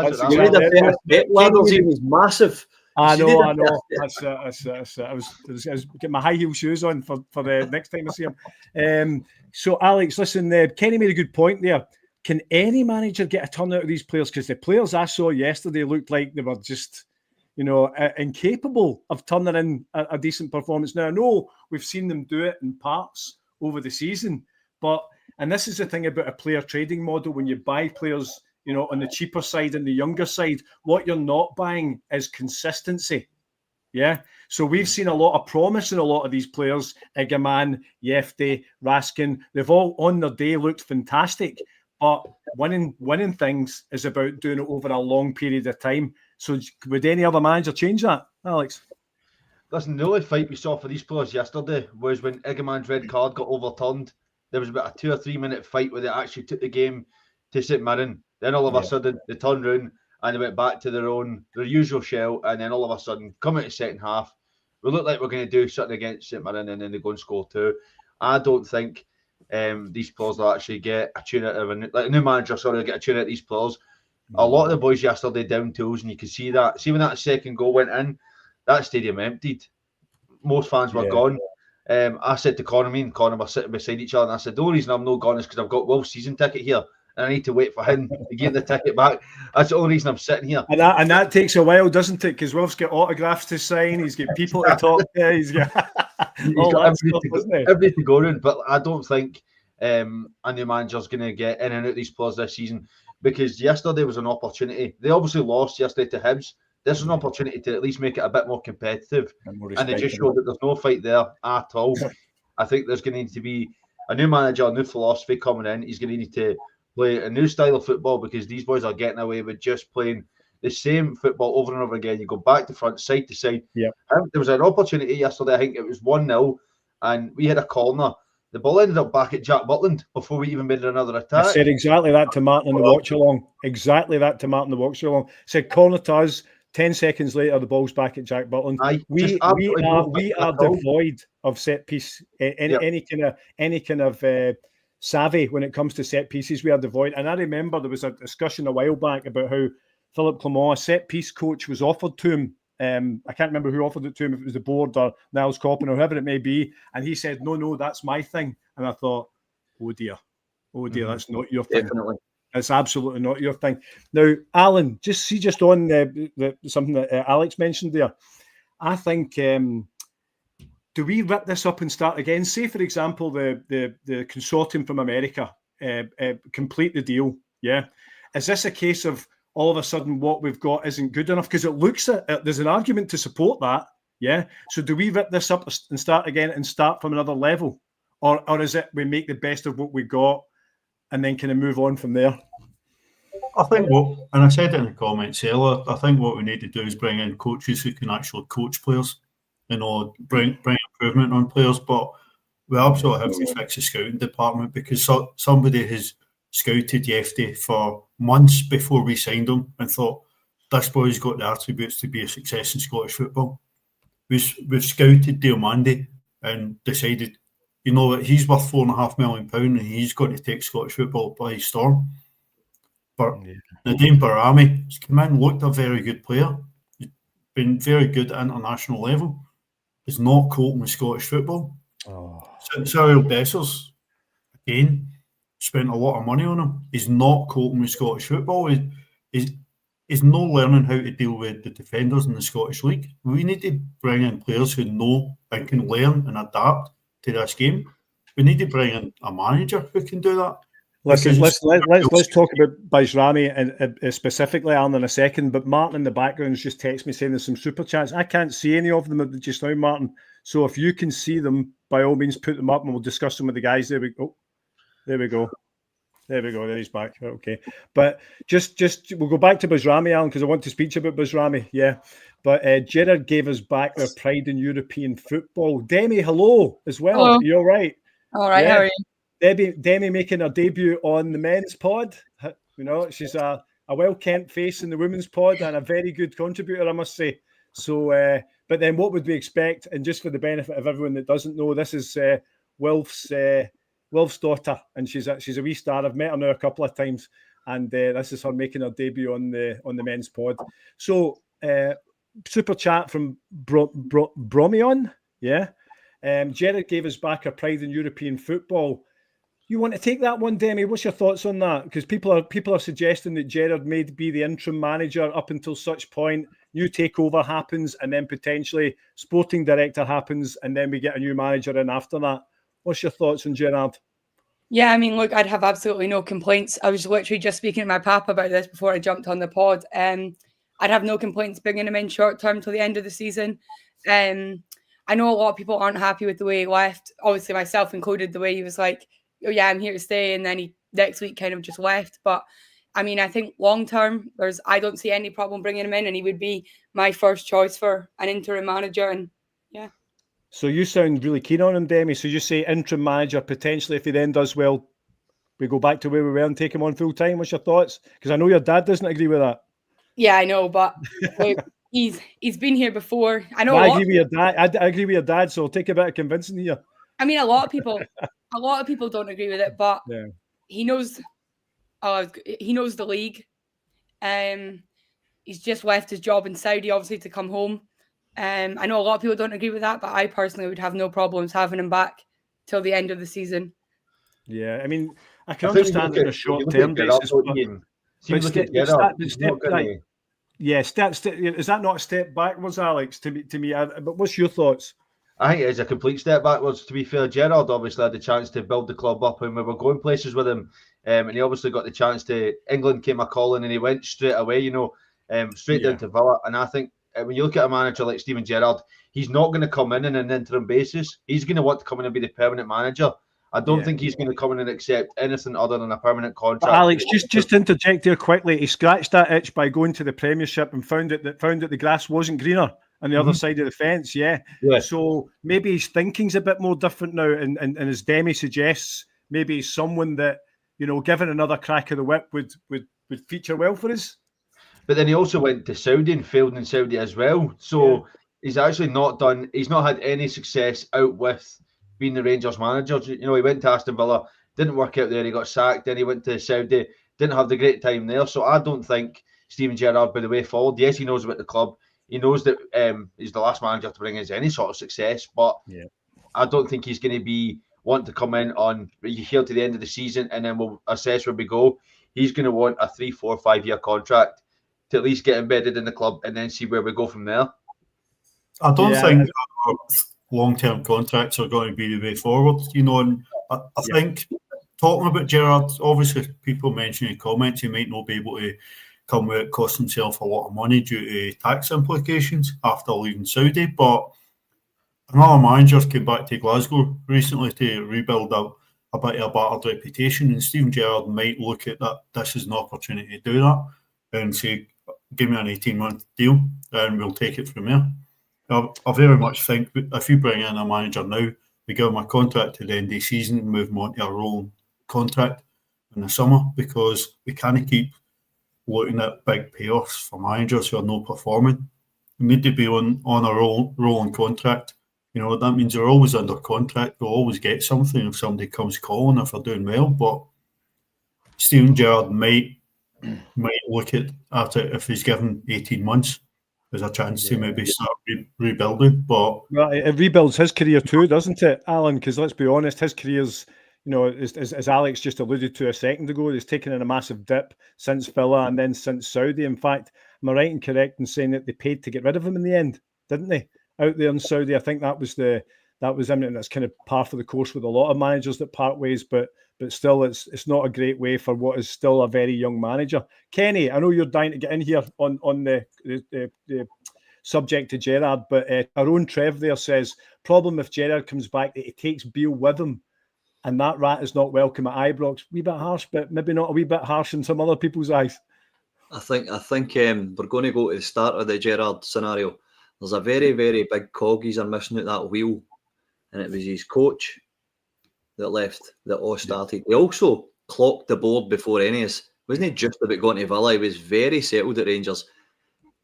He was massive. I know. I was getting my high heel shoes on for the next time I see him. So, Alex, listen, Kenny made a good point there. Can any manager get a turn out of these players? Because the players I saw yesterday looked like they were just, incapable of turning in a decent performance. Now, I know we've seen them do it in parts over the season, and this is the thing about a player trading model. When you buy players, on the cheaper side and the younger side, what you're not buying is consistency. Yeah. So we've seen a lot of promise in a lot of these players. Egeman, Yefte, Raskin, they've all on their day looked fantastic. But winning things is about doing it over a long period of time. So would any other manager change that, Alex? Listen, the only fight we saw for these players yesterday was when Egeman's red card got overturned. There was about a 2 or 3 minute fight where they actually took the game to St Mirren. Then all of a sudden they turned round and they went back to their usual shell. And then all of a sudden, coming to the second half, we look like we're going to do something against St Mirren, and then they go and score 2. I don't think these players will actually get a tune out of a new manager. Get a tune out of these players. A lot of the boys yesterday down tools, and you can see that. See when that second goal went in, that stadium emptied. Most fans were gone. I said to Conor, me and Conor were sitting beside each other, and I said, the only reason I'm not gone is because I've got Wilf's season ticket here, and I need to wait for him to get the ticket back. That's the only reason I'm sitting here. And that takes a while, doesn't it? Because Wilf's got autographs to sign, he's got people to talk to, he's got everything to go around. But I don't think a new manager's going to get in and out these players this season, because yesterday was an opportunity. They obviously lost yesterday to Hibs. This is an opportunity to at least make it a bit more competitive. And they just showed that there's no fight there at all. I think there's going to need to be a new manager, a new philosophy coming in. He's going to need to play a new style of football, because these boys are getting away with just playing the same football over and over again. You go back to front, side to side. Yeah. There was an opportunity yesterday. I think it was 1-0, and we had a corner. The ball ended up back at Jack Butland before we even made another attack. I said exactly that to Martin in the watch along. I said corner to us. 10 seconds later, the ball's back at Jack Butland. We are devoid of set piece, any kind of savvy when it comes to set pieces. We are devoid. And I remember there was a discussion a while back about how Phillipe Clement, a set piece coach, was offered to him. I can't remember who offered it to him, if it was the board or Niles Coppin or whoever it may be. And he said, no, that's my thing. And I thought, oh dear, that's not your thing. Definitely. It's absolutely not your thing. Now, Alan, just on something that Alex mentioned there. I think, do we rip this up and start again? Say, for example, the consortium from America complete the deal. Yeah, is this a case of all of a sudden what we've got isn't good enough? Because it looks there's an argument to support that. Yeah. So do we rip this up and start again and start from another level, or is it we make the best of what we got and then kind of move on from there? I think and I said it in the comments earlier, I think what we need to do is bring in coaches who can actually coach players, bring improvement on players. But we absolutely have to fix the scouting department, because somebody has scouted Yefte for months before we signed him and thought, this boy's got the attributes to be a success in Scottish football. We've scouted Diomande and decided, that he's worth £4.5 million and he's going to take Scottish football by storm. But Nadeem Barami has come in, looked a very good player. He's been very good at international level. is not coping with Scottish football. Oh. Cyril Dessers, again, spent a lot of money on him. He's not coping with Scottish football. He's not learning how to deal with the defenders in the Scottish League. We need to bring in players who know and can learn and adapt to this game. We need to bring in a manager who can do that. Listen, let's talk about Bajrami and specifically, Alan, in a second. But Martin in the background has just texted me saying there's some super chats. I can't see any of them just now, Martin. So if you can see them, by all means, put them up and we'll discuss them with the guys. There we go. There we go. There he's back. Okay. But just we'll go back to Bajrami, Alan, because I want to speak to you about Bajrami. Yeah. But Gerard gave us back their pride in European football. Demi, hello as well. Hello. Are you all right? All right. Yeah. How are you? Demi making her debut on the men's pod. You know, she's a well-kent face in the women's pod and a very good contributor, I must say. So, but then what would we expect? And just for the benefit of everyone that doesn't know, this is Wilf's daughter, and she's a wee star. I've met her now a couple of times, and this is her making her debut on the men's pod. So, super chat from Bromion, yeah. Gerard gave us back our pride in European football. You want to take that one, Demi? What's your thoughts on that? Because people are suggesting that Gerard may be the interim manager up until such point. New takeover happens, and then potentially sporting director happens, and then we get a new manager in after that. What's your thoughts on Gerard? Yeah, I mean, look, I'd have absolutely no complaints. I was literally just speaking to my papa about this before I jumped on the pod. I'd have no complaints bringing him in short term till the end of the season. I know a lot of people aren't happy with the way he left. Obviously, myself included, the way he was like, oh yeah, I'm here to stay. And then he next week kind of just left. But I mean, I think long term, I don't see any problem bringing him in, and he would be my first choice for an interim manager. And yeah. So you sound really keen on him, Demi. So you say interim manager, potentially if he then does well, we go back to where we were and take him on full time. What's your thoughts? Because I know your dad doesn't agree with that. Yeah, I know, but like, he's been here before. I know. I agree with your dad. I agree with your dad. So I'll take a bit of convincing here. I mean, a lot of people don't agree with it, but yeah. He knows the league. He's just left his job in Saudi, obviously, to come home. I know a lot of people don't agree with that, but I personally would have no problems having him back till the end of the season. Yeah, I mean, I can understand in a short-term basis. Is that not a step backwards, Alex? To me, but what's your thoughts? I think it is a complete step backwards. To be fair, Gerard obviously had the chance to build the club up, and we were going places with him. And he obviously got the chance to. England came a calling, and he went straight away. Straight down to Villa. And I think when you look at a manager like Steven Gerrard, he's not going to come in on an interim basis. He's going to want to come in and be the permanent manager. I don't think he's going to come in and accept anything other than a permanent contract. But Alex, just interject there quickly. He scratched that itch by going to the Premiership and found that the grass wasn't greener on the other side of the fence. Yeah. So maybe his thinking's a bit more different now, and as Demi suggests, maybe he's someone that, given another crack of the whip would feature well for us. But then he also went to Saudi and failed in Saudi as well. So he's actually he's not had any success out with being the Rangers manager. He went to Aston Villa, didn't work out there, he got sacked, then he went to Saudi, didn't have the great time there. So I don't think Steven Gerrard be the way forward. Yes, he knows about the club. He knows that he's the last manager to bring us any sort of success, but I don't think he's going to be wanting to come in on here to the end of the season and then we'll assess where we go. He's going to want a 3, 4, 5 year contract to at least get embedded in the club and then see where we go from there. I don't think long-term contracts are going to be the way forward, and I think talking about Gerrard, obviously people mention in comments he might not be able to come out, cost himself a lot of money due to tax implications after leaving Saudi, but another manager came back to Glasgow recently to rebuild a bit of a battered reputation, and Steven Gerrard might look at that this is an opportunity to do that and say, give me an 18-month deal and we'll take it from there. I very much think if you bring in a manager now, we give him a contract to the end of the season and move him on to a rolling contract in the summer, because we can't keep looking at big payoffs for managers who are not performing. We need to be on a rolling contract. That means you're always under contract. We'll always get something if somebody comes calling if they're doing well. But Steven Gerrard might look at it if he's given 18 months as a chance to maybe start rebuilding. But well, it rebuilds his career too, doesn't it, Alan? Because let's be honest, his career's, as Alex just alluded to a second ago, he's taken in a massive dip since Villa and then since Saudi. In fact, am I right and correct in saying that they paid to get rid of him in the end, didn't they? Out there in Saudi, I think that was him, and that's kind of par for the course with a lot of managers that part ways, but still, it's not a great way for what is still a very young manager. Kenny, I know you're dying to get in here on the subject to Gerrard, but our own Trev there says, problem if Gerrard comes back, that he takes Beale with him, and that rat is not welcome at Ibrox. Wee bit harsh, but maybe not a wee bit harsh in some other people's eyes. I think we're going to go to the start of the Gerrard scenario. There's a very, very big cog he's missing out that wheel, and it was his coach that left, that all started. He also clocked the board before any of us. Wasn't he just about going to Villa? He was very settled at Rangers.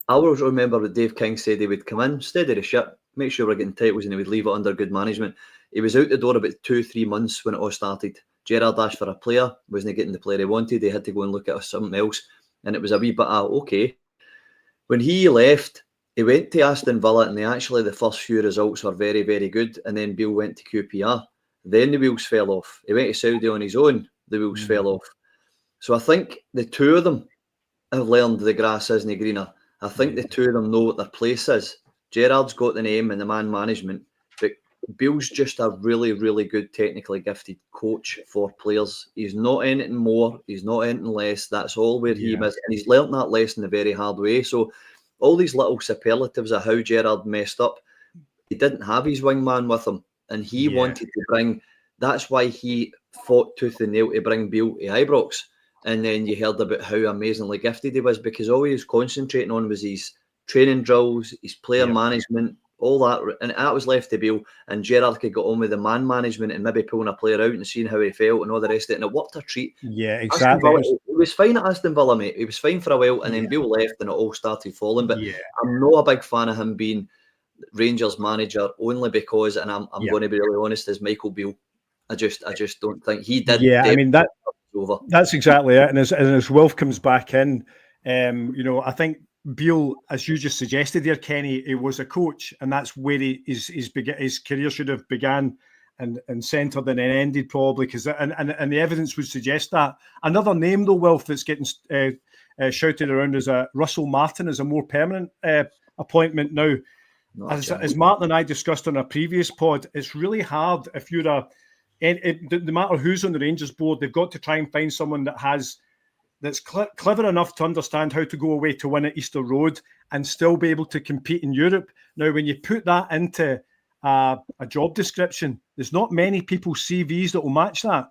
I always remember what Dave King said. He would come in, steady the ship, make sure we're getting titles, and he would leave it under good management. He was out the door about 2-3 months when it all started. Gerrard asked for a player, wasn't getting the player he wanted. They had to go and look at something else, and it was a wee bit okay. When he left, he went to Aston Villa, and the first few results were very, very good, and then Beale went to QPR. Then the wheels fell off. He went to Saudi on his own. The wheels fell off. So I think the two of them have learned the grass isn't greener. I think the two of them know what their place is. Gerrard's got the name and the man management, but Beale's just a really, really good technically gifted coach for players. He's not anything more. He's not anything less. That's all where he missed. And he's learnt that lesson the very hard way. So all these little superlatives of how Gerrard messed up, he didn't have his wingman with him. And he wanted to bring, that's why he fought tooth and nail to bring Beale to Ibrox. And then you heard about how amazingly gifted he was, because all he was concentrating on was his training drills, his player management, all that. And that was left to Beale. And Gerrard could get on with the man management and maybe pulling a player out and seeing how he felt and all the rest of it. And it worked a treat. Yeah, exactly. He was fine at Aston Villa, mate. He was fine for a while. And then Beale left and it all started falling. But I'm not a big fan of him being Rangers manager, only because, and I'm going to be really honest, as Michael Beale, I just don't think he did. Yeah, I mean that's exactly it. And as Wilf comes back in, I think Beale, as you just suggested there, Kenny, he was a coach, and that's where his career should have began and centred and then ended probably, because and the evidence would suggest that. Another name though, Wilf, that's getting shouted around is Russell Martin as a more permanent appointment now. As Martin and I discussed on a previous pod, it's really hard if you're no matter who's on the Rangers board, they've got to try and find someone that's clever enough to understand how to go away to win at Easter Road and still be able to compete in Europe. Now, when you put that into a job description, there's not many people's CVs that will match that.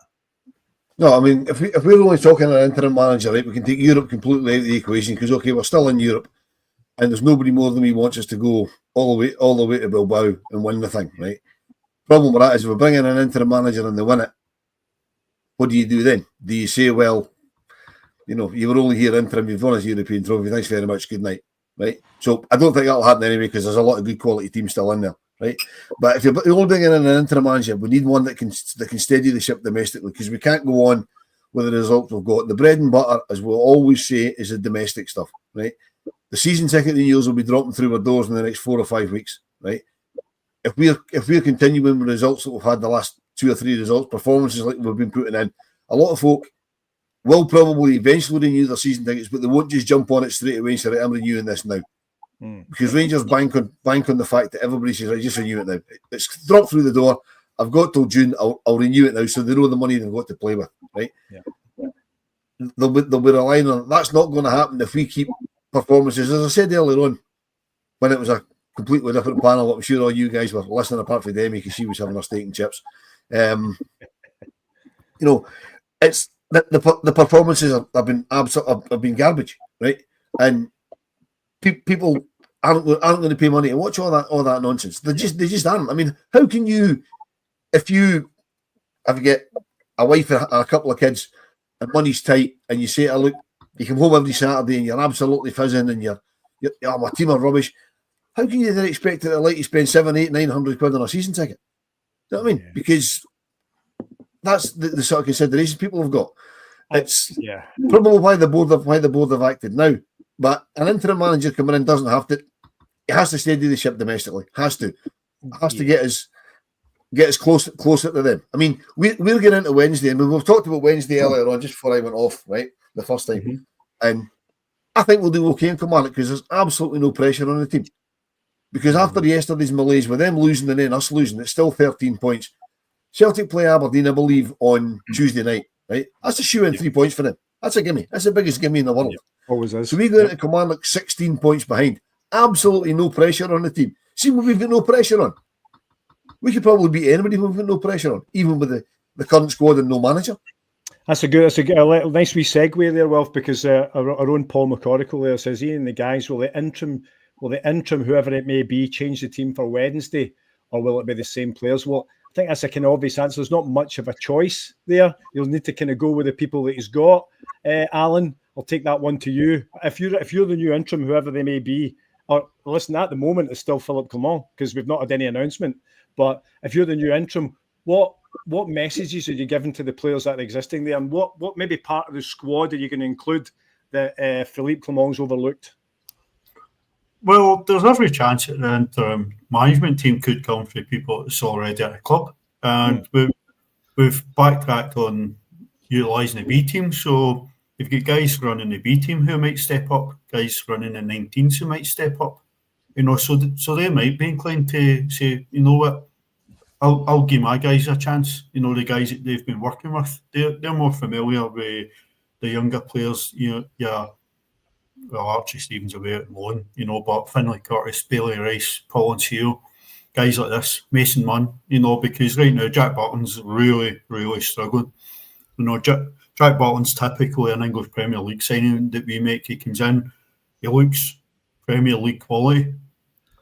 No, I mean, if we're only talking an interim manager, right, we can take Europe completely out of the equation, because okay, we're still in Europe. And there's nobody more than he wants us to go all the way to Bilbao and win the thing, right? Problem with that is, if we bring in an interim manager and they win it, what do you do then? Do you say, well, you were only here interim, you've won a European trophy, thanks very much, good night, right? So I don't think that'll happen anyway, because there's a lot of good quality teams still in there, right? But if you're only bringing in an interim manager, we need one that can steady the ship domestically, because we can't go on with the results we've got. The bread and butter, as we'll always say, is the domestic stuff, right? The season ticket renewals will be dropping through our doors in the next 4 or 5 weeks, right? If we're continuing with results that we've had the last 2 or 3 results, performances like we've been putting in, a lot of folk will probably eventually renew their season tickets, but they won't just jump on it straight away and say, right, I'm renewing this now. Because Rangers bank on the fact that everybody says, right, just renew it now. It's dropped through the door. I've got till June. I'll renew it now, so they know the money they've got to play with, right? They'll be relying on it. That's not going to happen if we keep performances. As I said earlier on, when it was a completely different panel, I'm sure all you guys were listening, apart from Demi, because she was having her steak and chips. It's the performances have been garbage, right? And people aren't going to pay money to watch all that nonsense. They just aren't. I mean, how can you, if you get a wife and a couple of kids and money's tight, and you say, look, you come home every Saturday and you're absolutely fizzing and you're my team are rubbish. How can you then expect it to let you spend 700, 800, 900 quid on a season ticket? You know what I mean? Because that's the sort of considerations people have got. It's probably why the board have acted now. But an interim manager coming in doesn't have to he has to steady the ship domestically. Has to get us closer to them. I mean, we're getting into Wednesday, and we've talked about Wednesday earlier on, just before I went off, right, the first time. And I think we'll do okay in Kilmarnock because there's absolutely no pressure on the team. Because after yesterday's malaise, with them losing and then us losing, it's still 13 points. Celtic play Aberdeen, I believe, on Tuesday night, right? That's a shoe-in 3 points for them. That's a gimme. That's the biggest gimme in the world. Always is. So we go into Kilmarnock 16 points behind. Absolutely no pressure on the team. See what we've got no pressure on. We could probably beat anybody we've got no pressure on, even with the current squad and no manager. That's a nice wee segue there, Wilf, because our own Paul McCorrickle there says, Ian, the guys, will the interim, whoever it may be, change the team for Wednesday, or will it be the same players? Well, I think that's a kind of obvious answer. There's not much of a choice there. You'll need to kind of go with the people that he's got. Alan, I'll take that one to you. If you're the new interim, whoever they may be, or listen, at the moment it's still Phillipe Clement because we've not had any announcement. But if you're the new interim, what messages are you giving to the players that are existing there, and what maybe part of the squad are you going to include that Phillipe Clement's overlooked? Well, there's every chance that the interim management team could come from people that's already at the club, and we've backtracked on utilising the B team. So you've got guys running the B team who might step up, guys running the 19s who might step up. So they might be inclined to say, you know what, I'll give my guys a chance. The guys that they've been working with, they're more familiar with the younger players. Archie Stevens away at loan, but Finlay Curtis, Bailey Rice, Paul Seal, guys like this, Mason Munn, because right now Jack Burton's really, really struggling. Jack Burton's typically an English Premier League signing that we make. He comes in, he looks Premier League quality,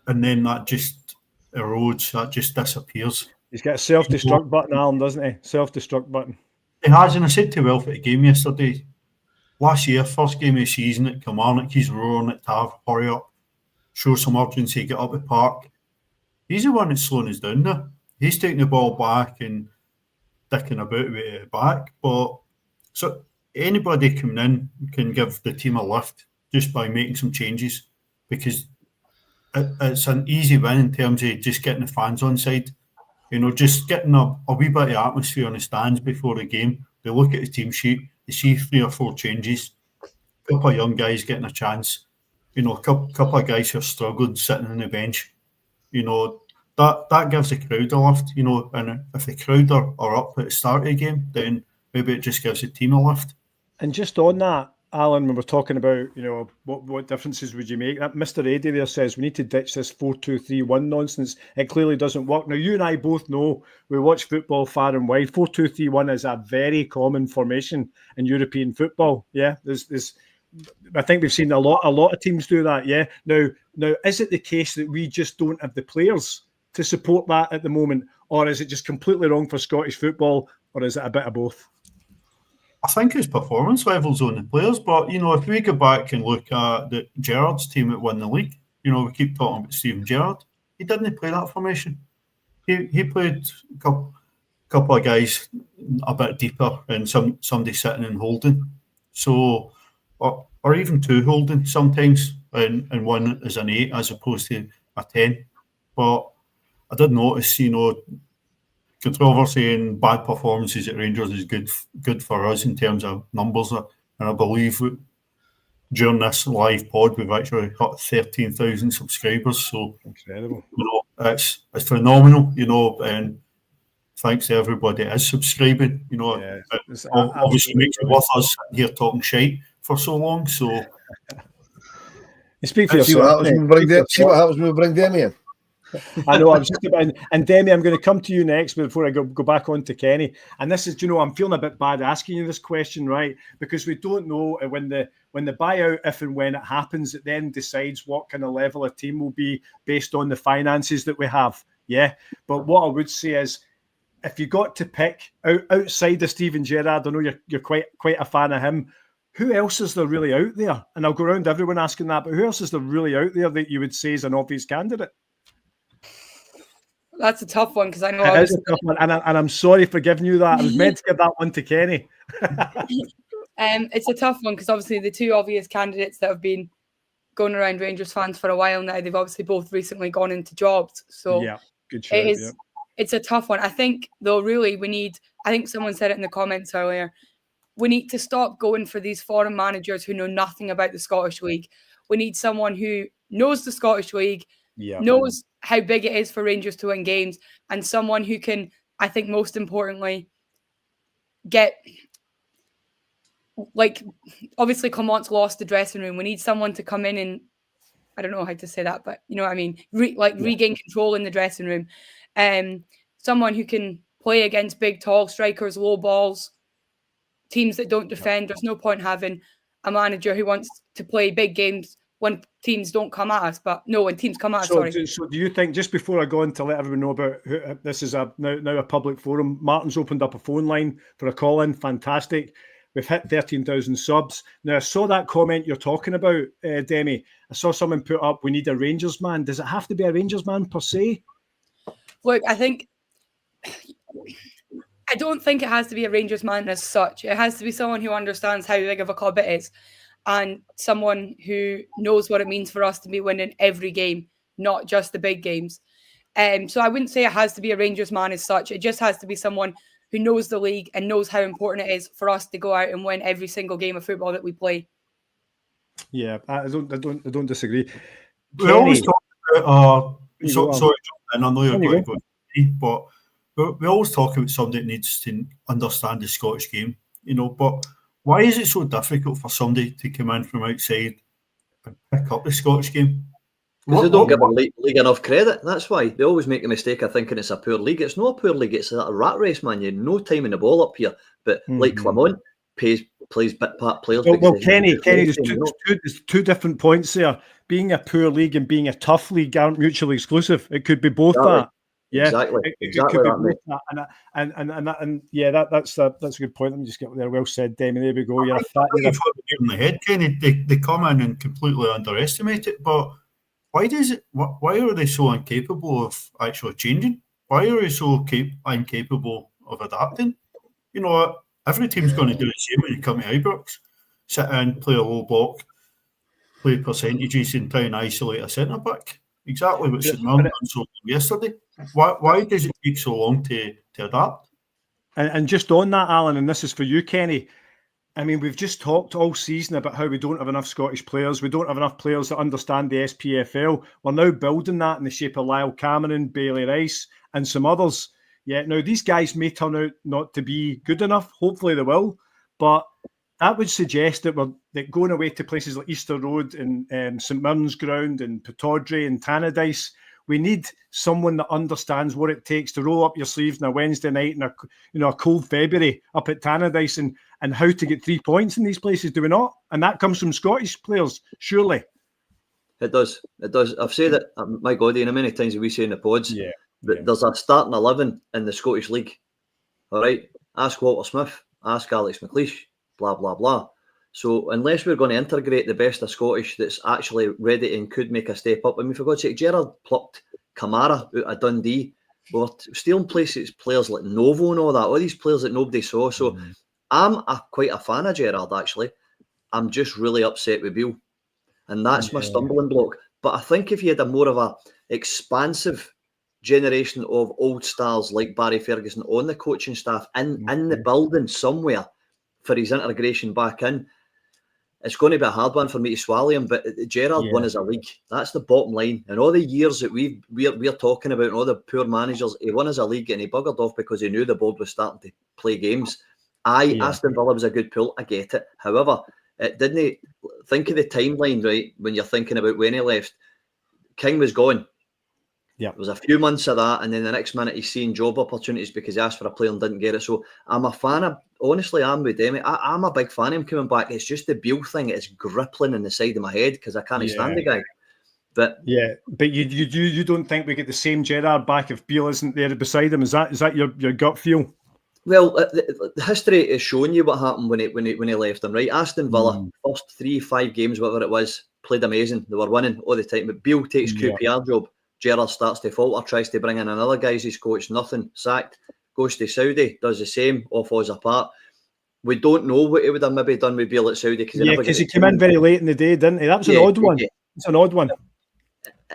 and then that just erodes, that just disappears. He's got a self-destruct button, Alan, doesn't he? Self-destruct button. He has, and I said to Wilf at the game yesterday, last year, first game of the season at Kilmarnock, he's roaring at Tav, hurry up, show some urgency, get up the park. He's the one that's slowing us down there. He's taking the ball back and dicking about with it back. But so anybody coming in can give the team a lift just by making some changes, because it's an easy win in terms of just getting the fans on side. Just getting a wee bit of atmosphere in the stands before the game. They look at the team sheet, they see 3 or 4 changes, a couple of young guys getting a chance, a couple of guys who are struggling sitting on the bench. That gives the crowd a lift, and if the crowd are up at the start of the game, then maybe it just gives the team a lift. And just on that, Alan, when we're talking about, what differences would you make? That Mr. Eddie there says we need to ditch this 4-2-3-1 nonsense. It clearly doesn't work. Now, you and I both know, we watch football far and wide. 4-2-3-1 is a very common formation in European football. Yeah, I think we've seen a lot of teams do that. Yeah. Now, is it the case that we just don't have the players to support that at the moment, or is it just completely wrong for Scottish football, or is it a bit of both? I think it's performance levels on the players, but if we go back and look at Gerrard's team that won the league, we keep talking about Steven Gerrard. He didn't play that formation. He played a couple of guys a bit deeper and somebody sitting and holding. So, or even 2 holding sometimes, and one is an 8 as opposed to a 10. But I did notice, controversy and bad performances at Rangers is good for us in terms of numbers, and I believe during this live pod we've actually got 13,000 subscribers. So incredible. It's phenomenal. And thanks to everybody that is subscribing. It obviously makes it worth us sitting here talking shite for so long. So you speak for yourself. See what happens when we bring Demi in. I know. I was just about, and Demi, I'm going to come to you next before I go back on to Kenny. And this is, I'm feeling a bit bad asking you this question, right? Because we don't know when the buyout, if and when it happens, it then decides what kind of level a team will be based on the finances that we have. Yeah. But what I would say is, if you got to pick outside of Steven Gerrard, I know you're quite a fan of him. Who else is there really out there? And I'll go around everyone asking that, but who else is there really out there that you would say is an obvious candidate? That's a tough one because I know it is a tough one, and I'm sorry for giving you that. I was meant to give that one to Kenny. It's a tough one because obviously the 2 obvious candidates that have been going around Rangers fans for a while now. They've obviously both recently gone into jobs. So yeah, good shout, it's a tough one. I think, though, really, I think someone said it in the comments earlier, we need to stop going for these foreign managers who know nothing about the Scottish League. We need someone who knows the Scottish League, knows how big it is for Rangers to win games, and someone who can, I think most importantly, get, like, obviously Clement's lost the dressing room. We need someone to come in and, I don't know how to say that, but you know what I mean, regain control in the dressing room. Someone who can play against big, tall strikers, low balls, teams that don't defend. There's no point having a manager who wants to play big games when teams don't come at us. But no, when teams come at us, sorry. So do you think, just before I go on to let everyone know about this is now a public forum, Martin's opened up a phone line for a call-in. Fantastic. We've hit 13,000 subs. Now, I saw that comment you're talking about, Demi. I saw someone put up, we need a Rangers man. Does it have to be a Rangers man per se? Look, I don't think it has to be a Rangers man as such. It has to be someone who understands how big of a club it is and someone who knows what it means for us to be winning every game, not just the big games. So I wouldn't say it has to be a Rangers man as such. It just has to be someone who knows the league and knows how important it is for us to go out and win every single game of football that we play. Yeah, I don't disagree. We always talk about, sorry, and I know you're going to go, but we always talk about somebody that needs to understand the Scottish game, you know. But why is it so difficult for somebody to come in from outside and pick up the Scottish game? Because they don't give the league enough credit. That's why they always make the mistake of thinking it's a poor league. It's not a poor league. It's a rat race, man. You have no time in the ball up here. But like Clement plays bit part players. Well, Kenny, there's two different points there. Being a poor league and being a tough league aren't mutually exclusive. It could be both that. Yeah, exactly. It could be both that. And yeah, that's a good point. Let me just get there. Well said, Demi. There we go. You're a fat. You've got to get in the head, Kenny. They come in and completely underestimate it. But why are they so incapable of actually changing? Why are they so incapable of adapting? You know, every team's going to do the same when you come to Ibrox. Sit in, play a low block, play percentages and try and isolate a centre back. Exactly what St Mirren done yesterday. Why does it take so long to adapt? And just on that, Alan, and this is for you, Kenny. I mean, we've just talked all season about how we don't have enough Scottish players. We don't have enough players that understand the SPFL. We're now building that in the shape of Lyle Cameron, Bailey Rice, and some others. Yeah, now these guys may turn out not to be good enough. Hopefully they will. But that would suggest that going away to places like Easter Road and St Mirren's Ground and Pittodrie and Tannadice, we need someone that understands what it takes to roll up your sleeves on a Wednesday night in a cold February up at Tannadice and how to get 3 points in these places, do we not? And that comes from Scottish players, surely. It does. I've said it, my God, many times we say in the pods, that there's a starting 11 in the Scottish League. All right? Ask Walter Smith, ask Alex McLeish, blah, blah, blah. So unless we're going to integrate the best of Scottish that's actually ready and could make a step up, I mean, for God's sake, Gerrard plucked Kamara out of Dundee. We're stealing players like Novo and all that, all these players that nobody saw. So I'm quite a fan of Gerrard, actually. I'm just really upset with Beale. And that's my stumbling block. But I think if you had a more of a expansive generation of old stars like Barry Ferguson on the coaching staff in the building somewhere for his integration back in, it's going to be a hard one for me to swallow him. But Gerrard won as a league. That's the bottom line. And all the years that we're talking about and all the poor managers, he won as a league and he buggered off because he knew the board was starting to play games. Aston Villa was a good pull. I get it. However, didn't he think of the timeline, right? When you're thinking about when he left, King was gone. Yeah, it was a few months of that, and then the next minute he's seeing job opportunities because he asked for a player and didn't get it. So I'm a fan of, honestly, I'm with Demi. I'm a big fan of him coming back. It's just the Beale thing. It's gripping in the side of my head because I can't stand the guy. But you don't think we get the same Gerrard back if Beale isn't there beside him? Is that your gut feel? Well, the history is showing you what happened when he left him, right? Aston Villa, first 3-5 games, whatever it was, played amazing. They were winning all the time. But Beale takes QPR job. Gerrard starts to falter, tries to bring in another guy as his coach, nothing, sacked, goes to Saudi, does the same, all falls apart. We don't know what he would have maybe done with Beale at Saudi. Because he came in very late in the day, didn't he? That was an odd one. It's an odd one.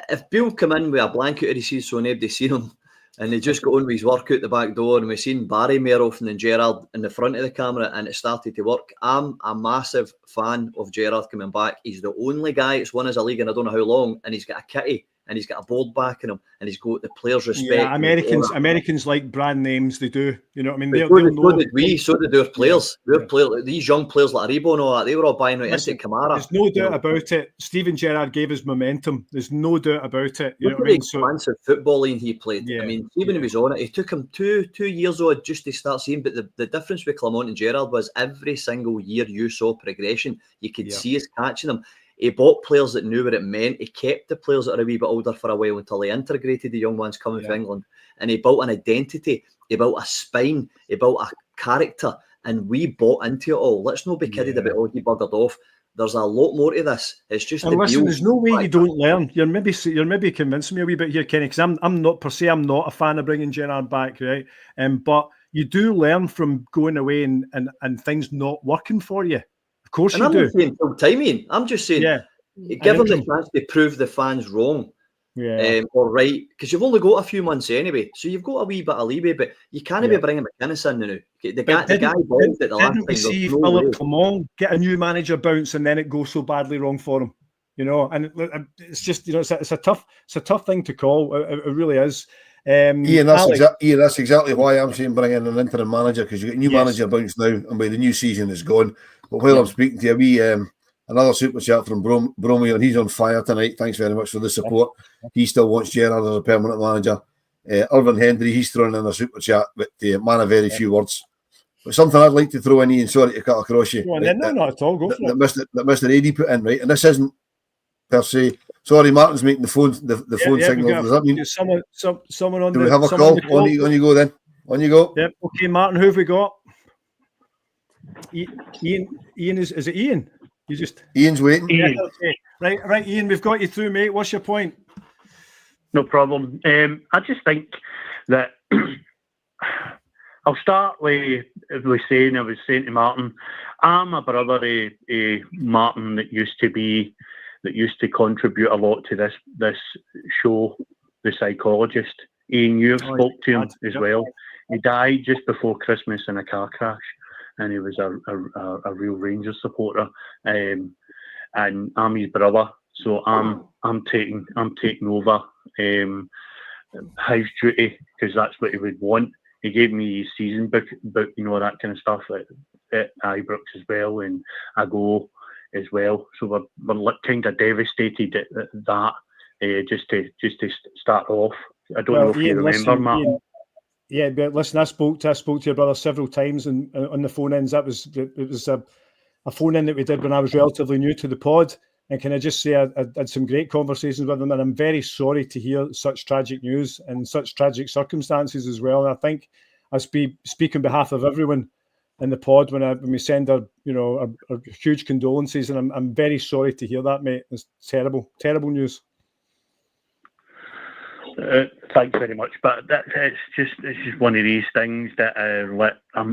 If Bill come in with a blanket of receipts so nobody's seen him, and he just got on with his work out the back door, and we've seen Barry more often than Gerrard in the front of the camera, and it started to work. I'm a massive fan of Gerrard coming back. He's the only guy that's won as a league in I don't know how long, and he's got a kitty, and he's got a board backing him, and he's got the players' respect. Yeah, Americans like brand names. They do. You know what I mean? So did our players. Players, these young players like Aribo and all that, they were all buying right into Kamara. There's no doubt about it. Steven Gerrard gave us momentum. There's no doubt about it. You know what I mean? Expansive footballing he played. I mean, even if he was on it, it took him two years old just to start seeing. But the difference with Clement and Gerrard was every single year you saw progression. You could see us catching them. He bought players that knew what it meant. He kept the players that are a wee bit older for a while until he integrated the young ones coming from England. And he built an identity. He built a spine. He built a character. And we bought into it all. Let's not be kidded about, oh, he buggered off. There's a lot more to this. It's just listen, there's no way you don't learn. You're maybe convincing me a wee bit here, Kenny, because I'm not per se, I'm not a fan of bringing Gerrard back, right? But you do learn from going away and things not working for you. Of course you do. I'm not saying full timing. I'm just saying, give them the chance to prove the fans wrong. Or right, because you've only got a few months anyway, so you've got a wee bit of leeway, but you can't be bringing McInnes in now. The guy bounced at the last time. See Phillipe Clement get a new manager bounce and then it goes so badly wrong for him, you know. And it's just, you know, it's a tough thing to call. It really is. Ian, that's exactly why I'm saying bring in an interim manager, because you get a new manager bounce now, and by the new season is gone. But while I'm speaking to you, another super chat from Bromeo, and he's on fire tonight. Thanks very much for the support. He still wants Gerrard as a permanent manager. Irvin Hendry, he's thrown in a super chat, but man of very few words. But something I'd like to throw in, Ian, sorry to cut across you. Right, no, not at all. Go for it. That Mr. AD put in, right? And this isn't per se. Sorry, Martin's making the phone signal. Does that mean someone on? Do we have a call? On you go then. On you go. Yep. Okay, Martin, who have we got? Ian is it Ian? Ian's waiting. Ian. Okay. Right, Ian, we've got you through, mate. What's your point? No problem. I just think that I'll start with I was saying to Martin, I'm a brother of Martin that used to contribute a lot to this show, The Psychologist. Ian, you've spoke to him as well. He died just before Christmas in a car crash, and he was a real Rangers supporter. And I'm his brother, so I'm taking over his duty, because that's what he would want. He gave me his season book, you know, that kind of stuff at Ibrox as well, and I go as well. So we're kind of devastated at that. Just to start off, I don't know if you remember, Matt. Yeah, but listen, I spoke to your brother several times and on the phone ends. It was a phone in that we did when I was relatively new to the pod. And can I just say I had some great conversations with him, and I'm very sorry to hear such tragic news and such tragic circumstances as well. And I think I speak on behalf of everyone in the pod when we send our huge condolences, and I'm very sorry to hear that, mate. It's terrible news. Thanks very much, but it's just one of these things that it was a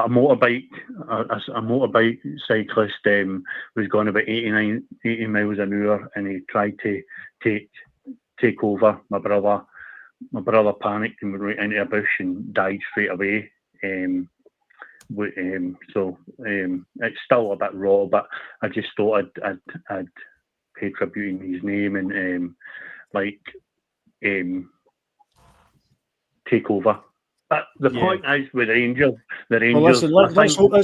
motorbike. A motorbike cyclist was going about 80 miles an hour, and he tried to take over my brother. My brother panicked and went right into a bush and died straight away. So it's still a bit raw, but I just thought I'd pay tribute in his name and take over. But the point is with Rangers, well, listen, let's hope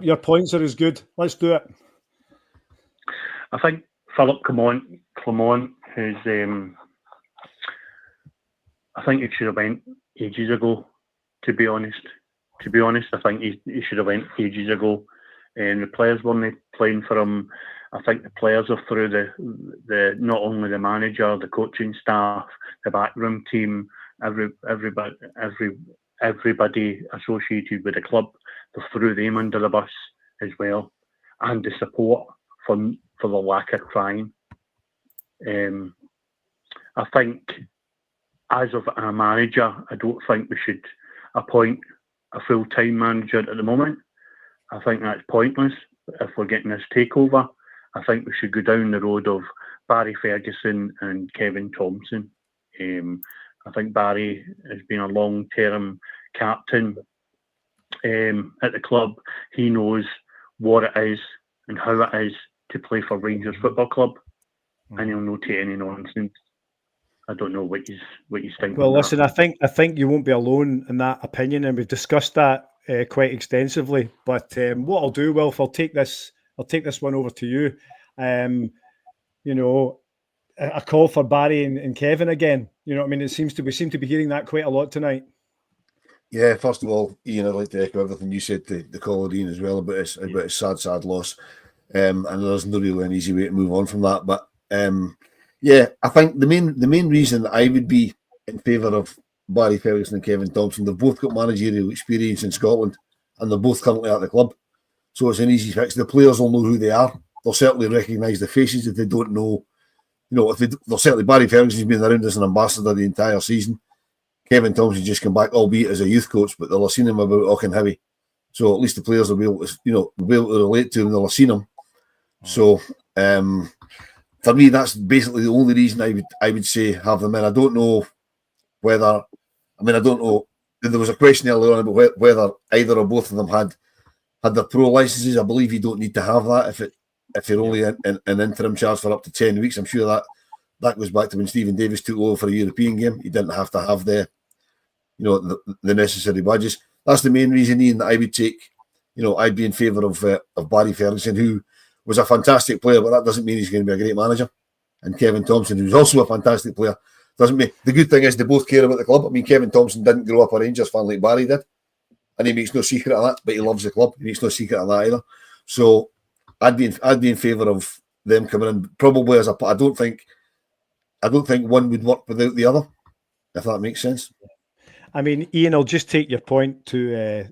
your points are as good. Let's do it. I think Phillipe Clement, who's I think he should have went ages ago. To be honest, I think he should have went ages ago. And the players weren't playing for him. I think the players are through the not only the manager, the coaching staff, the backroom team, everybody associated with the club. They threw them under the bus as well, and the support for the lack of trying. I think as of a manager, I don't think we should appoint a full-time manager at the moment. I think that's pointless if we're getting this takeover. I think we should go down the road of Barry Ferguson and Kevin Thompson. I think Barry has been a long-term captain at the club. He knows what it is and how it is to play for Rangers Football Club, and he'll not take any nonsense. I don't know what you think. Well, listen, I think you won't be alone in that opinion, and we've discussed that quite extensively. But what I'll do, Wilf, I'll take this one over to you. You know, a call for Barry and Kevin again. You know what I mean? We seem to be hearing that quite a lot tonight. Yeah, first of all, Ian, I'd like to echo everything you said to the call of Ian as well about his sad loss. And there's no really an easy way to move on from that. But yeah, I think the main reason I would be in favour of Barry Ferguson and Kevin Thompson, they've both got managerial experience in Scotland, and they're both currently at the club. So it's an easy fix. The players will know who they are. They'll certainly recognise the faces if they don't know. You know, they'll certainly, Barry Ferguson's been around as an ambassador the entire season. Kevin Thompson just come back, albeit as a youth coach, but they'll have seen him about Auchenheavy. So at least the players will be able to, be able to relate to him. They'll have seen him. So for me, that's basically the only reason I would say have them in. I don't know whether, I don't know. There was a question earlier on about whether either or both of them had their pro licenses. I believe you don't need to have that if you're only in an interim charge for up to 10 weeks. I'm sure that goes back to when Stephen Davis took over for a European game. He didn't have to have the necessary badges. That's the main reason, Ian, that I would take. I'd be in favour of Barry Ferguson, who was a fantastic player, but that doesn't mean he's going to be a great manager. And Kevin Thompson, who's also a fantastic player, doesn't mean. The good thing is they both care about the club. I mean, Kevin Thompson didn't grow up a Rangers fan like Barry did, and he makes no secret of that. But he loves the club. He makes no secret of that either. So I'd be in favour of them coming in. Probably as I don't think one would work without the other, if that makes sense. I mean, Ian, I'll just take your point to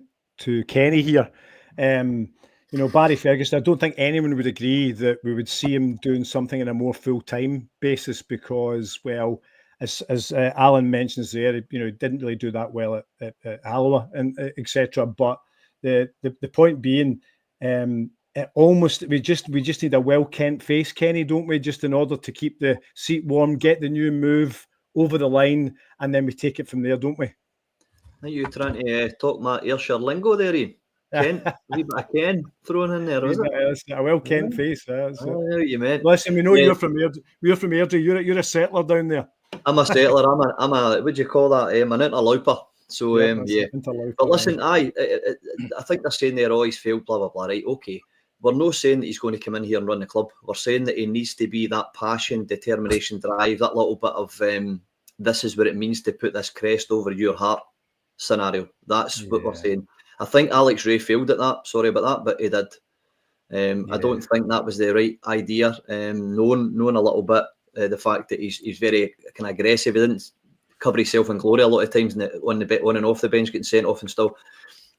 Kenny here. Barry Ferguson, I don't think anyone would agree that we would see him doing something on a more full-time basis because, well, as Alan mentions there, he didn't really do that well at Alloa and etc. But the point being, we just need a well-kent face, Kenny, don't we? Just in order to keep the seat warm, get the new move over the line, and then we take it from there, don't we? Are you trying to talk my Ayrshire lingo there, Ian? Ken, a wee bit of Ken thrown in there, was it? A well-kent face. I know what you meant. Listen, we know you're from Airdrie. We're from Airdrie. You're a settler down there. I'm a settler. I'm a what do you call that? I'm an interloper. So yeah. But listen, I think they're saying they're always failed, blah blah blah. Right? Okay. We're not saying that he's going to come in here and run the club. We're saying that he needs to be that passion, determination, drive, that little bit of this is what it means to put this crest over your heart scenario. That's what we're saying. I think Alex Ray failed at that. Sorry about that, but he did. I don't think that was the right idea. Knowing a little bit the fact that he's very kind of aggressive. He didn't cover himself in glory a lot of times on and off the bench, getting sent off and stuff.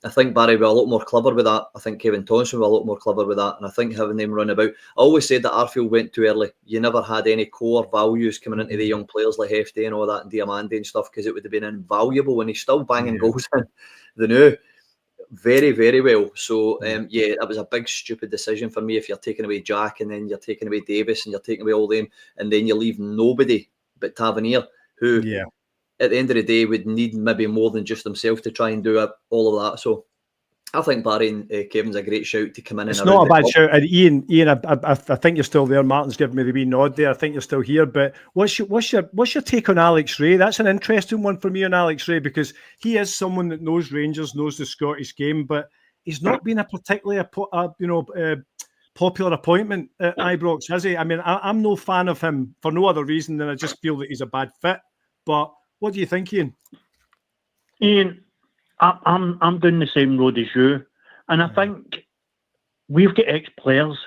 I think Barry will be a lot more clever with that. I think Kevin Thompson will be a lot more clever with that. And I think having them run about. I always said that Arfield went too early. You never had any core values coming into the young players like Hefty and all that and Diamande and stuff because it would have been invaluable when he's still banging goals in. The new. Very, very well. So, that was a big, stupid decision for me if you're taking away Jack and then you're taking away Davis and you're taking away all them and then you leave nobody but Tavernier, who at the end of the day would need maybe more than just himself to try and do all of that. So, I think Barry and Kevin's a great shout to come in. It's not a bad shout. And Ian, I think you're still there. Martin's giving me the wee nod there. I think you're still here. But what's your take on Alex Ray? That's an interesting one for me on Alex Ray because he is someone that knows Rangers, knows the Scottish game, but he's not been a particularly popular appointment at Ibrox, has he? I mean, I'm no fan of him for no other reason than I just feel that he's a bad fit. But what do you think, Ian? Ian, I'm doing the same road as you, and I think we've got ex-players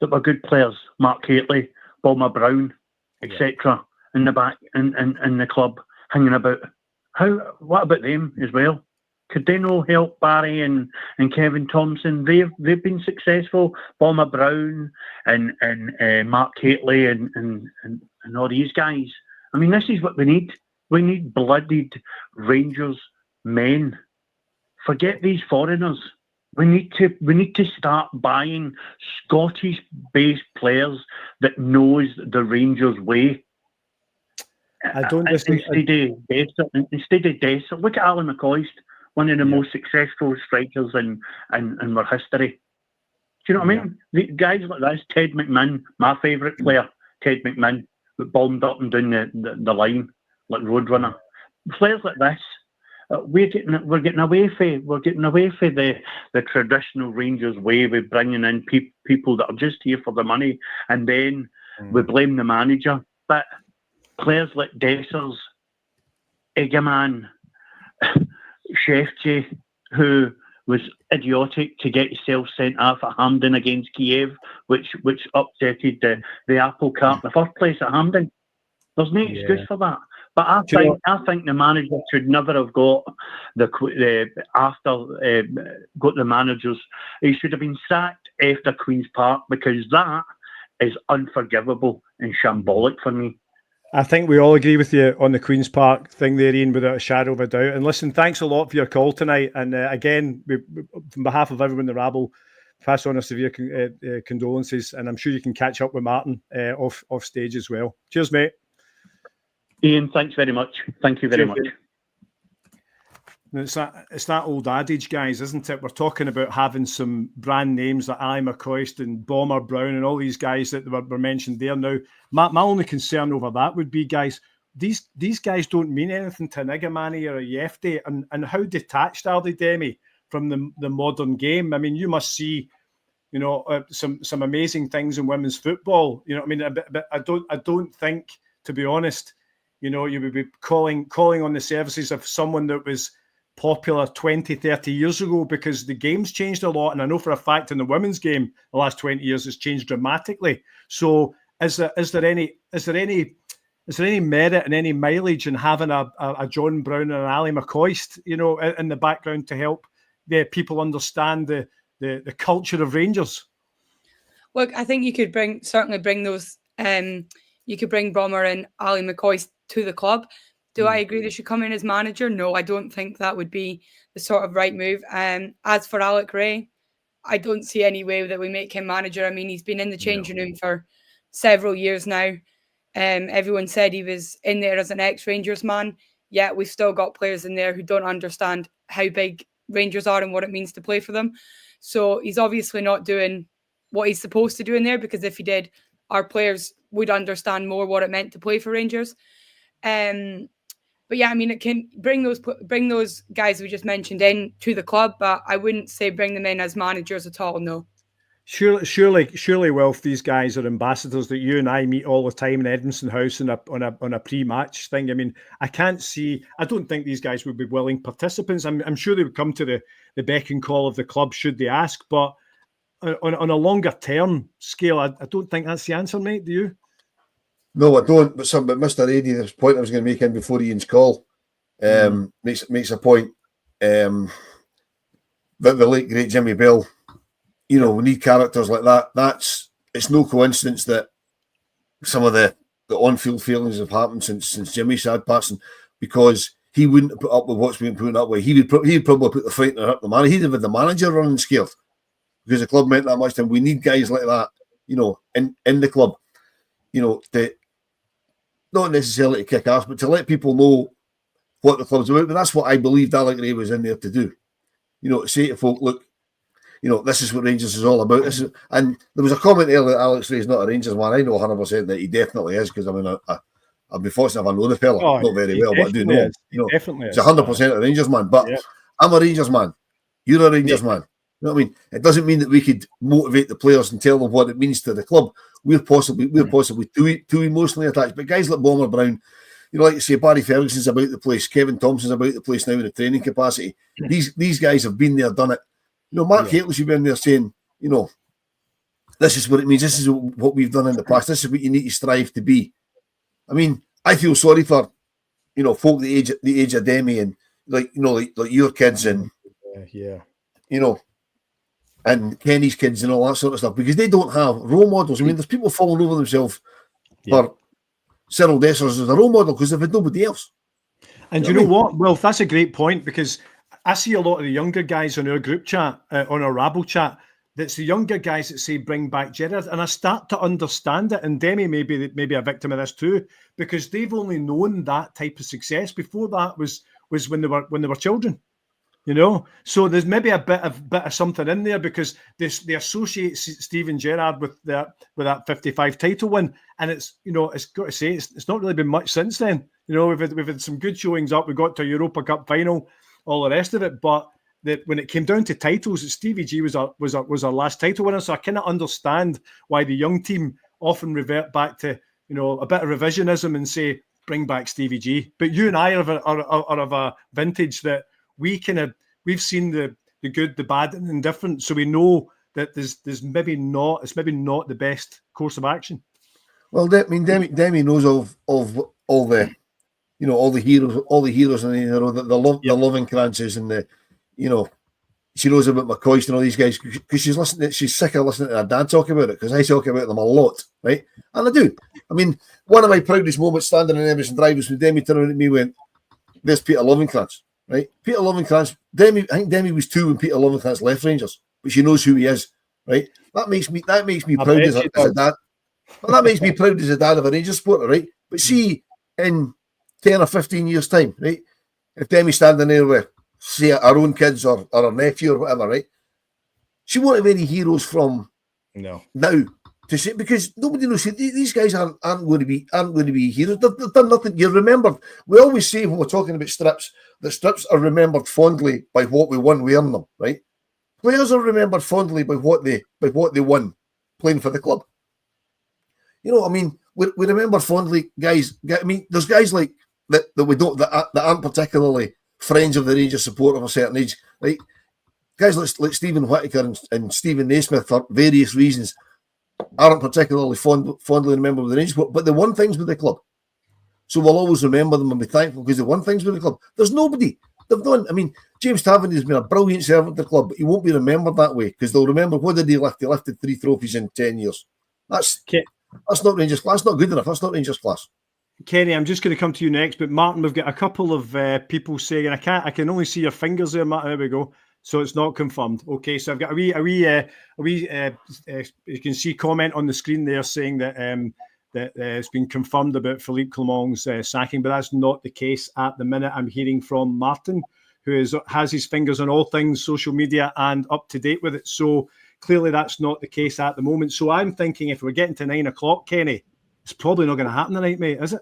that were good players, Mark Hateley, Balmer Brown, etc. in the back in the club hanging about. What about them as well? Could they not help Barry and Kevin Thompson? They've been successful. Balmer Brown and Mark Hateley and all these guys. I mean, this is what we need. We need blooded Rangers men. Forget these foreigners. We need to start buying Scottish-based players that knows the Rangers way. I don't instead of Dessert. Look at Alan McCoist, one of the most successful strikers in our history. Do you know what I mean? The guys like this, Ted McMinn, my favourite player, Ted McMinn, that bombed up and down the line like Roadrunner. Players like this, we're getting away from the traditional Rangers way with bringing in people that are just here for the money, and then we blame the manager. But players like Dessers, Egeman, Shefty, who was idiotic to get himself sent off at Hampden against Kiev, which upsetted the apple cart in the first place at Hampden. There's no excuse for that. But I think the manager should never have got got the managers. He should have been sacked after Queen's Park, because that is unforgivable and shambolic for me. I think we all agree with you on the Queen's Park thing there, Ian, without a shadow of a doubt. And listen, thanks a lot for your call tonight. And again, on behalf of everyone in the rabble, pass on our severe condolences. And I'm sure you can catch up with Martin off stage as well. Cheers, mate. Ian, thanks very much. Thank you very much. It's that old adage, guys, isn't it? We're talking about having some brand names like Ali McCoist and Bomber Brown and all these guys that were mentioned there. Now, my only concern over that would be, guys, these guys don't mean anything to an Igamani or a Yefty, and how detached are they, Demi, from the modern game? I mean, you must see, some amazing things in women's football. You know what I mean? But I don't think, to be honest, you would be calling on the services of someone that was popular 20, 30 years ago, because the game's changed a lot. And I know for a fact in the women's game, the last 20 years has changed dramatically. So is there any merit and any mileage in having a John Brown and an Ali McCoist, in the background to help the people understand the culture of Rangers? Look, I think you could certainly bring those, you could bring Bomber and Ali McCoist to the club. Do I agree they should come in as manager? No, I don't think that would be the sort of right move. As for Alec Ray, I don't see any way that we make him manager. I mean, he's been in the changing room for several years now. Everyone said he was in there as an ex-Rangers man, yet we've still got players in there who don't understand how big Rangers are and what it means to play for them. So he's obviously not doing what he's supposed to do in there, because if he did, our players would understand more what it meant to play for Rangers. But yeah, I mean, it can bring those guys we just mentioned in to the club, but I wouldn't say bring them in as managers at all. No. Surely, Wilf, these guys are ambassadors that you and I meet all the time in Edmondson House on a pre-match thing. I mean, I don't think these guys would be willing participants. I'm sure they would come to the beck and call of the club should they ask, but on a longer term scale, I don't think that's the answer, mate. Do you? No, I don't. But Mr. Ady, the point I was going to make in before Ian's call, makes a point. But the late great Jimmy Bell, we need characters like that. It's no coincidence that some of the on-field feelings have happened since Jimmy's sad passing, because he wouldn't put up with what's been put up with. He'd probably put the fight up the man. He'd have had the manager running scared because the club meant that much to him. We need guys like that, in the club, to not necessarily to kick ass, but to let people know what the club's about. But that's what I believed Alec Ray was in there to do. To say to folk, look, this is what Rangers is all about. And there was a comment earlier that Alex Ray is not a Rangers man. I know 100% that he definitely is, because I mean, I've been fortunate if I know the fella, not very well, but I do know him. Definitely he's 100% a Rangers man. But I'm a Rangers man. You're a Rangers man. You know what I mean? It doesn't mean that we could motivate the players and tell them what it means to the club. We're possibly too emotionally attached. But guys like Bomber Brown, like you say, Barry Ferguson's about the place, Kevin Thompson's about the place now in the training capacity. These guys have been there, done it. Mark Hateley should be in there saying, this is what it means. This is what we've done in the past. This is what you need to strive to be. I mean, I feel sorry for, folk the age of Demi and like your kids and and Kenny's kids and all that sort of stuff, because they don't have role models. I mean, there's people falling over themselves for Cyril Dessers as a role model because they've had nobody else. And you know what? Well, that's a great point, because I see a lot of the younger guys on our group chat, on our Rabble chat. That's the younger guys that say bring back Gerrard, and I start to understand it. And Demi may be a victim of this too, because they've only known that type of success. Before that was when they were children, you know. So there's maybe a bit of something in there, because they associate Steven Gerrard with that 55 title win, and it's, you know, it's got to say it's not really been much since then. You know, we've had some good showings up. We got to a Europa Cup final, all the rest of it, but when it came down to titles, Stevie G was our last title winner. So I kind of understand why the young team often revert back to, you know, a bit of revisionism and say bring back Stevie G. But you and I are of a vintage that we've seen the good, the bad, and indifferent. So we know that there's maybe not the best course of action. Well, I mean, Demi knows of all the, you know, all the heroes, and, you know, the Lovenkrantzes and the, you know, she knows about McCoist and all these guys, because she's sick of listening to her dad talk about it, because I talk about them a lot, right? And I do. I mean, one of my proudest moments standing in Emerson Drive was when Demi turned around at me and went, "There's Peter Lovenkrantz," right? Peter Lovenkrantz. I think Demi was 2 when Peter Lovenkrantz left Rangers, but she knows who he is, right? That makes me proud as a dad. Well, that makes me proud as a dad of a Rangers supporter, right? But see, in 10 or 15 years' time, right? If Demi's standing there with, say, our own kids or our nephew or whatever, right? She won't have any heroes from now to say, because nobody knows. These guys aren't going to be heroes. They've done nothing. You're remembered. We always say when we're talking about strips, that strips are remembered fondly by what we won. We earn them, right? Players are remembered fondly by what they won playing for the club. You know, I mean, we remember fondly guys. I mean, there's guys like that that aren't particularly friends of the Rangers support of a certain age, right? Guys like Stephen Whittaker and Stephen Naismith, for various reasons, aren't particularly fondly remembered with the Rangers, but they won things with the club. So we'll always remember them and be thankful because they won things with the club. There's nobody. They've done. I mean, James Tavernier has been a brilliant servant to the club, but he won't be remembered that way, because they'll remember, what did he lift? He lifted 3 trophies in 10 years. That's not Rangers class. That's not good enough. That's not Rangers class. Kenny, I'm just going to come to you next, but Martin, we've got a couple of people saying, and I can only see your fingers there, Martin. There we go. So it's not confirmed. Okay, so I've got a wee you can see comment on the screen there saying that it's been confirmed about Phillipe Clement's sacking, but that's not the case at the minute. I'm hearing from Martin, who has his fingers on all things social media and up to date with it. So clearly that's not the case at the moment. So I'm thinking if we're getting to 9 o'clock, Kenny, it's probably not going to happen tonight, mate, is it?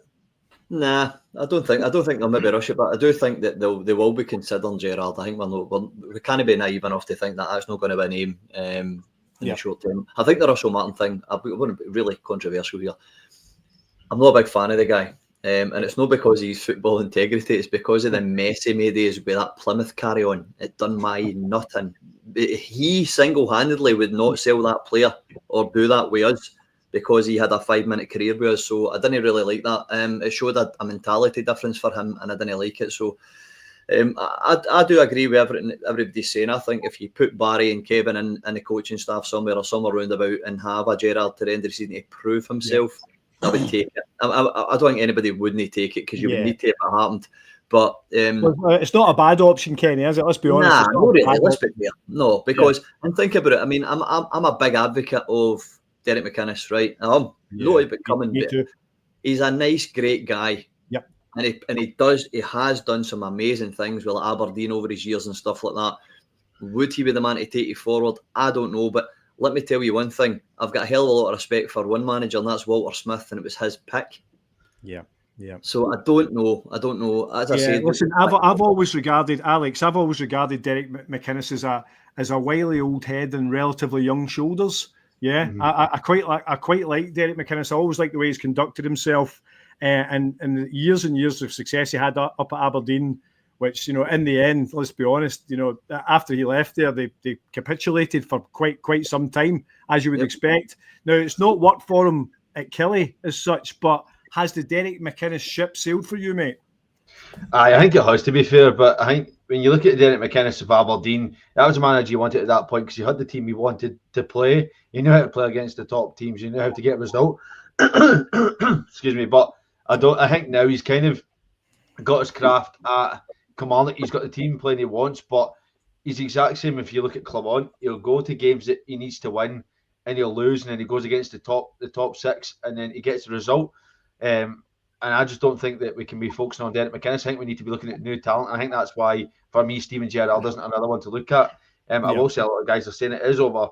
Nah, I don't think they'll maybe rush it, but I do think that they will be considering Gerrard. I think we can't be naive enough to think that that's not going to be a name in the short term. I think the Russell Martin thing, I want to be really controversial here. I'm not a big fan of the guy, and it's not because of his football integrity, it's because of the mess he made with that Plymouth carry-on. It done my nutting. He single-handedly would not sell that player or do that with us, because he had a 5-minute career with us. So I didn't really like that. It showed a mentality difference for him, and I didn't like it. So I do agree with everything everybody's saying. I think if you put Barry and Kevin and the coaching staff somewhere roundabout and have a Gerrard to the end of the season to prove himself, I would take it. I don't think anybody wouldn't take it, because you would need to if it happened. But it's not a bad option, Kenny, is it? Let's be honest. Nah, not really. Let's be clear. No, because and think about it. I mean, I'm a big advocate of Derek McInnes, right? I'm not becoming, but he's a nice, great guy. Yep. And he has done some amazing things with Aberdeen over his years and stuff like that. Would he be the man to take you forward? I don't know, but let me tell you one thing. I've got a hell of a lot of respect for one manager, and that's Walter Smith, and it was his pick. Yeah. So I don't know. As I said, listen, I've always regarded Derek McInnes as a wily old head and relatively young shoulders. Yeah, mm-hmm. I quite like Derek McInnes. I always like the way he's conducted himself, and the years and years of success he had up at Aberdeen, which, you know, in the end, let's be honest, you know, after he left there, they capitulated for quite some time, as you would expect. Now, it's not worked for him at Killie as such, but has the Derek McInnes ship sailed for you, mate? I think it has, to be fair, but I think when you look at Derek McInnes of Aberdeen, that was a manager you wanted at that point, because he had the team he wanted to play. He knew how to play against the top teams. He knew how to get a result. Excuse me, but I think now he's kind of got his craft at Kilmarnock, he's got the team playing he wants, but he's the exact same if you look at Clement. He'll go to games that he needs to win and he'll lose, and then he goes against the top six and then he gets the result. And I just don't think that we can be focusing on Derek McInnes. I think we need to be looking at new talent. I think that's why, for me, Steven Gerrard isn't another one to look at. I will say a lot of guys are saying it is over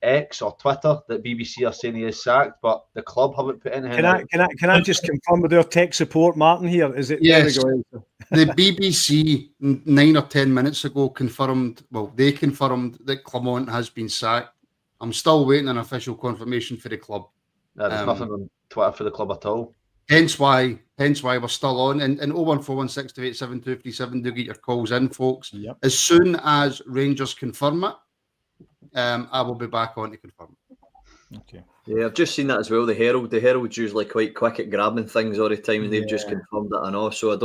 X or Twitter that BBC are saying he is sacked, but the club haven't put anything. Can I just confirm with our tech support, Martin? Here is it? Yes. There we go. The BBC 9 or 10 minutes ago confirmed. Well, they confirmed that Clement has been sacked. I'm still waiting on official confirmation for the club. There's nothing on Twitter for the club at all. Hence why we're still on. And 01416287237, do get your calls in, folks. Yep. As soon as Rangers confirm it, I will be back on to confirm it. Okay. Yeah, I've just seen that as well. The Herald's usually quite quick at grabbing things all the time, and they've just confirmed it. I know. So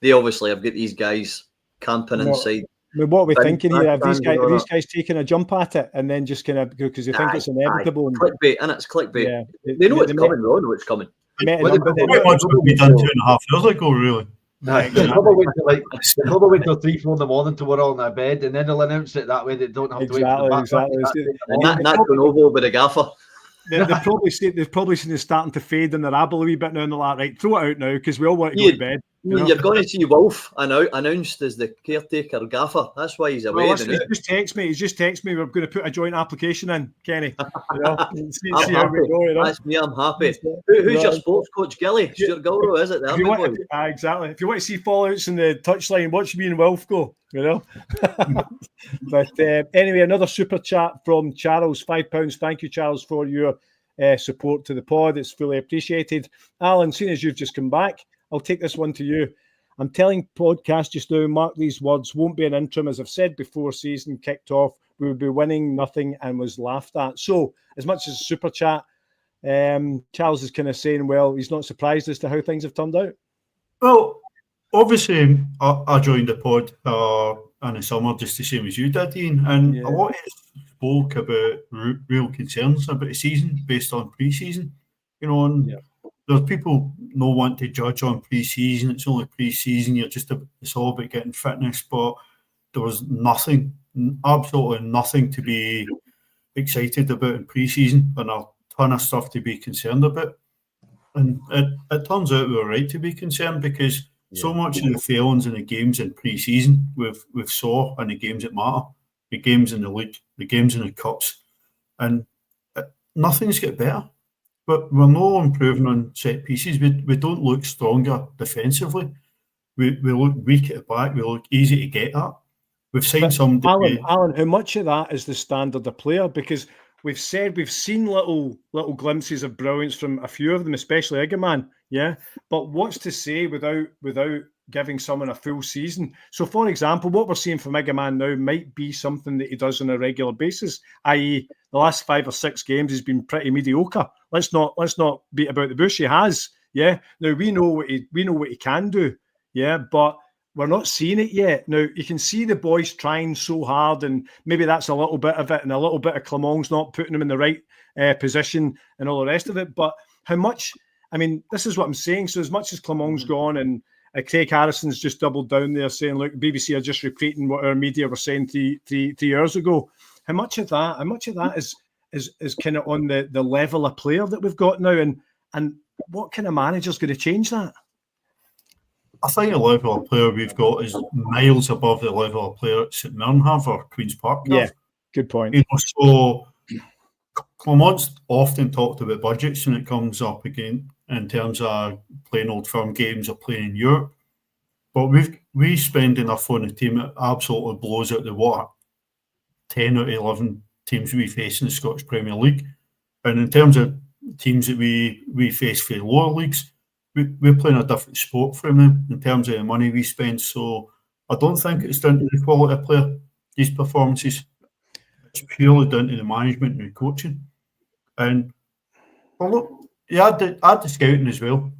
they obviously have got these guys camping inside. What are we thinking here? Have these guys taken a jump at it and then just kind of because they think it's inevitable? Clickbait, and it's clickbait. Yeah. They know it's coming. They all know it's coming. Pretty much what we done 2.5 years ago, really. They'll probably wait till 3-4 in the morning till we're all in our bed, and then they'll announce it that way. They don't have to wait for the back. Exactly. And that going over with the gaffer. They've probably seen it starting to fade in their abble a wee bit now, and they're like, right, throw it out now because we all want to go to bed. You're going to see Wilf announced as the caretaker gaffer. That's why he's away. Well, he's just text me. We're going to put a joint application in, Kenny. See how we go. That's me. I'm happy. Who's your sports coach, Gilly? Stuart Gilroy, is it? Exactly. If you want to see fallouts in the touchline, watch me and Wilf go. But anyway, another super chat from Charles, £5. Thank you, Charles, for your support to the pod. It's fully appreciated. Alan, seeing as you've just come back, I'll take this one to you. I'm telling podcast just now, mark these words, won't be an interim. As I've said before season kicked off, we would be winning nothing and was laughed at. So as much as super chat, Charles is kind of saying, well, he's not surprised as to how things have turned out. Well, obviously, I joined the pod in the summer just the same as you did, Ian, and a lot of us spoke about real concerns about the season based on pre-season, and there's people no want to judge on pre-season. It's only pre-season. It's all about getting fitness, but there was absolutely nothing to be excited about in pre-season, and a ton of stuff to be concerned about. And it turns out we were right to be concerned because so much of the failings in the games in pre-season we've saw in the games that matter, the games in the league, the games in the cups, and nothing's get better. But we're not improving on set pieces. We don't look stronger defensively. We look weak at the back. We look easy to get at. We've signed somebody. Alan, how much of that is the standard of player? Because we've seen little glimpses of brilliance from a few of them, especially Egerman. Yeah, but what's to say without giving someone a full season? So, for example, what we're seeing from Egerman now might be something that he does on a regular basis, i.e., the last 5 or 6 games has been pretty mediocre. Let's not beat about the bush. He has, Now we know what he can do, but we're not seeing it yet. Now you can see the boys trying so hard, and maybe that's a little bit of it, and a little bit of Clement's not putting him in the right position and all the rest of it. But how much? I mean, this is what I'm saying. So as much as Clement's gone and Craig Harrison's just doubled down there saying, look, BBC are just repeating what our media were saying three years ago. How much of that is kind of on the level of player that we've got now, and what kind of manager's going to change that? I think the level of player we've got is miles above the level of player at St Mirren have or Queen's Park have. Yeah, good point. So Clement's often talked about budgets when it comes up again in terms of playing Old Firm games or playing in Europe. But we spend enough on the team that absolutely blows out the water 10 out of 11 teams we face in the Scottish Premier League. And in terms of teams that we face for the lower leagues, we're playing a different sport from them in terms of the money we spend. So I don't think it's down to the quality of player, these performances. It's purely down to the management and the coaching. And well, look, add the scouting as well,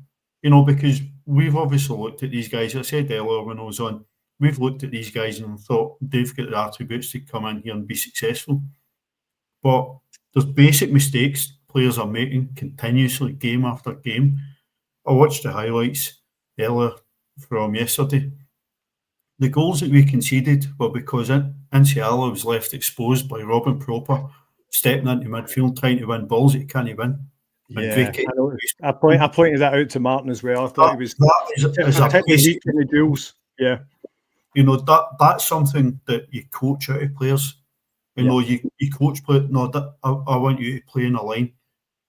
because we've obviously looked at these guys. I said earlier when I was on, we've looked at these guys and thought they've got the attributes to come in here and be successful. But there's basic mistakes players are making continuously, game after game. I watched the highlights earlier from yesterday. the goals that we conceded were because Inciala was left exposed by Robin Proper stepping into midfield trying to win balls that he can't win. Yeah, I pointed that out to Martin as well. I thought he was weak in the duels. Yeah, that's something that you coach out of players. You coach players. No, I want you to play in a line.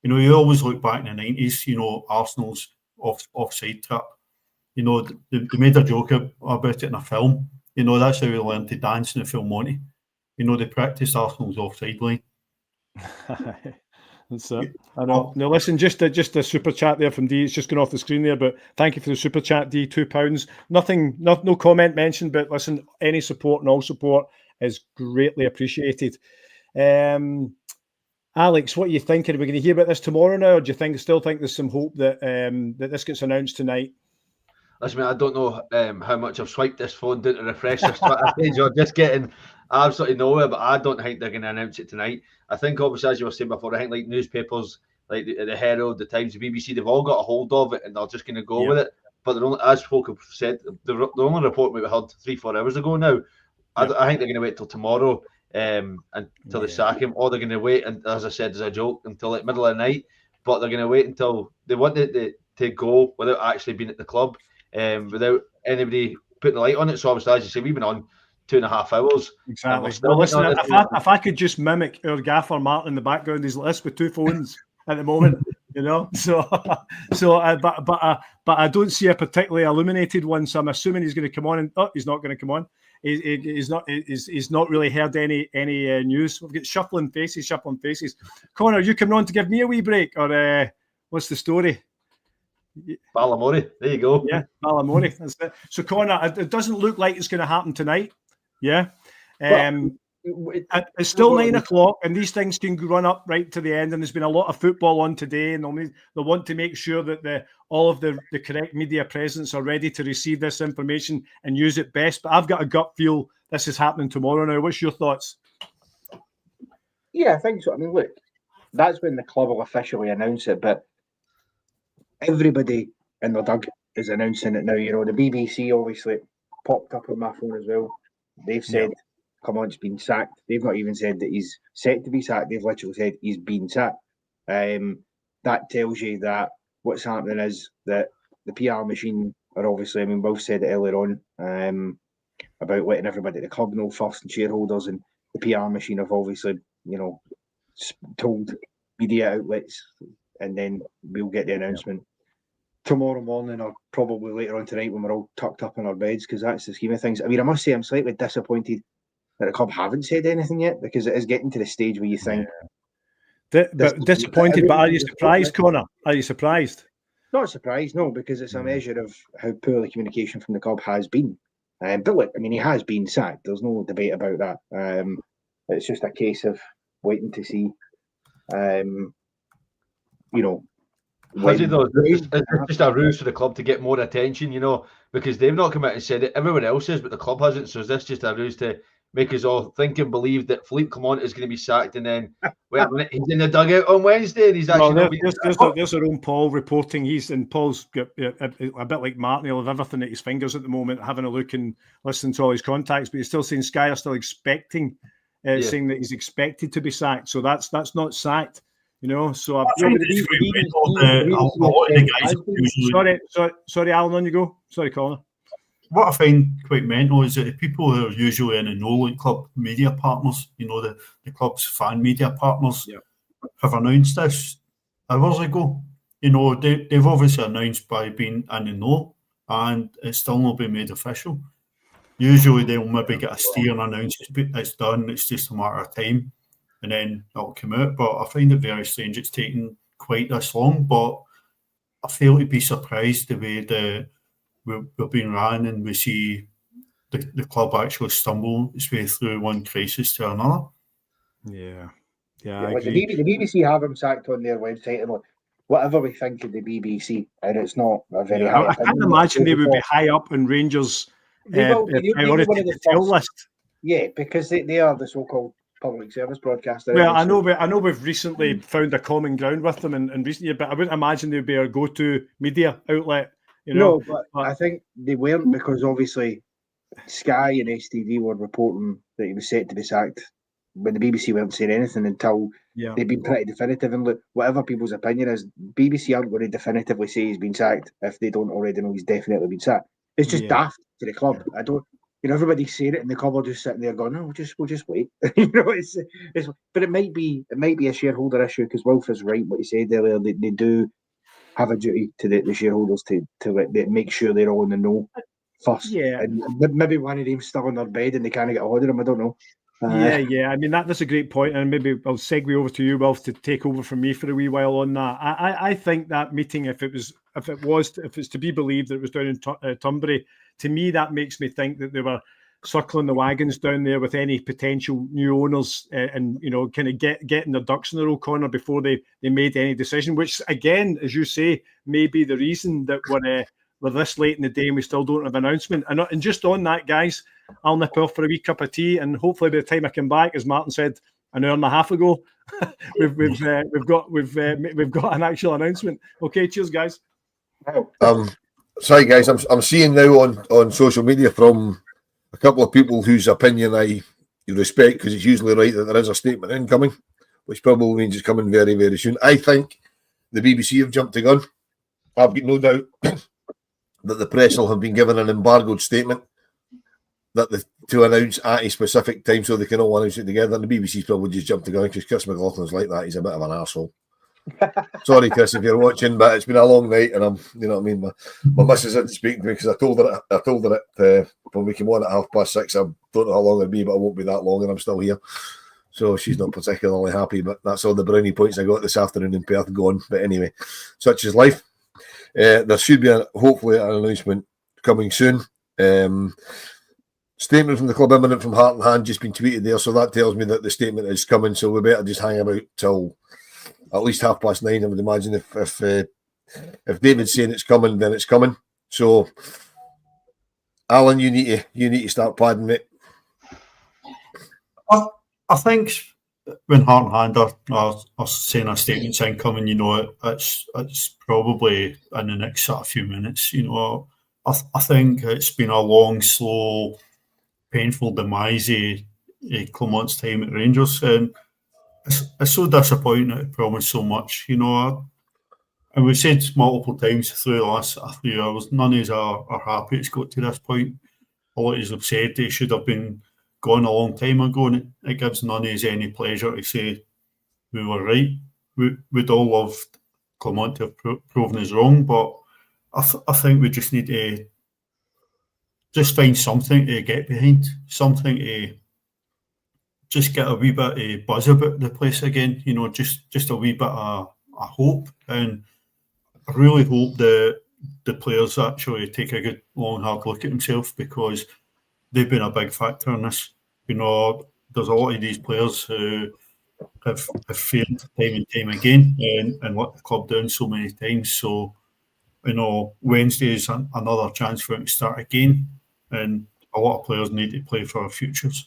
You always look back in the 90s. Arsenal's offside trap. They made a joke about it in a film. That's how we learned to dance in the film Monty. They practiced Arsenal's offside line. That's it. I know. Now listen, just a super chat there from D. It's just going off the screen there, but thank you for the super chat, D. £2. No comment mentioned, but listen, any support and all support is greatly appreciated. Alex, what are you thinking? Are we going to hear about this tomorrow now, or do you still think there's some hope that that this gets announced tonight? Listen, I don't know how much I've swiped this phone down to refresh this Twitter page. You're just getting absolutely nowhere, but I don't think they're going to announce it tonight. I think, obviously, as you were saying before, I think like newspapers, like the Herald, the Times, the BBC, they've all got a hold of it and they're just going to go with it. But they're only, as folk have said, the only report we heard 3-4 hours ago now. I think they're going to wait till tomorrow until they sack him, or they're going to wait, and as I said, as a joke, until like middle of the night. But they're going to wait until they want it to go without actually being at the club. Without anybody putting the light on it. So obviously, as you say, we've been on 2.5 hours. Exactly. Well, listen, if I could just mimic our gaffer Martin in the background, he's list with 2 phones at the moment, but I don't see a particularly illuminated one. So I'm assuming he's going to come on, and he's not going to come on. He's not really heard any news. We've got shuffling faces. Connor, are you coming on to give me a wee break, or what's the story? Balamori, there you go. Yeah, Balamori. That's it. So, Connor, it doesn't look like it's going to happen tonight. Yeah. It's still 9 o'clock, and these things can run up right to the end. And there's been a lot of football on today, and they'll want to make sure that all of the correct media presence are ready to receive this information and use it best. But I've got a gut feel this is happening tomorrow now. What's your thoughts? Yeah, I think so. I mean, look, that's when the club will officially announce it, but everybody in the dug is announcing it now. The BBC obviously popped up on my phone as well. They've said, Clement's been sacked. They've not even said that he's set to be sacked. They've literally said he's been sacked. That tells you that what's happening is that the PR machine are obviously, Wilf said it earlier on about letting everybody at the club know first and shareholders, and the PR machine have obviously, told media outlets, and then we'll get the announcement tomorrow morning, or probably later on tonight when we're all tucked up in our beds, because that's the scheme of things. I must say I'm slightly disappointed that the club haven't said anything yet, because it is getting to the stage where you think... Disappointed, but are you surprised, Connor? Are you surprised? Not surprised, no, because it's a measure of how poor the communication from the club has been. But look, he has been sacked. There's no debate about that. It's just a case of waiting to see, Has he though? It's just a ruse for the club to get more attention, because they've not come out and said it. Everyone else is, but the club hasn't. So is this just a ruse to make us all think and believe that Phillipe Clement is going to be sacked, and then wait a minute, he's in the dugout on Wednesday, and he's actually there's our own Paul reporting. Paul's got a bit like Martin. He'll have everything at his fingers at the moment, having a look and listening to all his contacts. But he's still saying Sky are still expecting, saying that he's expected to be sacked. So that's not sacked. So sorry, Alan, on you go. Sorry, Connor. What I find quite mental is that the people who are usually in the Nolan Club media partners, the club's fan media partners, have announced this hours ago. They've obviously announced by being in the know, and it's still not been made official. Usually they'll maybe get a steer and announce it's done, it's just a matter of time, and then it'll come out. But I find it very strange it's taken quite this long, but I fail to be surprised the way we're being ran, and we see the club actually stumble its way through one crisis to another. I agree. The BBC have him sacked on their website, and whatever we think of the BBC, and it's not a very high. I can't imagine they would be high up in Rangers' priority list. Yeah, because they are the so-called public service broadcaster. Well, I know we've recently found a common ground with them in recent years, but I wouldn't imagine they'd be our go-to media outlet. No, but I think they weren't, because obviously Sky and STV were reporting that he was set to be sacked, when the BBC weren't saying anything until they'd been pretty definitive. And look, whatever people's opinion is, BBC aren't going to definitively say he's been sacked if they don't already know he's definitely been sacked. It's just daft to the club. I don't, everybody's saying it, and the club are just sitting there going, "No, we'll just wait." But it might be a shareholder issue, because Wilf is right what he said earlier. They do have a duty to the shareholders to make sure they're all in the know first. Yeah, and maybe one of them's still in their bed and they can't get a hold of them. I don't know. I mean, that's a great point, and maybe I'll segue over to you, Wilf, to take over from me for a wee while on that. I think that meeting, if it's to be believed that it was down in Tunbury, to me that makes me think that they were circling the wagons down there with any potential new owners, and kind of getting their ducks in a row, corner, before they made any decision. Which, again, as you say, may be the reason that we're this late in the day and we still don't have an announcement. And just on that, guys, I'll nip off for a wee cup of tea, and hopefully by the time I come back, as Martin said an hour and a half ago, we've got an actual announcement. Okay, cheers, guys. Sorry, guys, I'm seeing now on social media from a couple of people whose opinion I respect, because it's usually right that there is a statement incoming, which probably means it's coming very, very soon. I think the BBC have jumped the gun. I've got no doubt that the press will have been given an embargoed statement to announce at a specific time, so they can all announce it together. And the BBC's probably just jumped the gun, because Chris McLaughlin's like that. He's a bit of an arsehole. Sorry, Chris, if you're watching, but it's been a long night, and my missus didn't speak to me, because I told her it when we came on at 6:30. I don't know how long it'll be, but it won't be that long, and I'm still here. So she's not particularly happy, but that's all the brownie points I got this afternoon in Perth gone. But anyway, such is life. There should be hopefully an announcement coming soon. Statement from the club imminent from Heart and Hand just been tweeted there, so that tells me that the statement is coming. So we better just hang about till at least 9:30. I would imagine if David's saying it's coming, then it's coming. So, Alan, you need to start padding it. I think when Heart and Hand are saying a statement's incoming, it's probably in the next sort of few minutes. I think it's been a long, slow, painful demise of Clement's time at Rangers, and it's so disappointing. It promised so much, and we've said multiple times through the last few hours, none of us are happy it's got to this point. A lot of us have said they should have been gone a long time ago, and it gives none of us any pleasure to say we were right. We'd all love Clement to have proven us wrong, but I think we just need to just find something to get behind, something to just get a wee bit of buzz about the place again, just a wee bit of hope. And I really hope that the players actually take a good long hard look at themselves, because they've been a big factor in this. There's a lot of these players who have failed time and time again and let the club down so many times. So, Wednesday is another chance for them to start again, and a lot of players need to play for our futures.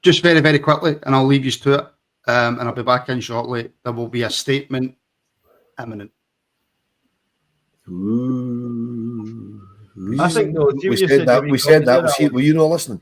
Just very, very quickly, and I'll leave you to it, and I'll be back in shortly. There will be a statement imminent. I think we said that. Were you not listening?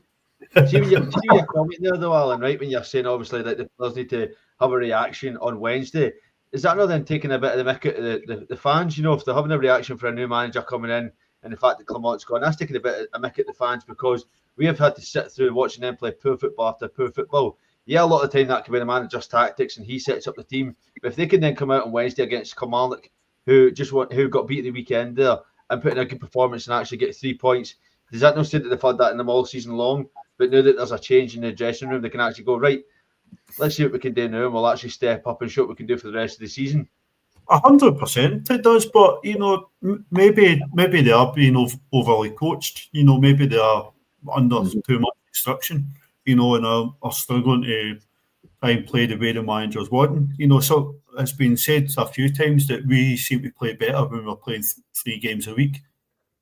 See when you're commenting there, though, Alan, right? When you're saying obviously that the players need to have a reaction on Wednesday, is that not then taking a bit of the mick at the fans? If they're having a reaction for a new manager coming in, and the fact that Clement's gone, that's taking a bit of a mick at the fans, because we have had to sit through watching them play poor football after poor football. Yeah, a lot of the time that could be the manager's tactics, and he sets up the team. But if they can then come out on Wednesday against Kilmarnock, who got beat the weekend there, and put in a good performance and actually get 3 points, does that not say that they've had that in them all season long? But now that there's a change in the dressing room, they can actually go, right, let's see what we can do now, and we'll actually step up and show what we can do for the rest of the season. 100% it does, but maybe they are being overly coached. Maybe they are under too much instruction. And are struggling to try and play the way the managers want. So it's been said a few times that we seem to play better when we're playing 3 games a week,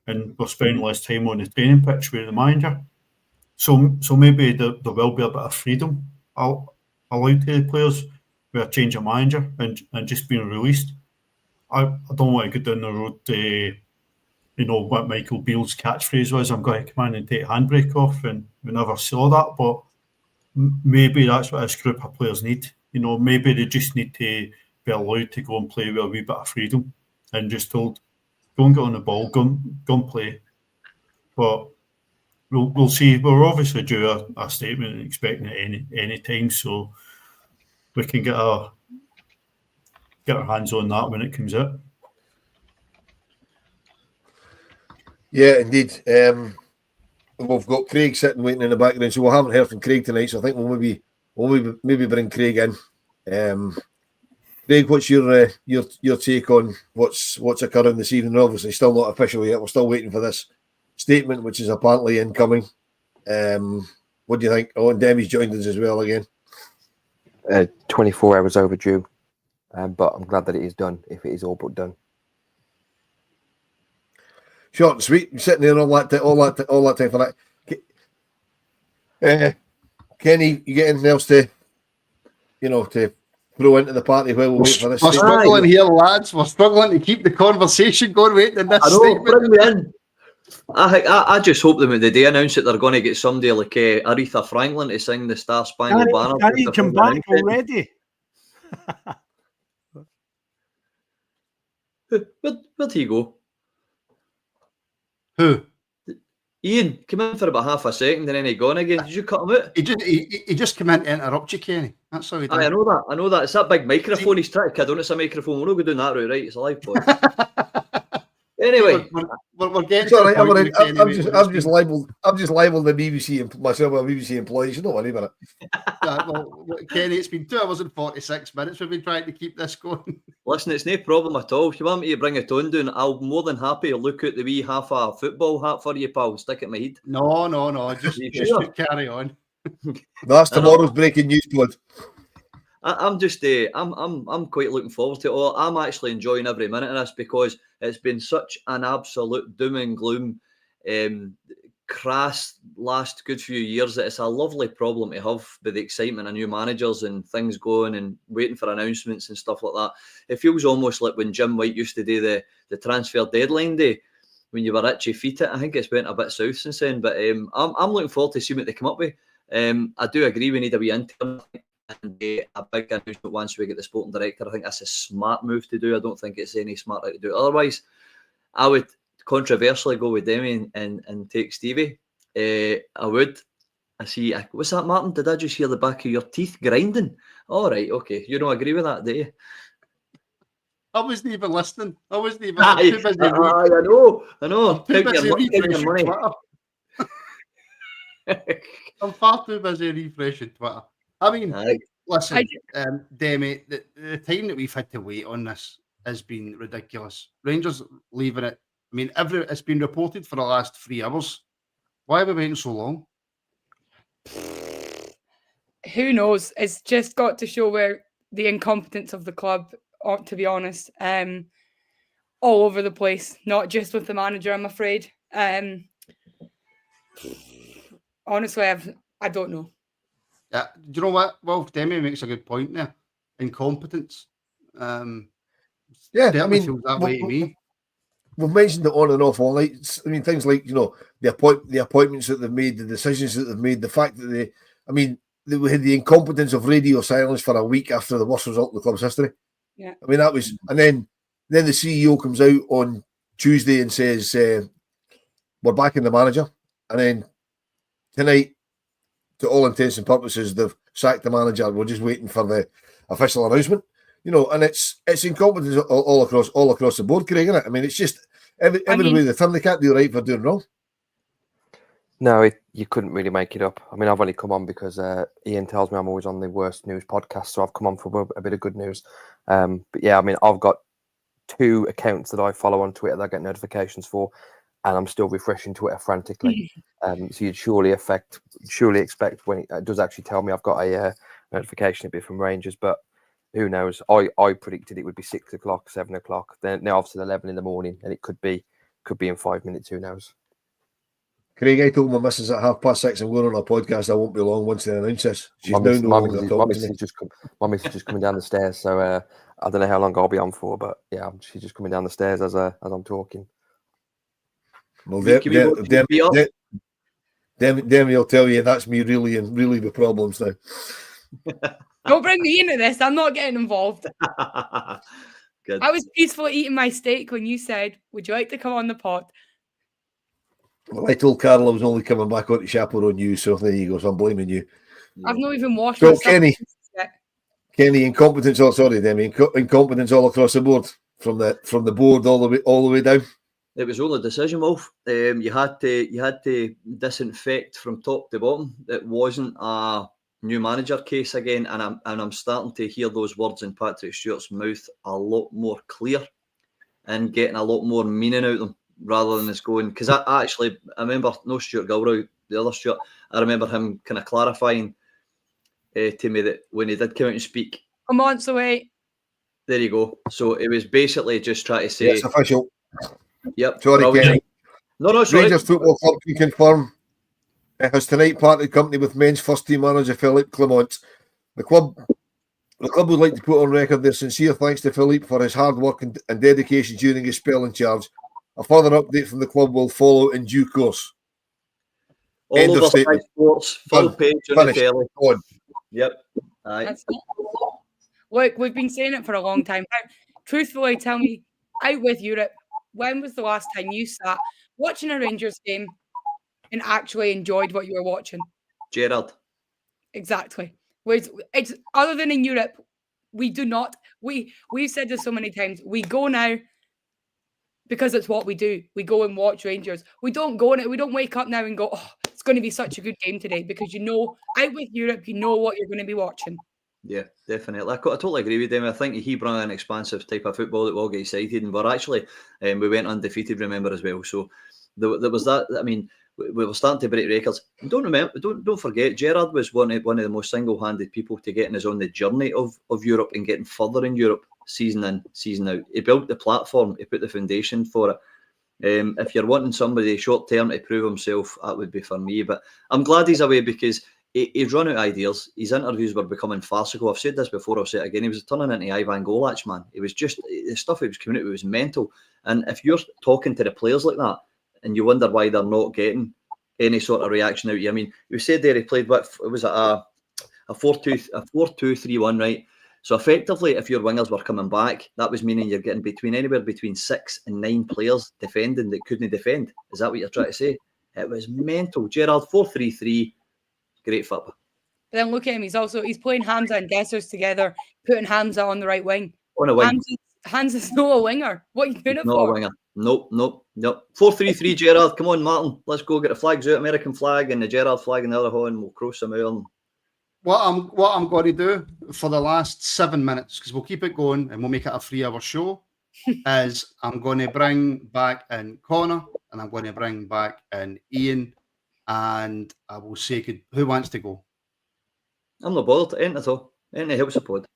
and we're spending less time on the training pitch with the manager. So maybe there will be a bit of freedom allowed to the players with a change of manager and just being released. I don't want to go down the road you know, what Michael Beale's catchphrase was, I'm going to come in and take a handbrake off, and we never saw that. But maybe that's what this group of players need. You know, maybe they just need to be allowed to go and play with a wee bit of freedom and just told, go and get on the ball, go and play. But we'll see. We're obviously due a statement and expecting it any time, so we can get our hands on that when it comes out. Yeah, indeed. We've got Craig sitting waiting in the background, so we haven't heard from Craig tonight. So I think we'll maybe bring Craig in. Craig, what's your take on what's occurring this evening? Obviously, still not official yet. We're still waiting for this statement, which is apparently incoming. What do you think? Oh, and Demi's joined us as well again. 24 hours overdue, but I'm glad that it is done. If it is all but done. Short and sweet. I'm sitting there all that time for that. Kenny, you get anything else to throw into the party while we wait for this? We're struggling here, lads. We're struggling to keep the conversation going. Waiting in this statement. Bring me in. I just hope that they announce that they're going to get somebody like Aretha Franklin to sing the Star Spangled Banner. Can he come back already? Where'd he go? Who? Ian came in for about half a second and then he gone again. Did you cut him out? He just came in to interrupt you, Kenny. That's how he did. I know that. It's that big microphone he's trying to kid on. It's a microphone. We're not going down that route, right? It's a live pod. Anyway, we're getting. Sorry, I'm just labelled the BBC myself a BBC employee. So don't worry about it. Kenny, it's been 2 hours and 46 minutes. We've been trying to keep this going. Listen, it's no problem at all. If you want me to bring a tone down, I'll be more than happy to look at the wee half a football hat for you, pal. Stick it in my head. No. Just carry on. That's tomorrow's breaking news pod. I'm quite looking forward to it all. I'm actually enjoying every minute of this because it's been such an absolute doom and gloom, crass last good few years that it's a lovely problem to have with the excitement of new managers and things going and waiting for announcements and stuff like that. It feels almost like when Jim White used to do the transfer deadline day when you were itchy feet. I think it's went a bit south since then, but I'm looking forward to see what they come up with. I do agree we need a wee interim and a big announcement once we get the sporting director. I think that's a smart move to do. I don't think it's any smarter to do it otherwise. I would controversially go with Demi and take Stevie. I would. I see. What's that, Martin? Did I just hear the back of your teeth grinding? All right, okay. You don't agree with that, do you? I wasn't even listening. I know. I'm too busy refreshing Twitter. I'm far too busy refreshing Twitter. I mean, listen, Demi, the time that we've had to wait on this has been ridiculous. Rangers leaving it. I mean, it's been reported for the last 3 hours. Why are we waiting so long? Who knows? It's just got to show where the incompetence of the club, to be honest, all over the place, not just with the manager, I'm afraid. Honestly, I don't know. Yeah, do you know what? Well, Demi makes a good point there. Incompetence. I mean, feels that way to me. We've mentioned it on and off all night. I mean, things like the appointments that they've made, the decisions that they've made, the fact that they had the incompetence of radio silence for a week after the worst result in the club's history. Yeah, I mean that was, and then the CEO comes out on Tuesday and says we're backing the manager, and then tonight, to all intents and purposes, they've sacked the manager. We're just waiting for the official announcement, and it's incompetence all across the board, Craig, isn't it? I mean, it's just every way they turn, they can't do right for doing wrong. No, you couldn't really make it up. I mean, I've only come on because Ian tells me I'm always on the worst news podcast, so I've come on for a bit of good news. But yeah, I mean, I've got 2 accounts that I follow on Twitter that I get notifications for, and I'm still refreshing Twitter frantically. So you'd surely expect when it does actually tell me I've got a notification, it'd be from Rangers, but who knows? I predicted it would be 6 o'clock, 7 o'clock. Then now obviously 11 in the morning, and it could be in 5 minutes. Who knows? Craig, I told my missus at 6:30 I'm going on a podcast. I won't be long once they announce this. She's my missus is just coming down the stairs, so I don't know how long I'll be on for, but yeah, she's just coming down the stairs as I'm talking. Well, Can we go to beat up? Demi will tell you that's me really with problems now. Don't bring me into this. I'm not getting involved. Good. I was peacefully eating my steak when you said, "Would you like to come on the pod?" Well, I told Carol I was only coming back on to chaperone you, so there you go. So I'm blaming you. I've not even washed So, myself. Kenny, incompetence. Oh, sorry, Demi. Incompetence all across the board, from the board all the way down. It was only a decision, Wolf. You had to disinfect from top to bottom. It wasn't a new manager case again, and I'm starting to hear those words in Patrick Stewart's mouth a lot more clear and getting a lot more meaning out of them rather than it's going. Because I remember, no Stuart Gilroy, the other Stuart, I remember him kind of clarifying to me that when he did come out and speak, a month away. There you go. So it was basically just trying to say, it's official. Yep. Sorry, Kenny. No, sorry. Rangers Football Club can confirm it has tonight parted company with men's first team manager Phillipe Clement. The club would like to put on record their sincere thanks to Phillipe for his hard work and dedication during his spell in charge. A further update from the club will follow in due course. All End over of statement. Sports, full page on the telly. Yep. Look, we've been saying it for a long time. Now, truthfully, tell me, out with Europe, when was the last time you sat watching a Rangers game and actually enjoyed what you were watching? Gerrard. Exactly. It's other than in Europe, we do not. We've said this so many times. We go now because it's what we do. We go and watch Rangers. We don't go in it. We don't wake up now and go, "Oh, it's going to be such a good game today," because out with Europe, you know what you're going to be watching. Yeah, definitely. I totally agree with him. I think he brought an expansive type of football that we all get excited, and we're actually we went undefeated, remember, as well. So there was that. I mean, we were starting to break records. Don't forget, Gerrard was one of the most single-handed people to getting us on the journey of Europe and getting further in Europe season in, season out. He built the platform, he put the foundation for it. If you're wanting somebody short-term to prove himself, that would be for me. But I'm glad he's away because he's run out of ideas. His interviews were becoming farcical. I've said this before, I'll say it again. He was turning into Ivan Golach, man. It was just, the stuff he was coming out with was mental. And if you're talking to the players like that, and you wonder why they're not getting any sort of reaction out of you. I mean, you said there he played what was it, a 4-2-3-1, right? So effectively, if your wingers were coming back, that was meaning you're getting anywhere between 6 and 9 players defending that couldn't defend. Is that what you're trying to say? It was mental. Gerrard, 4-3-3, great football. But then look at him. He's playing Hamza and Dessers together, putting Hamza on the right wing. On a wing. Hamza's not a winger. What are you doing it not for? Not a winger. Nope. 4-3-3, Gerrard. Come on, Martin. Let's go get the flags out. American flag and the Gerrard flag in the other hand. We'll cross them out. What I'm going to do for the last 7 minutes, because we'll keep it going and we'll make it a 3-hour show, is I'm going to bring back in Connor and I'm going to bring back in Ian, and I will say good. Who wants to go? I'm not bothered. Ain't at all. Ain't helps the pod.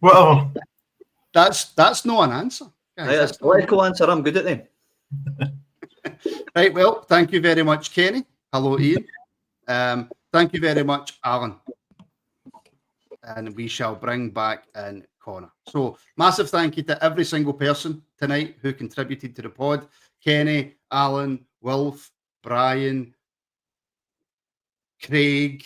Whatever. That's not an answer. Guys, Right, that's a political answer. I'm good at them. Right, well, thank you very much, Kenny. Hello, Ian. Thank you very much, Alan. And we shall bring back in Connor. So, massive thank you to every single person tonight who contributed to the pod. Kenny, Alan, Wilf, Brian, Craig,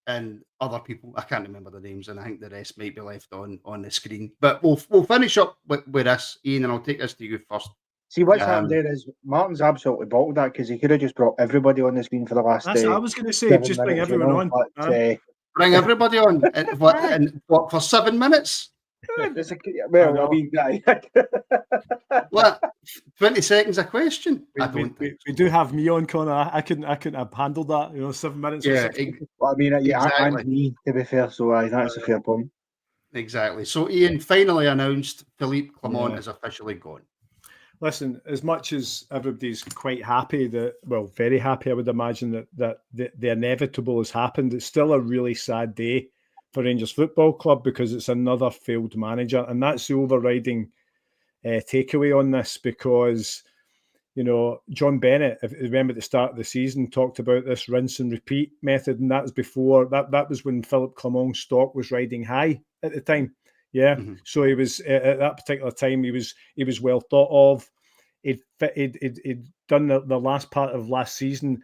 and other people. I can't remember the names, and I think the rest might be left on the screen. But we'll finish up with this, Ian, and I'll take this to you first. See, what's happened there is Martin's absolutely bottled that because he could have just brought everybody on the screen for the last That's what I was going to say. 7 Just bring minutes, everyone on. But, bring everybody on. What, for 7 minutes? Well, I mean, what? 20 seconds a question? We do have me on, Connor. I couldn't have handled that. 7 minutes. Yeah, well, I mean, yeah, exactly. and me, to be fair. So that's a fair point. Exactly. So Ian finally announced Phillipe Clement is officially gone. Listen, as much as everybody's quite happy very happy, I would imagine that the inevitable has happened. It's still a really sad day for Rangers Football Club because it's another failed manager, and that's the overriding takeaway on this. Because John Bennett, if you remember at the start of the season, talked about this rinse and repeat method, and that was before that was when Phillipe Clement's stock was riding high at the time. Yeah, so he was at that particular time. He was well thought of. He'd done the last part of last season,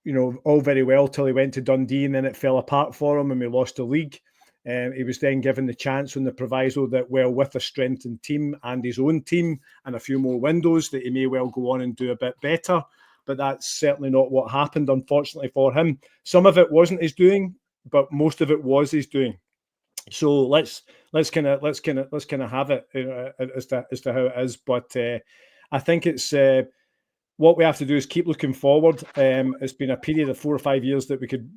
you know, all very well till he went to Dundee, and then it fell apart for him and we lost the league. He was then given the chance on the proviso that, well, with a strengthened team and his own team and a few more windows, that he may well go on and do a bit better. But that's certainly not what happened, unfortunately, for him. Some of it wasn't his doing, but most of it was his doing. So let's kind of have it as to how it is. But I think it's what we have to do is keep looking forward. It's been a period of 4 or 5 years that we could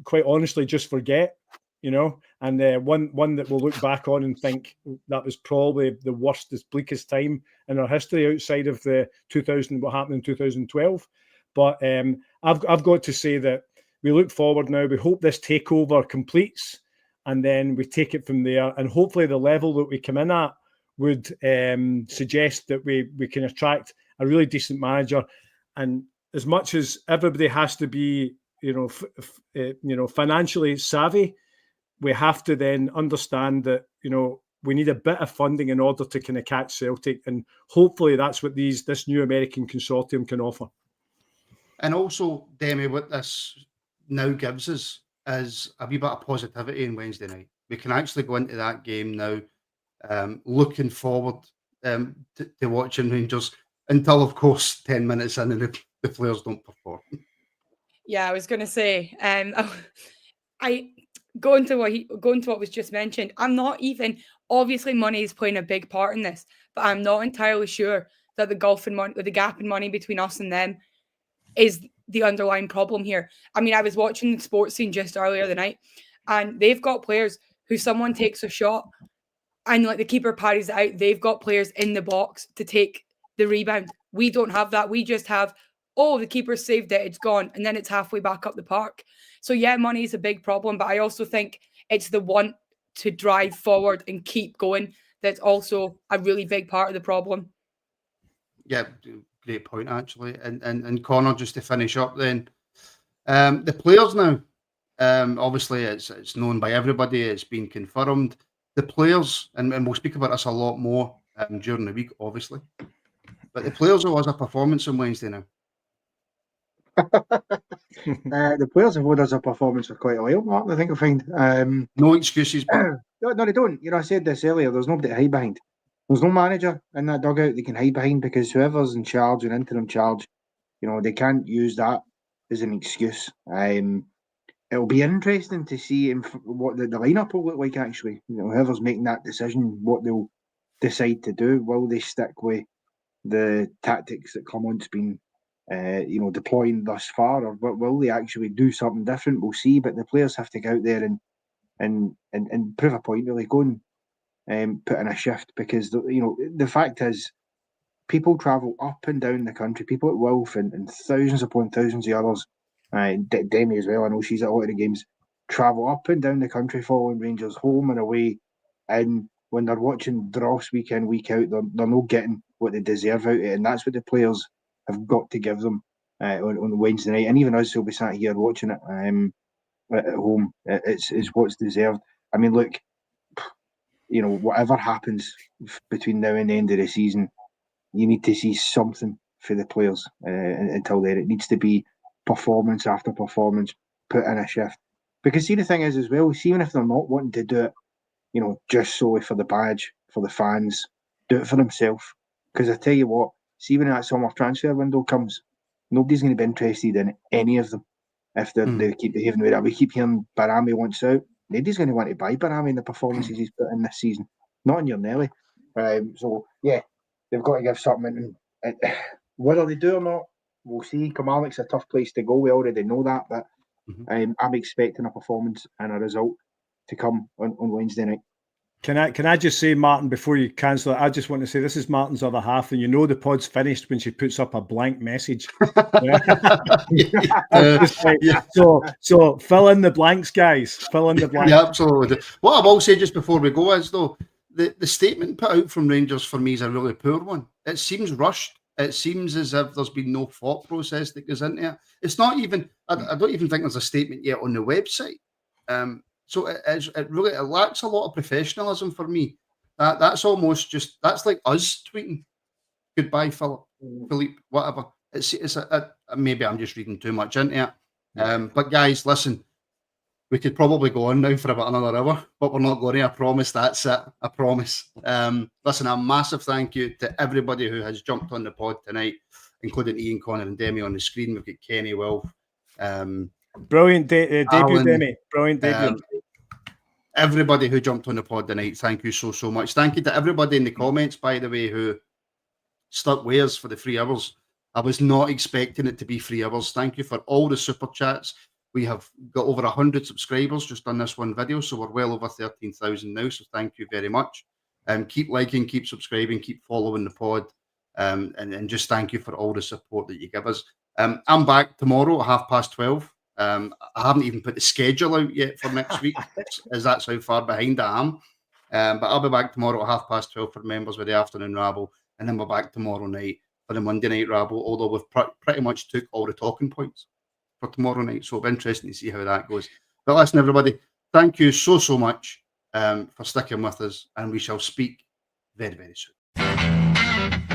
quite honestly just forget, you know, and one that we'll look back on and think that was probably the worst, bleakest time in our history outside of the what happened in 2012. But I've got to say that we look forward now. We hope this takeover completes, and then we take it from there. And hopefully the level that we come in at would suggest that we can attract a really decent manager. And as much as everybody has to be, you know, financially savvy, we have to then understand that, you know, we need a bit of funding in order to kind of catch Celtic, and hopefully that's what this new American consortium can offer. And also, Demi, what this now gives us is a wee bit of positivity on Wednesday night. We can actually go into that game now looking forward to watching Rangers until, of course, 10 minutes in and the players don't perform. Yeah, I was going to say, I going to what was just mentioned. I'm not even, obviously money is playing a big part in this, but I'm not entirely sure that the gap in money between us and them is the underlying problem here. I mean, I was watching the sports scene just earlier the night, and they've got players who someone takes a shot and like the keeper parries it out. They've got players in the box to take the rebound. We don't have that. We just have, the keeper saved it, it's gone, and then it's halfway back up the park. So yeah, money is a big problem, but I also think it's the want to drive forward and keep going that's also a really big part of the problem. Yeah, great point, actually. And Connor, just to finish up then, the players now, obviously it's known by everybody, it's been confirmed. The players, and we'll speak about this a lot more during the week, obviously, but the players owe us a performance on Wednesday now. The players have owed us a performance for quite a while, Martin, I think I find. No excuses, but... No, they don't. You know, I said this earlier, there's nobody to hide behind. There's no manager in that dugout they can hide behind, because whoever's in charge, an interim charge, you know, they can't use that as an excuse. It'll be interesting to see what the lineup will look like, actually. You know, whoever's making that decision, what they'll decide to do. Will they stick with the tactics that Clement's been deploying thus far, or will they actually do something different? We'll see. But the players have to go out there and prove a point, really. Go and put in a shift, because the fact is, people travel up and down the country. People at Wilf and thousands upon thousands of others, Demi as well, I know she's at a lot of the games, travel up and down the country following Rangers home and away, and when they're watching Dross week in, week out, they're not getting what they deserve out of it, and that's what the players have got to give them on Wednesday night. And even us who'll be sat here watching it at home, it's what's deserved. I mean, look, you know, whatever happens between now and the end of the season, you need to see something for the players until then. It needs to be performance after performance, put in a shift. Because see, the thing is as well, even if they're not wanting to do it, you know, just solely for the badge, for the fans, do it for themselves. Because I tell you what, see, when that summer transfer window comes, nobody's going to be interested in any of them if they keep behaving the way that. We keep hearing Barami wants out. Nobody's going to want to buy Barami in the performances he's put in this season. Not in your Nelly. So, yeah, they've got to give something. And whether they do or not, we'll see. Kilmarnock's a tough place to go. We already know that. But I'm expecting a performance and a result to come on Wednesday night. Can I just say, Martin, before you cancel it, I just want to say this is Martin's other half, and you know the pod's finished when she puts up a blank message. So fill in the blanks, guys. Fill in the blanks. Yeah, absolutely. What I will say just before we go is, though, the statement put out from Rangers for me is a really poor one. It seems rushed. It seems as if there's been no thought process that goes into it. It's not even, I don't even think there's a statement yet on the website. So it really lacks a lot of professionalism for me. That's almost just, that's like us tweeting, goodbye, Phillipe, whatever. maybe I'm just reading too much into it. But guys, listen, we could probably go on now for about another hour, but we're not going to. I promise. That's it. I promise. Listen, a massive thank you to everybody who has jumped on the pod tonight, including Ian, Connor, and Demi on the screen. We've got Kenny, Wilf. Brilliant debut, Alan, Demi. Brilliant debut. Everybody who jumped on the pod tonight, thank you so much. Thank you to everybody in the comments, by the way, who stuck with us for the 3 hours. I was not expecting it to be 3 hours. Thank you for all the super chats. We have got over 100 subscribers just on this one video, so we're well over 13,000 now, so thank you very much. Keep liking, keep subscribing, keep following the pod, and just thank you for all the support that you give us. I'm back tomorrow at 12:30. I haven't even put the schedule out yet for next week, as that's how far behind I am. But I'll be back tomorrow at 12:30 for members with the afternoon rabble, and then we're back tomorrow night for the Monday night rabble, although we've pretty much took all the talking points for tomorrow night, so it'll be interesting to see how that goes. But listen, everybody, thank you so much for sticking with us, and we shall speak very, very soon.